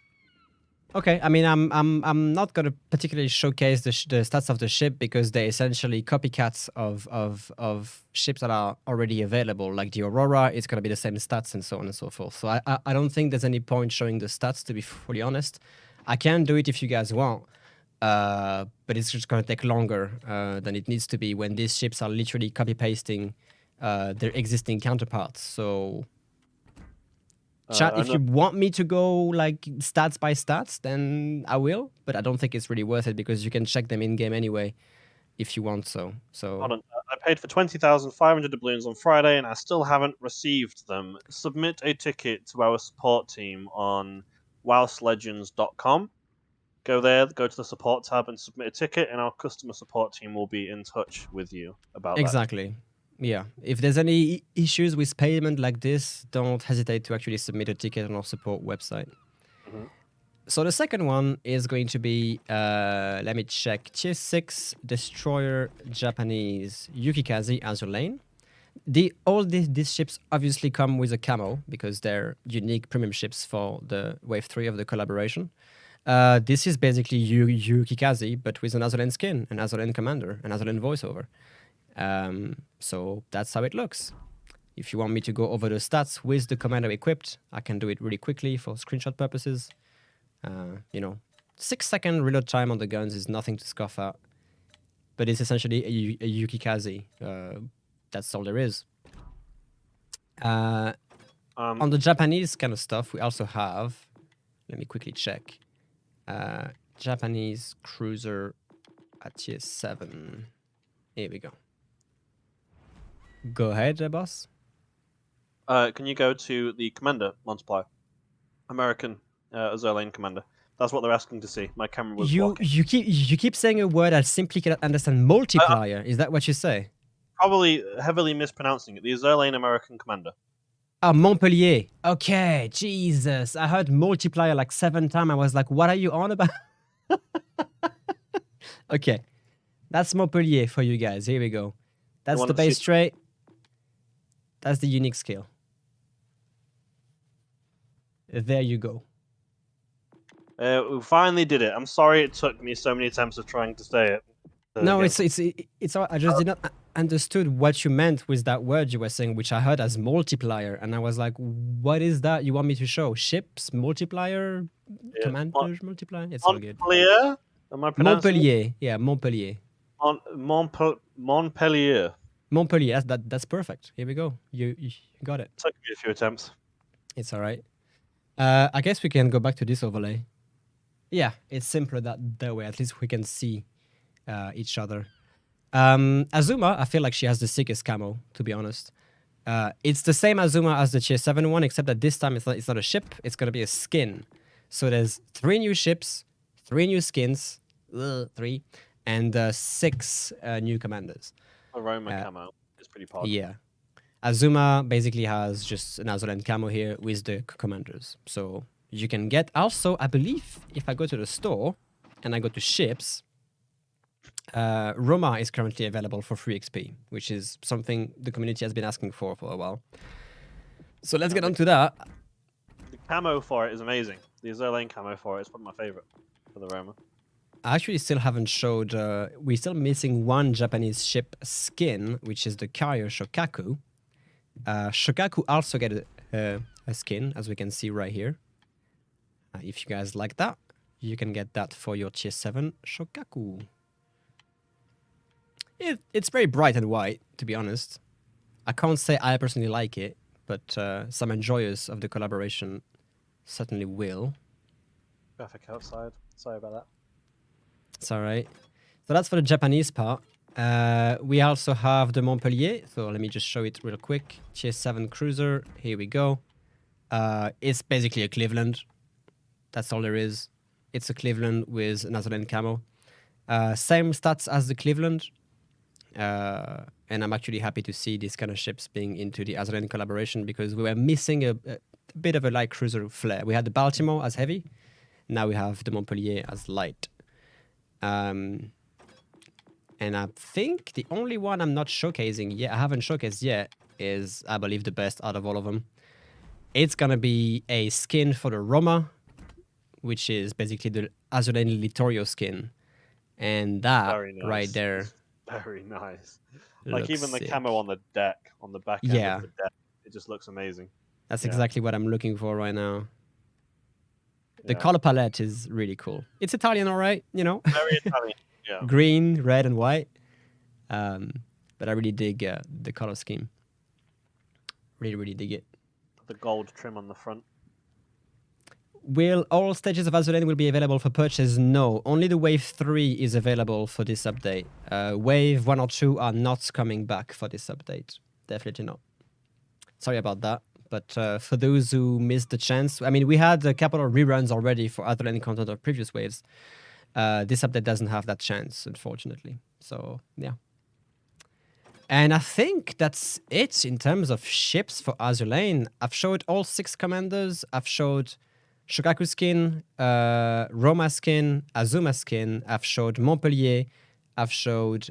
Okay, I mean, I'm not going to particularly showcase the stats of the ship because they're essentially copycats of ships that are already available. Like the Aurora, it's going to be the same stats and so on and so forth. So I don't think there's any point showing the stats, to be fully honest. I can do it if you guys want, but it's just going to take longer than it needs to be when these ships are literally copy-pasting their existing counterparts. So... Chat, if you want me to go like stats by stats, then I will. But I don't think it's really worth it because you can check them in game anyway, if you want. So hold on. I paid for 20,500 doubloons on Friday, and I still haven't received them. Submit a ticket to our support team on WoWsLegends.com. Go there, go to the support tab, and submit a ticket, and our customer support team will be in touch with you about that. Exactly. Yeah, if there's any issues with payment like this, don't hesitate to actually submit a ticket on our support website. Mm-hmm. So the second one is going to be, let me check, Tier 6 Destroyer Japanese Yukikaze Azur Lane. All these ships obviously come with a camo because they're unique premium ships for the Wave 3 of the collaboration. This is basically Yukikaze, but with an Azur Lane skin, an Azur Lane commander, an Azur Lane voiceover. So that's how it looks. If you want me to go over the stats with the commander equipped, I can do it really quickly for screenshot purposes. 6-second reload time on the guns is nothing to scoff at, but it's essentially a Yukikaze. That's all there is. On the Japanese kind of stuff, we also have, let me quickly check, Japanese cruiser at tier 7. Here we go. Go ahead, boss. Can you go to the commander multiplier? American Azur Lane commander. That's what they're asking to see. My camera was blocking. You keep saying a word I simply cannot understand. Multiplier. Is that what you say? Probably heavily mispronouncing it. The Azur Lane American commander. Ah, Montpellier. Okay, Jesus. I heard multiplier like 7 times. I was like, what are you on about? Okay. That's Montpellier for you guys. Here we go. That's want the to base see- trait. That's the unique skill. There you go. We finally did it. I'm sorry it took me so many attempts of trying to say it. No, Again. it's. I just did not understood what you meant with that word you were saying, which I heard as multiplier, and I was like, "What is that? You want me to show ships multiplier, Yeah. commanders multiplier?" It's all good. Montpellier? Am I pronouncing it? Montpellier, yeah, Montpellier. Montpellier. Montpellier. That's perfect. Here we go. You got it. Took me a few attempts. It's all right. I guess we can go back to this overlay. Yeah, it's simpler that way. At least we can see each other. Azuma, I feel like she has the sickest camo, to be honest. It's the same Azuma as the Tier 7 one, except that this time it's not a ship, it's going to be a skin. So there's 3 new ships, 3 new skins, 3, and 6 new commanders. Aroma camo is pretty powerful. Yeah. Azuma basically has just an Azur Lane camo here with the commanders. So you can get also, I believe, if I go to the store and I go to ships, Roma is currently available for free XP, which is something the community has been asking for a while. So let's get on to that. The camo for it is amazing. The Azur Lane camo for it is probably my favorite for the Roma. I actually still haven't showed, we're still missing one Japanese ship skin, which is the carrier Shokaku. Shokaku also get a skin, as we can see right here. If you guys like that, you can get that for your Tier 7 Shokaku. It's very bright and white, to be honest. I can't say I personally like it, but some enjoyers of the collaboration certainly will. Traffic outside. Sorry about that. It's all right. So that's for the Japanese part. We also have the Montpellier. So let me just show it real quick. Tier 7 cruiser. Here we go. It's basically a Cleveland. That's all there is. It's a Cleveland with an Azur Lane camo. Same stats as the Cleveland. And I'm actually happy to see these kind of ships being into the Azur Lane collaboration because we were missing a bit of a light cruiser flair. We had the Baltimore as heavy. Now we have the Montpellier as light. And I think the only one I'm not showcasing yet, I haven't showcased yet, is, I believe, the best out of all of them. It's going to be a skin for the Roma, which is basically the Azur Lane Littorio skin. And that right there. Very nice. Like even the sick. camo on the deck, on the back end of the deck, it just looks amazing. That's exactly what I'm looking for right now. The Yeah. color palette is really cool. It's Italian, all right, you know? Very Italian. Yeah. Green, red, and white. But I really dig the color scheme. Really, really dig it. The gold trim on the front. Will all stages of Azur Lane will be available for purchase? No. Only the Wave 3 is available for this update. Wave 1 or 2 are not coming back for this update. Definitely not. Sorry about that. But for those who missed the chance, I mean, we had a couple of reruns already for Azur Lane content of previous waves. This update doesn't have that chance, unfortunately. So, yeah. And I think that's it in terms of ships for Azur Lane. I've showed all 6 commanders. I've showed Shokaku skin, Roma skin, Azuma skin. I've showed Montpellier. I've showed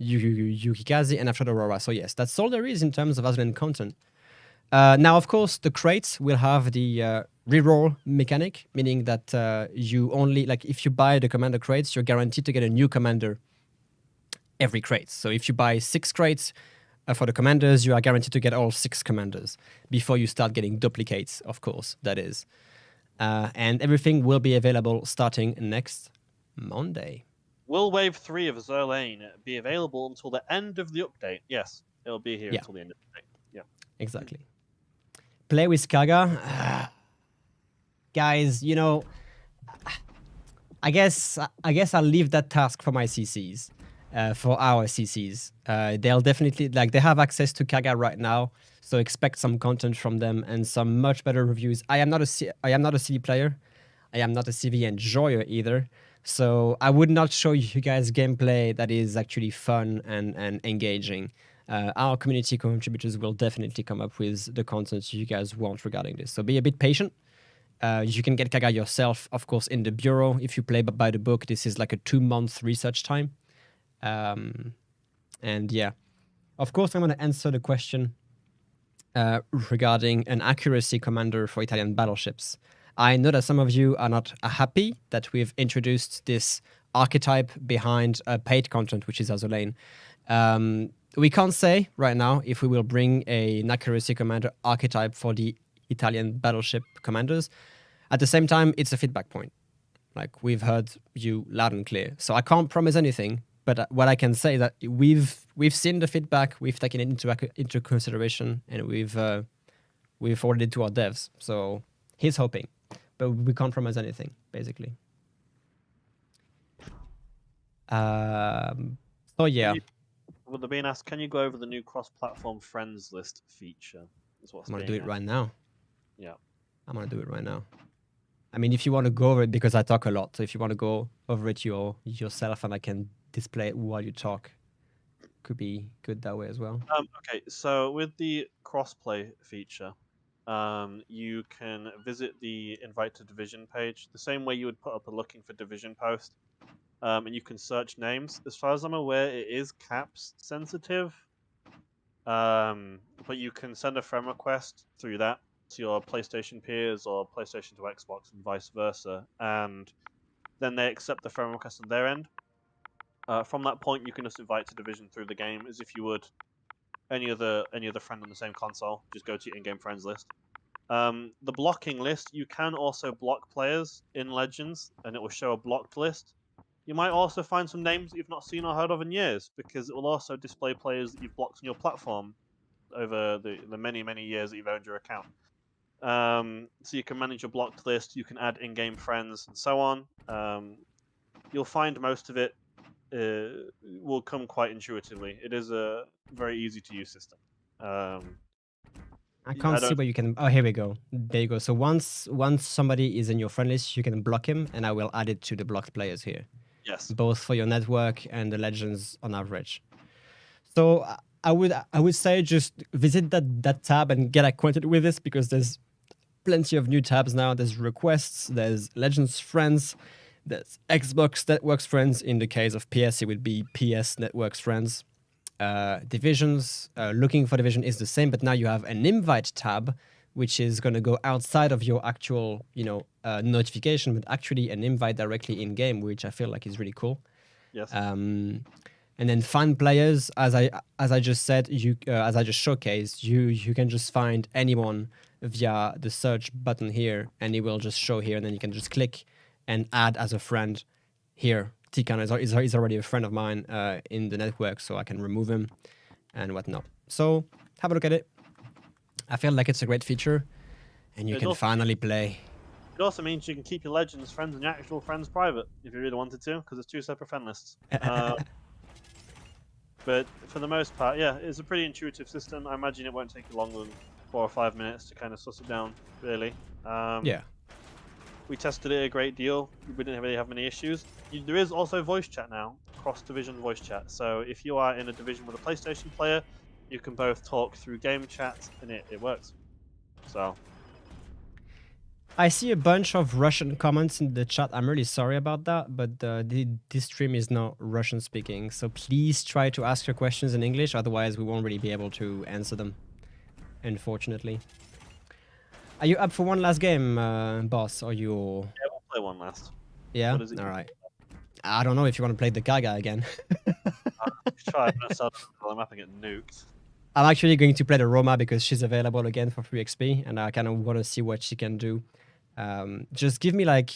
Yukikaze, and I've showed Aurora. So yes, that's all there is in terms of Azur Lane content. Now, of course, the crates will have the reroll mechanic, meaning that you only, like, if you buy the commander crates, you're guaranteed to get a new commander every crate. So if you buy 6 crates for the commanders, you are guaranteed to get all 6 commanders before you start getting duplicates, of course, that is. And everything will be available starting next Monday. Will Wave 3 of Azur Lane be available until the end of the update? Yes, it'll be here until the end of the update. Yeah. Exactly. Play with Kaga. Guys, you know, I guess I'll leave that task for my CCs. For our CCs. They'll definitely, like, they have access to Kaga right now, so expect some content from them and some much better reviews. I am not a CV player. I am not a CV enjoyer either. So I would not show you guys gameplay that is actually fun and engaging. Our community contributors will definitely come up with the content you guys want regarding this. So be a bit patient You can get Kaga yourself, of course, in the bureau. If you play by the book, this is like a 2-month research time. And yeah, of course, I'm going to answer the question regarding an accuracy commander for Italian battleships. I know that some of you are not happy that we've introduced this archetype behind paid content, which is Azur Lane. We can't say right now if we will bring an accuracy commander archetype for the Italian battleship commanders. At the same time, it's a feedback point. Like, we've heard you loud and clear. So I can't promise anything, but what I can say is that we've seen the feedback, we've taken it into consideration, and we've forwarded it to our devs. So he's hoping, but we can't promise anything, basically. So yeah. Well, they're being asked, can you go over the new cross-platform friends list feature? That's what's I'm going to being do it asked. right now. Yeah. I'm going to do it right now. I mean, if you want to go over it, because I talk a lot, so if you want to go over it yourself and I can display it while you talk, could be good that way as well. Okay, so with the crossplay feature, you can visit the Invite to Division page the same way you would put up a looking for division post, and you can search names. As far as I'm aware, it is caps sensitive, but you can send a friend request through that to your PlayStation peers or PlayStation to Xbox and vice versa, and then they accept the friend request on their end. From that point, you can just invite to Division through the game as if you would any other friend on the same console. Just go to your in-game friends list. The blocking list, you can also block players in Legends, and it will show a blocked list. You might also find some names that you've not seen or heard of in years, because it will also display players that you've blocked on your platform over the many, many years that you've owned your account. So you can manage your blocked list, you can add in-game friends, and so on. You'll find most of it will come quite intuitively. It is a very easy-to-use system. I can't see where you can. Oh, here we go. There you go. So once somebody is in your friend list, you can block him, and I will add it to the blocked players here. Yes. Both for your network and the Legends on average. So I would say just visit that tab and get acquainted with this, because there's plenty of new tabs now. There's requests, there's Legends friends, there's Xbox Networks friends. In the case of PS, it would be PS Networks friends. Divisions, looking for division is the same, but now you have an invite tab, which is going to go outside of your actual, notification, but actually an invite directly in game, which I feel like is really cool. Yes. And then find players, as I just said, as I just showcased, you can just find anyone via the search button here, and it will just show here, and then you can just click and add as a friend here. Tikan is already a friend of mine in the network, so I can remove him and whatnot. So have a look at it. I feel like it's a great feature, and you can finally play. It also means you can keep your Legends friends and your actual friends private if you really wanted to, because it's 2 separate friend lists. But for the most part, yeah, it's a pretty intuitive system. I imagine it won't take you longer than 4 or 5 minutes to kind of suss it down, really. Yeah. We tested it a great deal. We didn't really have many issues. There is also voice chat now, cross-division voice chat. So if you are in a division with a PlayStation player, you can both talk through game chat, and it works. So I see a bunch of Russian comments in the chat. I'm really sorry about that, but this stream is not Russian speaking. So please try to ask your questions in English, otherwise we won't really be able to answer them, unfortunately. Are you up for one last game, boss? Or you? Yeah, we'll play one last. Yeah? All right. I don't know if you want to play the Gaga again. Try, but I'm up and get nuked. I'm actually going to play the Roma because she's available again for free XP, and I kind of want to see what she can do. Just give me like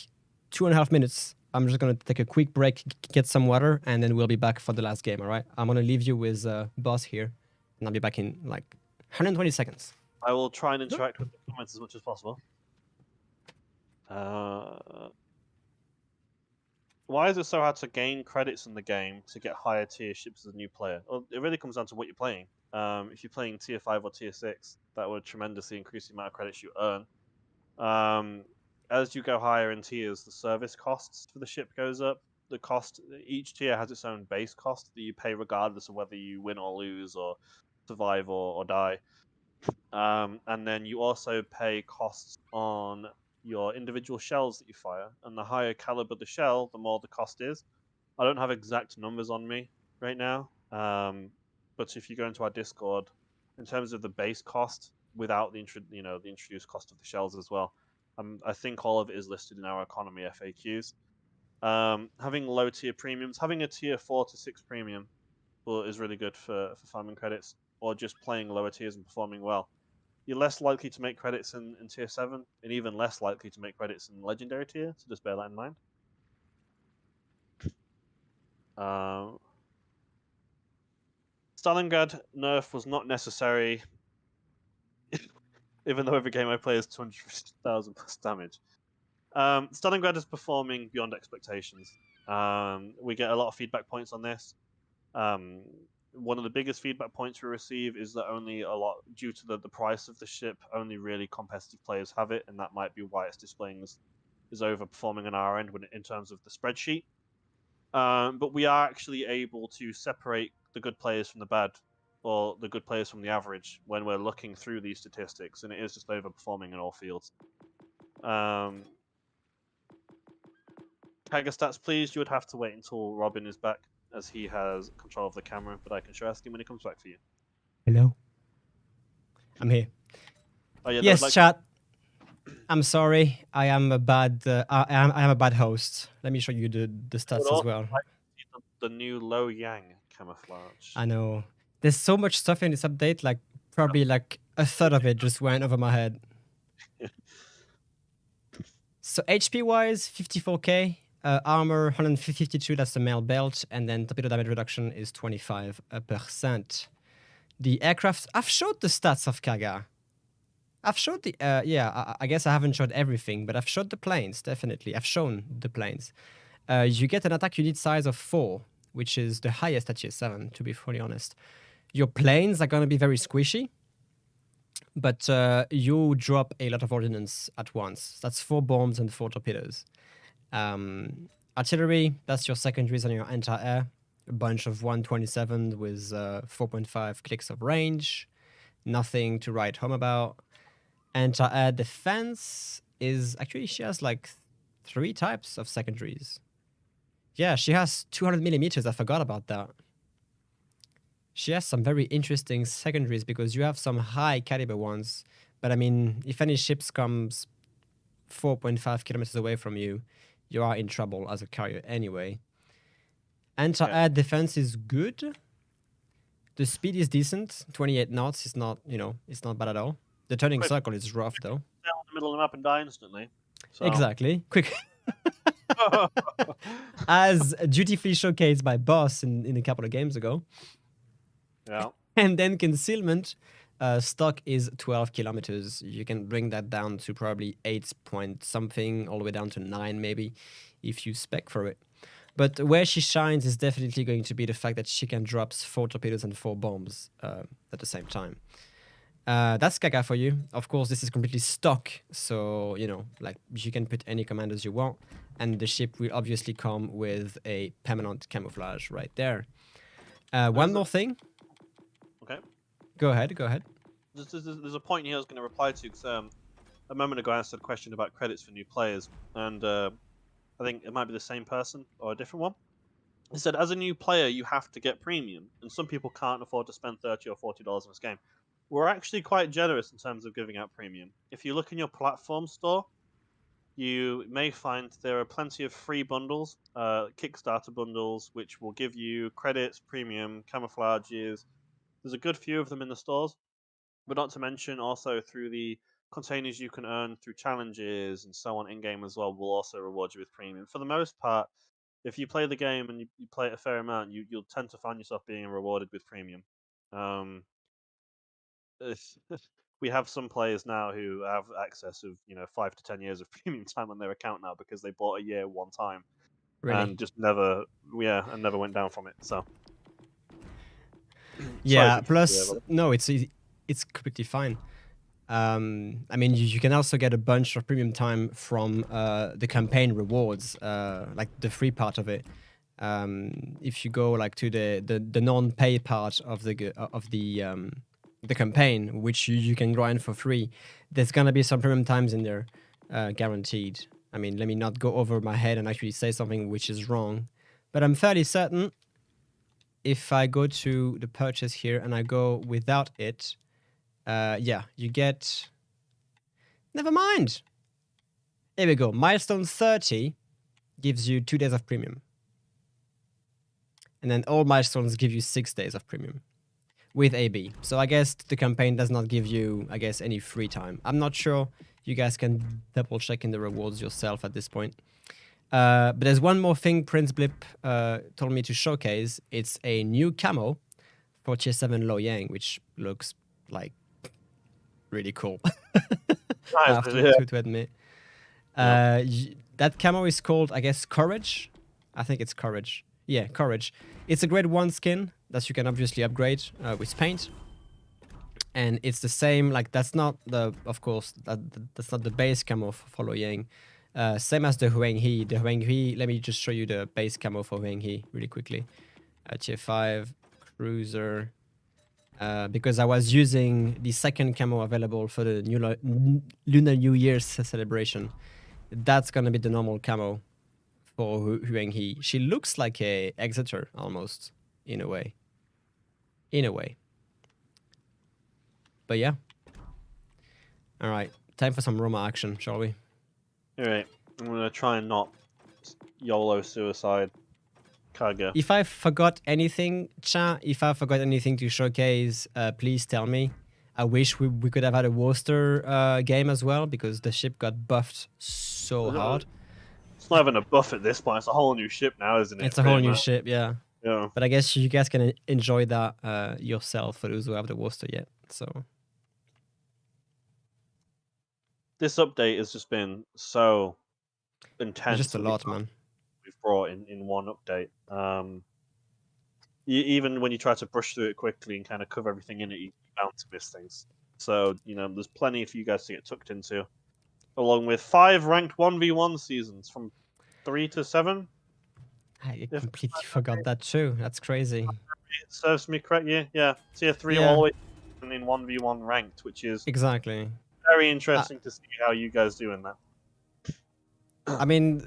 2.5 minutes. I'm just going to take a quick break, get some water, and then we'll be back for the last game, all right? I'm going to leave you with boss here, and I'll be back in like 120 seconds. I will try and interact with the comments as much as possible. Why is it so hard to gain credits in the game to get higher tier ships as a new player? Well, it really comes down to what you're playing. If you're playing tier 5 or tier 6, that would tremendously increase the amount of credits you earn. As you go higher in tiers, the service costs for the ship goes up. The cost, each tier has its own base cost that you pay regardless of whether you win or lose or survive or die. And then you also pay costs on your individual shells that you fire, and the higher caliber the shell, the more the cost is. I don't have exact numbers on me right now, but if you go into our Discord, in terms of the base cost without the the introduced cost of the shells as well, I think all of it is listed in our economy FAQs. Having low tier premiums, having a tier 4 to 6 premium is really good for farming credits, or just playing lower tiers and performing well. You're less likely to make credits in tier 7, and even less likely to make credits in legendary tier, so just bear that in mind. Stalingrad nerf was not necessary, even though every game I play is 250,000 plus damage. Stalingrad is performing beyond expectations. We get a lot of feedback points on this. One of the biggest feedback points we receive is that only a lot, due to the price of the ship, only really competitive players have it, and that might be why it's displaying is overperforming on our end in terms of the spreadsheet. But we are actually able to separate the good players from the bad, or the good players from the average, when we're looking through these statistics, and it is just overperforming in all fields. Kaga stats, please. You would have to wait until Robin is back, as he has control of the camera, but I can sure ask him when he comes back for you. Hello. I'm here. Oh, yeah, Yes, chat. I'm sorry. I am a bad. I am a bad host. Let me show you the stats as well. The new low yang camouflage. I know. There's so much stuff in this update. Like probably like a third of it just went over my head. So HP wise, 54k. Armor 152, that's the mail belt, and then torpedo damage reduction is 25%. The aircraft, I've showed the stats of Kaga. I've showed the, I guess I haven't showed everything, but I've showed the planes, definitely. I've shown the planes. You get an attack unit size of 4, which is the highest at tier 7, to be fully honest. Your planes are going to be very squishy, but you drop a lot of ordnance at once. That's 4 bombs and 4 torpedoes. Artillery, that's your secondaries on your anti-air. A bunch of 127 with 4.5 clicks of range. Nothing to write home about. Anti-air defense is... Actually, she has like 3 types of secondaries. Yeah, she has 200 millimeters. I forgot about that. She has some very interesting secondaries because you have some high caliber ones. But I mean, if any ships comes 4.5 kilometers away from you, you are in trouble as a carrier anyway. Anti-air defense is good. The speed is decent. 28 knots is not, it's not bad at all. The turning circle is rough though. Down in the middle of the map and die instantly. So. Exactly. Quick. As dutifully showcased by Boss in a couple of games ago. Yeah. And then concealment. Stock is 12 kilometers. You can bring that down to probably 8 point something, all the way down to 9 maybe, if you spec for it. But where she shines is definitely going to be the fact that she can drop 4 torpedoes and 4 bombs at the same time. That's Kaga for you. Of course, this is completely stock, so, like, you can put any commanders you want, and the ship will obviously come with a permanent camouflage right there. One more thing. Okay. Go ahead. There's a point here I was going to reply to, because a moment ago I answered a question about credits for new players, and I think it might be the same person or a different one. He said, as a new player, you have to get premium, and some people can't afford to spend $30 or $40 on this game. We're actually quite generous in terms of giving out premium. If you look in your platform store, you may find there are plenty of free bundles, Kickstarter bundles, which will give you credits, premium, camouflages. There's a good few of them in the stores, but not to mention also through the containers you can earn through challenges and so on in-game as well will also reward you with premium. For the most part, if you play the game and you play it a fair amount, you'll tend to find yourself being rewarded with premium. We have some players now who have access of 5 to 10 years of premium time on their account now because they bought a year one time, and just never went down from it. So yeah. Plus, no, it's completely fine. I mean, you can also get a bunch of premium time from the campaign rewards, like the free part of it. If you go like to the non-pay part of the campaign, which you can grind for free, there's gonna be some premium times in there. guaranteed. I mean, let me not go over my head and actually say something which is wrong. But I'm fairly certain if I go to the purchase here and I go without it, yeah, you get... Never mind. Here we go. Milestone 30 gives you 2 days of premium. And then all milestones give you 6 days of premium with AB. So I guess the campaign does not give you, I guess, any free time. I'm not sure. You guys can double check in the rewards yourself at this point. But there's one more thing Prince Blip told me to showcase. It's a new camo for Tier 7 Lo Yang, which looks like really cool. I have to admit. That camo is called, I guess, Courage. I think it's Courage. Yeah, Courage. It's a grade 1 skin that you can obviously upgrade with paint. And it's the same, like, that's not the, of course, that's not the base camo for Lo Yang. Same as the Huang He. The Huang He, let me just show you the base camo for Huang He really quickly. Tier 5, Cruiser. Because I was using the second camo available for the Lunar New Year's celebration. That's gonna be the normal camo for Huang He. She looks like a Exeter almost, in a way. In a way. But yeah. Alright, time for some Roma action, shall we? Alright, I'm gonna try and not YOLO suicide Kaga. If I forgot anything, chat, if I forgot anything to showcase, please tell me. I wish we could have had a Worcester game as well, because the ship got buffed so hard. It's not even a buff at this point, it's a whole new ship now, isn't it? It's a whole new ship, yeah. Yeah. But I guess you guys can enjoy that yourself for those who have the Worcester yet. So this update has just been so intense. It's just a lot, man. We've brought in one update. Even when you try to brush through it quickly and kind of cover everything in it, you're bound to miss things. So, you know, there's plenty for you guys to get tucked into. Along with 5 ranked 1v1 seasons from 3 to 7. I completely forgot that too. That's crazy. It serves me correct, yeah. Tier 3 all the way in 1v1 ranked, which is exactly very interesting to see how you guys do in that. I mean,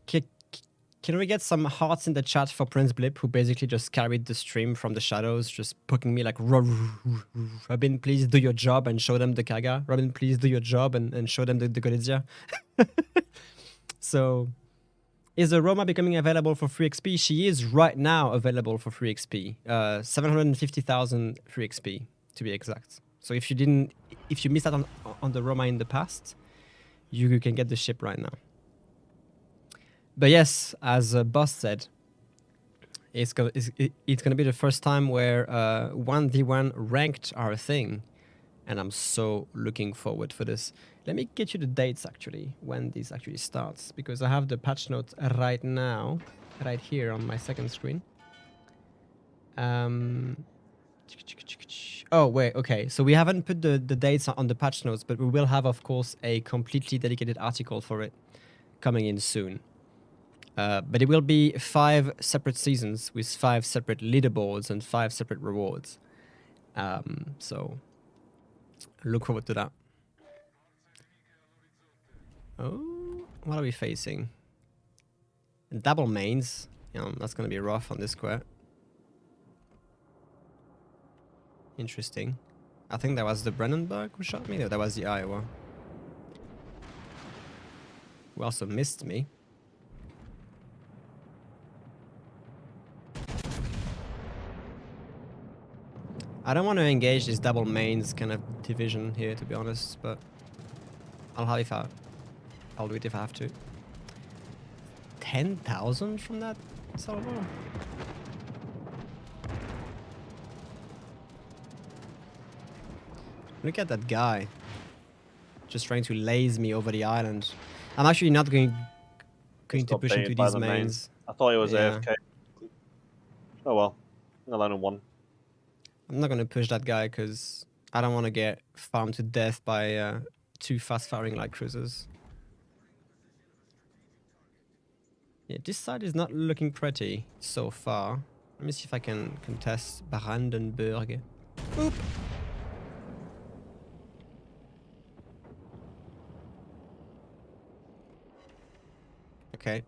can we get some hearts in the chat for Prince Blip, who basically just carried the stream from the shadows, just poking me like, Robin, please do your job and show them the Kaga. Robin, please do your job and show them the Gorizia. So, is the Roma becoming available for free XP? She is right now available for free XP. 750,000 free XP, to be exact. So if you missed out on the Roma in the past, you can get the ship right now. But yes, as Boss said, it's gonna be the first time where 1v1 ranked are a thing, and I'm so looking forward for this. Let me get you the dates actually, when this actually starts, because I have the patch notes right now, right here on my second screen. Oh wait, okay, so we haven't put the dates on the patch notes, but we will have, of course, a completely dedicated article for it coming in soon. But it will be 5 separate seasons with 5 separate leaderboards and 5 separate rewards. So look forward to that. Oh, what are we facing? Double mains. That's going to be rough on this square. Interesting. I think that was the Brandenburg who shot me. No, that was the Iowa. Who also missed me. I don't want to engage this double mains kind of division here, to be honest, but I'll do it if I have to. 10,000 from that salvo? Look at that guy. Just trying to laze me over the island. I'm actually not going to push into these mains. I thought it was AFK. Oh well. Alone in 1. I'm not going to push that guy because I don't want to get farmed to death by 2 fast-firing light cruisers. Yeah, this side is not looking pretty so far. Let me see if I can contest Brandenburg. Oop! Okay.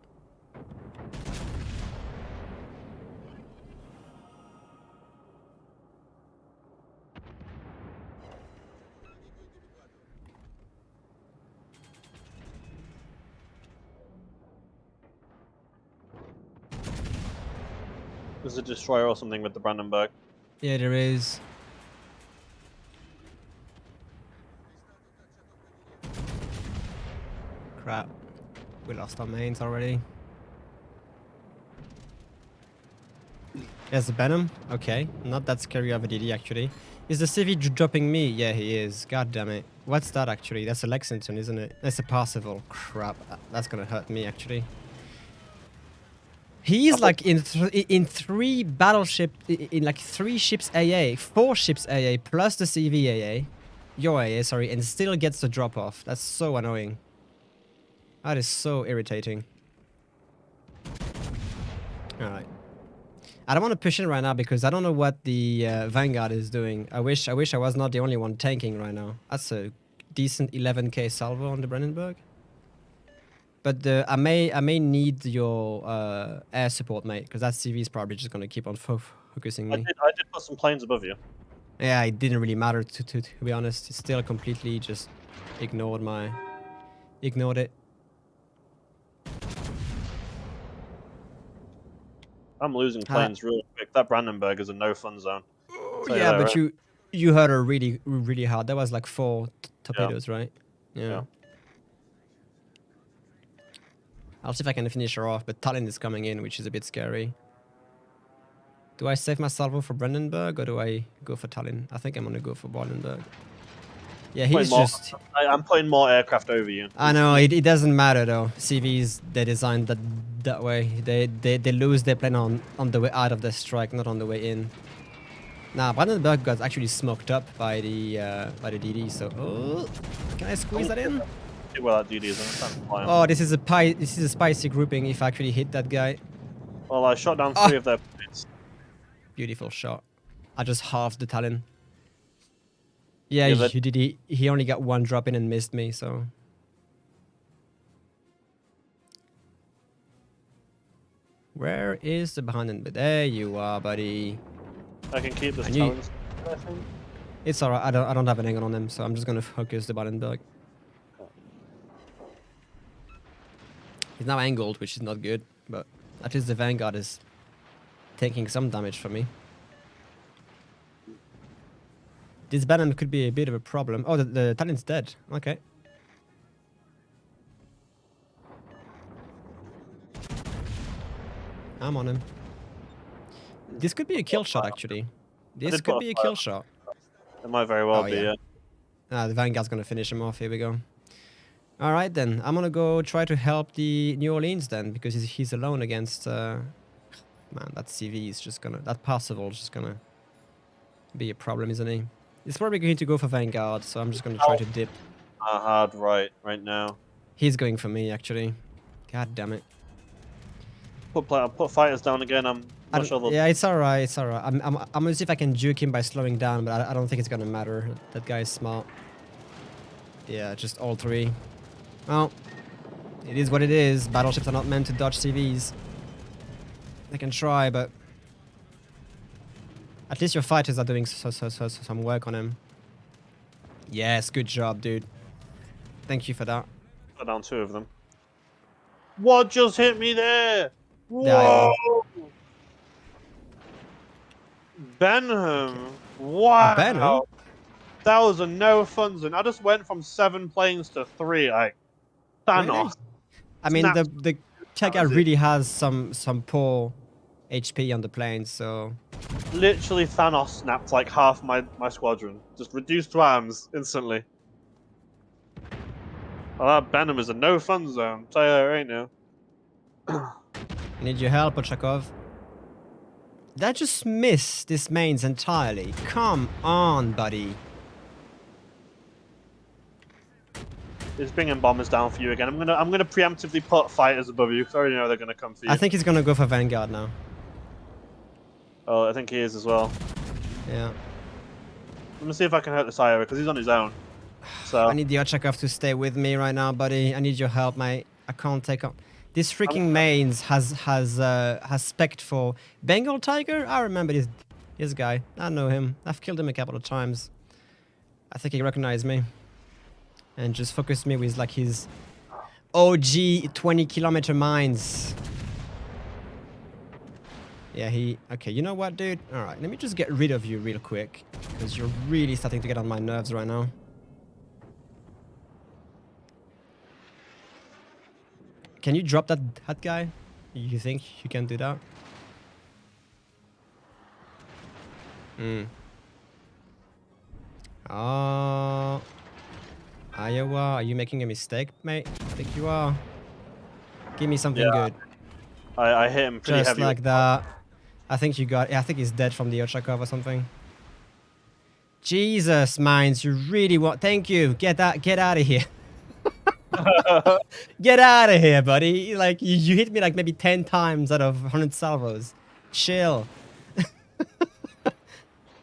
There's a destroyer or something with the Brandenburg. Yeah, there is. Crap. We lost our mains already. There's the Benham. Okay. Not that scary of a DD, actually. Is the CV dropping me? Yeah, he is. God damn it. What's that, actually? That's a Lexington, isn't it? That's a Parsifal. Crap. That's gonna hurt me, actually. He's like in 3 battleship, in like 3 ships AA, 4 ships AA, plus the CV AA. Your AA, sorry, and still gets the drop off. That's so annoying. That is so irritating. Alright. I don't want to push in right now because I don't know what the Vanguard is doing. I wish I was not the only one tanking right now. That's a decent 11k salvo on the Brandenburg. But I may need your air support, mate, because that CV is probably just gonna keep on focusing me. I did put some planes above you. Yeah, it didn't really matter to be honest. It still completely just ignored it. I'm losing planes real quick. That Brandenburg is a no fun zone. Yeah, but right? you hurt her really hard. That was like 4 torpedoes, right? Yeah. I'll see if I can finish her off, but Tallinn is coming in, which is a bit scary. Do I save my salvo for Brandenburg or do I go for Tallinn? I think I'm gonna go for Brandenburg. Yeah, he's just... I'm putting more aircraft over you. I know, it doesn't matter though. CVs, they're designed that way. They lose their plane on the way out of the strike, not on the way in. Nah, Brandenburg got actually smoked up by the DD, so... Oh, can I squeeze that in? Well, that DD is oh, this is a spicy grouping if I actually hit that guy. Well, I shot down 3 of their planes. Beautiful shot. I just halved the Tallinn. Yeah, he only got 1 drop in and missed me, so... Where is the behind end? There you are, buddy. I can keep this Talons, I think. It's alright, I don't have an angle on them, so I'm just gonna focus the Brandenburg. He's now angled, which is not good, but at least the Vanguard is taking some damage from me. This Bannon could be a bit of a problem. Oh, the Tallinn's dead. Okay. I'm on him. This could be a kill shot, actually. This could be a kill shot. It might very well be, yeah. The Vanguard's gonna finish him off. Here we go. Alright then, I'm gonna go try to help the New Orleans then, because he's alone against... man, that CV is just gonna... That Parsifal is just gonna be a problem, isn't he? He's probably going to go for Vanguard, so I'm just gonna try to dip. Hard right now. He's going for me, actually. God damn it. Put fighters down again, I'm not sure yeah, it's alright, it's alright. I'm gonna see if I can juke him by slowing down, but I don't think it's gonna matter. That guy is smart. Yeah, just all 3. Well, it is what it is. Battleships are not meant to dodge CVs. They can try, but... At least your fighters are doing some work on him. Yes, good job, dude. Thank you for that. Put down 2 of them. What just hit me there? Whoa! Yeah. Benham. Wow. Benham? That was a no fun zone. I just went from 7 planes to 3. Like, Thanos. Really? I mean, the tech guy really has some poor HP on the plane, so... Literally Thanos snapped like half my squadron. Just reduced to arms instantly. Oh, that Benham is a no fun zone. I'll tell you that right now. I need your help, Ochakov. Did I just miss this mains entirely? Come on, buddy. He's bringing bombers down for you again. I'm gonna preemptively put fighters above you because I already know they're gonna come for you. I think he's gonna go for Vanguard now. Oh, I think he is as well. Yeah. I'm gonna see if I can hurt this IO because he's on his own. So I need the Ochakov to stay with me right now, buddy. I need your help, mate. I can't take on. This freaking mains has spec'd for Bengal Tiger. I remember this guy. I know him. I've killed him a couple of times. I think he recognized me and just focused me with like his OG 20-kilometer mines. Yeah, okay, you know what, dude? All right, let me just get rid of you real quick because you're really starting to get on my nerves right now. Can you drop that guy? You think you can do that? Oh, Iowa, are you making a mistake, mate? I think you are. Give me something good. I hit him pretty Just heavy. like that. I think you got. Yeah, I think he's dead from the Ochakov or something. Jesus, mines, you really want? Thank you. Get out of here. Get out of here, buddy. Like you hit me like maybe 10 times out of 100 salvos. Chill.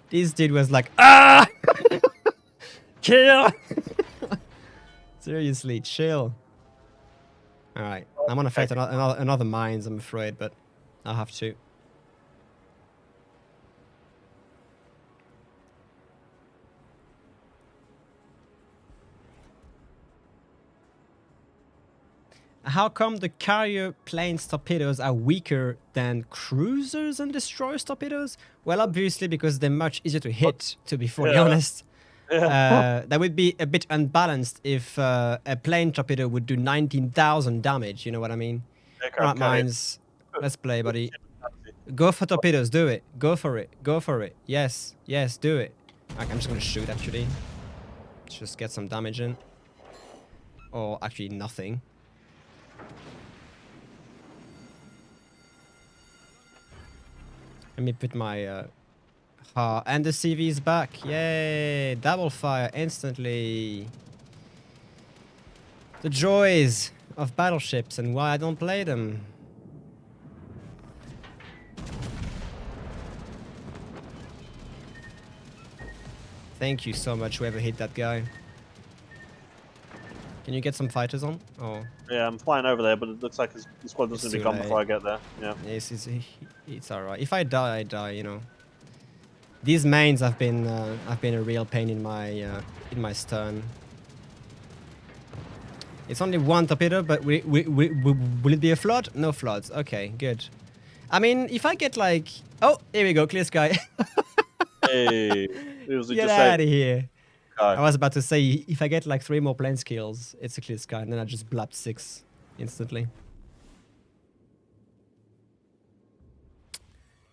This dude was like, ah, kill. Seriously, chill. All right, I'm gonna fight another mines, I'm afraid, but I'll have to. How come the carrier planes torpedoes are weaker than cruisers and destroyers torpedoes? Well, obviously because they're much easier to hit, to be fully honest. That would be a bit unbalanced if a plane torpedo would do 19,000 damage, you know what I mean? Alright, mines, let's play, buddy. Go for torpedoes, do it. Go for it, go for it. Yes, yes, do it. Okay, I'm just gonna shoot, actually. Let's just get some damage in. Or actually nothing. Let me put my and the CV's back. Yay! Double fire instantly. The joys of battleships and why I don't play them. Thank you so much, whoever hit that guy. Can you get some fighters on? Oh. Yeah, I'm flying over there, but it looks like his squad doesn't be gone before I get there. Yeah. Yes, it's alright. If I die, I die. You know. These mains have been a real pain in my stern. It's only one torpedo, but will it be a flood? No floods. Okay, good. I mean, if I get like, oh, here we go, clear sky. Hey, it was get just out of here. God. I was about to say, if I get like 3 more plane skills, it's a clear sky, and then I just blap 6 instantly.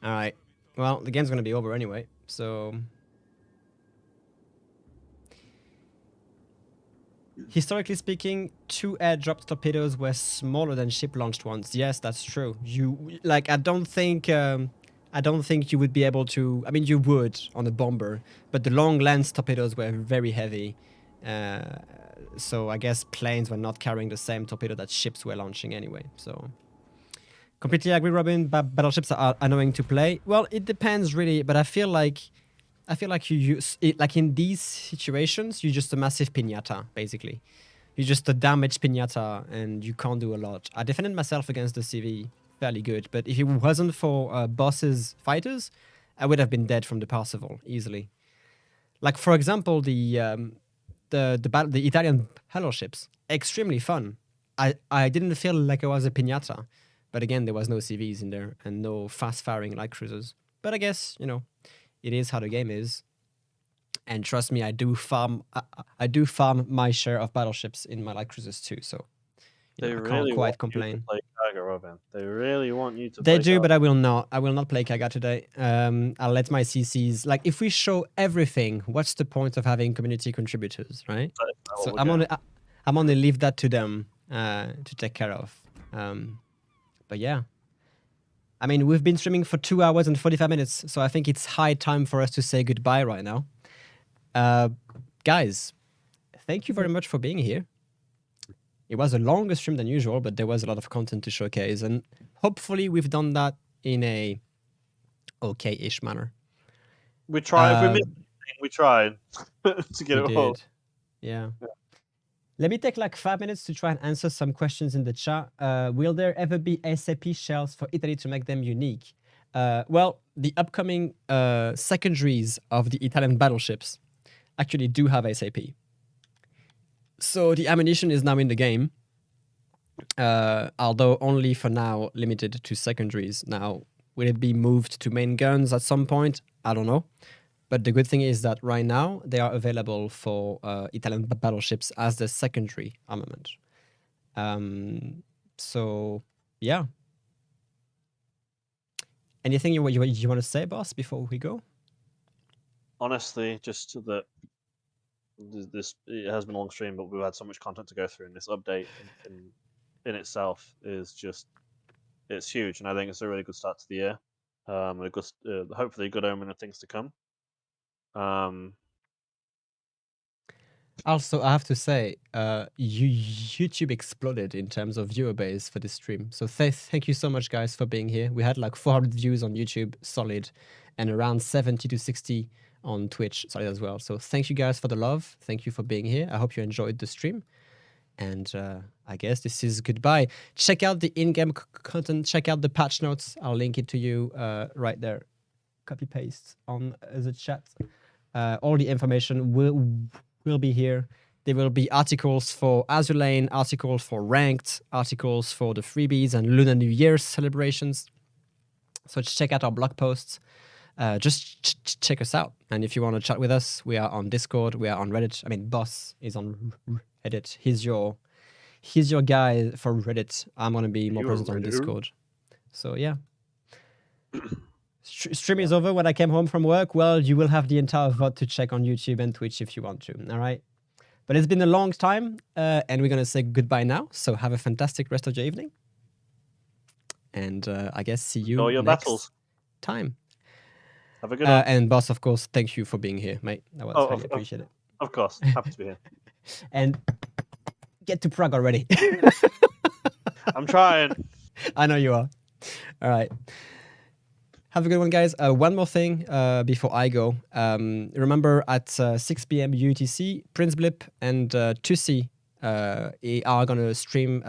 Alright. Well, the game's gonna be over anyway, so... Historically speaking, 2 air-dropped torpedoes were smaller than ship-launched ones. Yes, that's true. I don't think you would be able to... I mean, you would on a bomber, but the long-lance torpedoes were very heavy. So I guess planes were not carrying the same torpedo that ships were launching anyway. So completely agree, Robin. Battleships are annoying to play. Well, it depends really, but I feel like you use it like in these situations. You're just a massive piñata, basically. You're just a damaged piñata, and you can't do a lot. I defended myself against the CV fairly good, but if it wasn't for bosses fighters, I would have been dead from the Parsifal easily. Like for example, the Italian Battleships, extremely fun. I didn't feel like I was a piñata, but again there was no CVs in there and no fast firing light cruisers. But I guess it is how the game is, and trust me, I do farm my share of battleships in my light cruisers too. So. I can't quite complain. Play Kaga, Robin. They really want you to. They do, but I will not. I will not play Kaga today. I'll let my CCs. Like, if we show everything, what's the point of having community contributors, right? So I'm gonna leave that to them to take care of. But yeah, I mean, we've been streaming for 2 hours and 45 minutes, so I think it's high time for us to say goodbye right now. Guys, thank you very much for being here. It was a longer stream than usual, but there was a lot of content to showcase, and hopefully we've done that in a okay-ish manner. We tried. We tried to get it all. Yeah. Let me take like 5 minutes to try and answer some questions in the chat. Will there ever be SAP shells for Italy to make them unique? Well, the upcoming secondaries of the Italian battleships actually do have SAP. So the ammunition is now in the game, although only for now limited to secondaries. Now, will it be moved to main guns at some point? I don't know. But the good thing is that right now they are available for Italian battleships as the secondary armament. So, yeah. Anything you want to say, boss, before we go? Honestly, just that this it has been a long stream, but we've had so much content to go through, and this update in itself is just it's huge, and I think it's a really good start to the year. And a good, hopefully, a good omen of things to come. Also, I have to say, YouTube exploded in terms of viewer base for this stream. So thank you so much, guys, for being here. We had like 400 views on YouTube, solid, and around 70 to 60 on Twitch, solid as well. So thank you guys for the love. Thank you for being here. I hope you enjoyed the stream. And I guess this is goodbye. Check out the in-game content. Check out the patch notes. I'll link it to you right there. Copy paste on the chat. All the information will be here. There will be articles for Azur Lane, articles for ranked, articles for the freebies and Lunar New Year's celebrations. So check out our blog posts. Just check us out. And if you want to chat with us, we are on Discord. We are on Reddit. I mean, Boss is on Reddit. He's your guy for Reddit. I'm gonna be more present on Discord. So yeah. Stream is over. When I came home from work, well, you will have the entire VOD to check on YouTube and Twitch if you want to. All right. But it's been a long time, and we're gonna say goodbye now. So have a fantastic rest of your evening, and I guess see you Enjoy your next battles. time. Have a good one. And boss, of course, thank you for being here, mate. I really appreciate it. Of course, happy to be here. And get to Prague already. I'm trying. I know you are. All right. Have a good one, guys. One more thing before I go. Remember, at 6 p.m. UTC, Prince Blip and Tussi are going to stream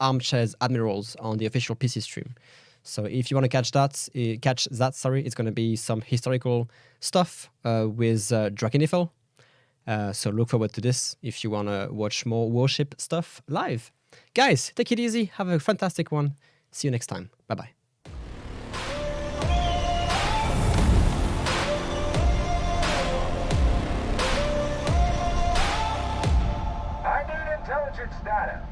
Armchairs Admirals on the official PC stream. So if you want to catch that, it's going to be some historical stuff with Drakenifel. So look forward to this if you want to watch more Warship stuff live. Guys, take it easy. Have a fantastic one. See you next time. Bye-bye. I need intelligence data.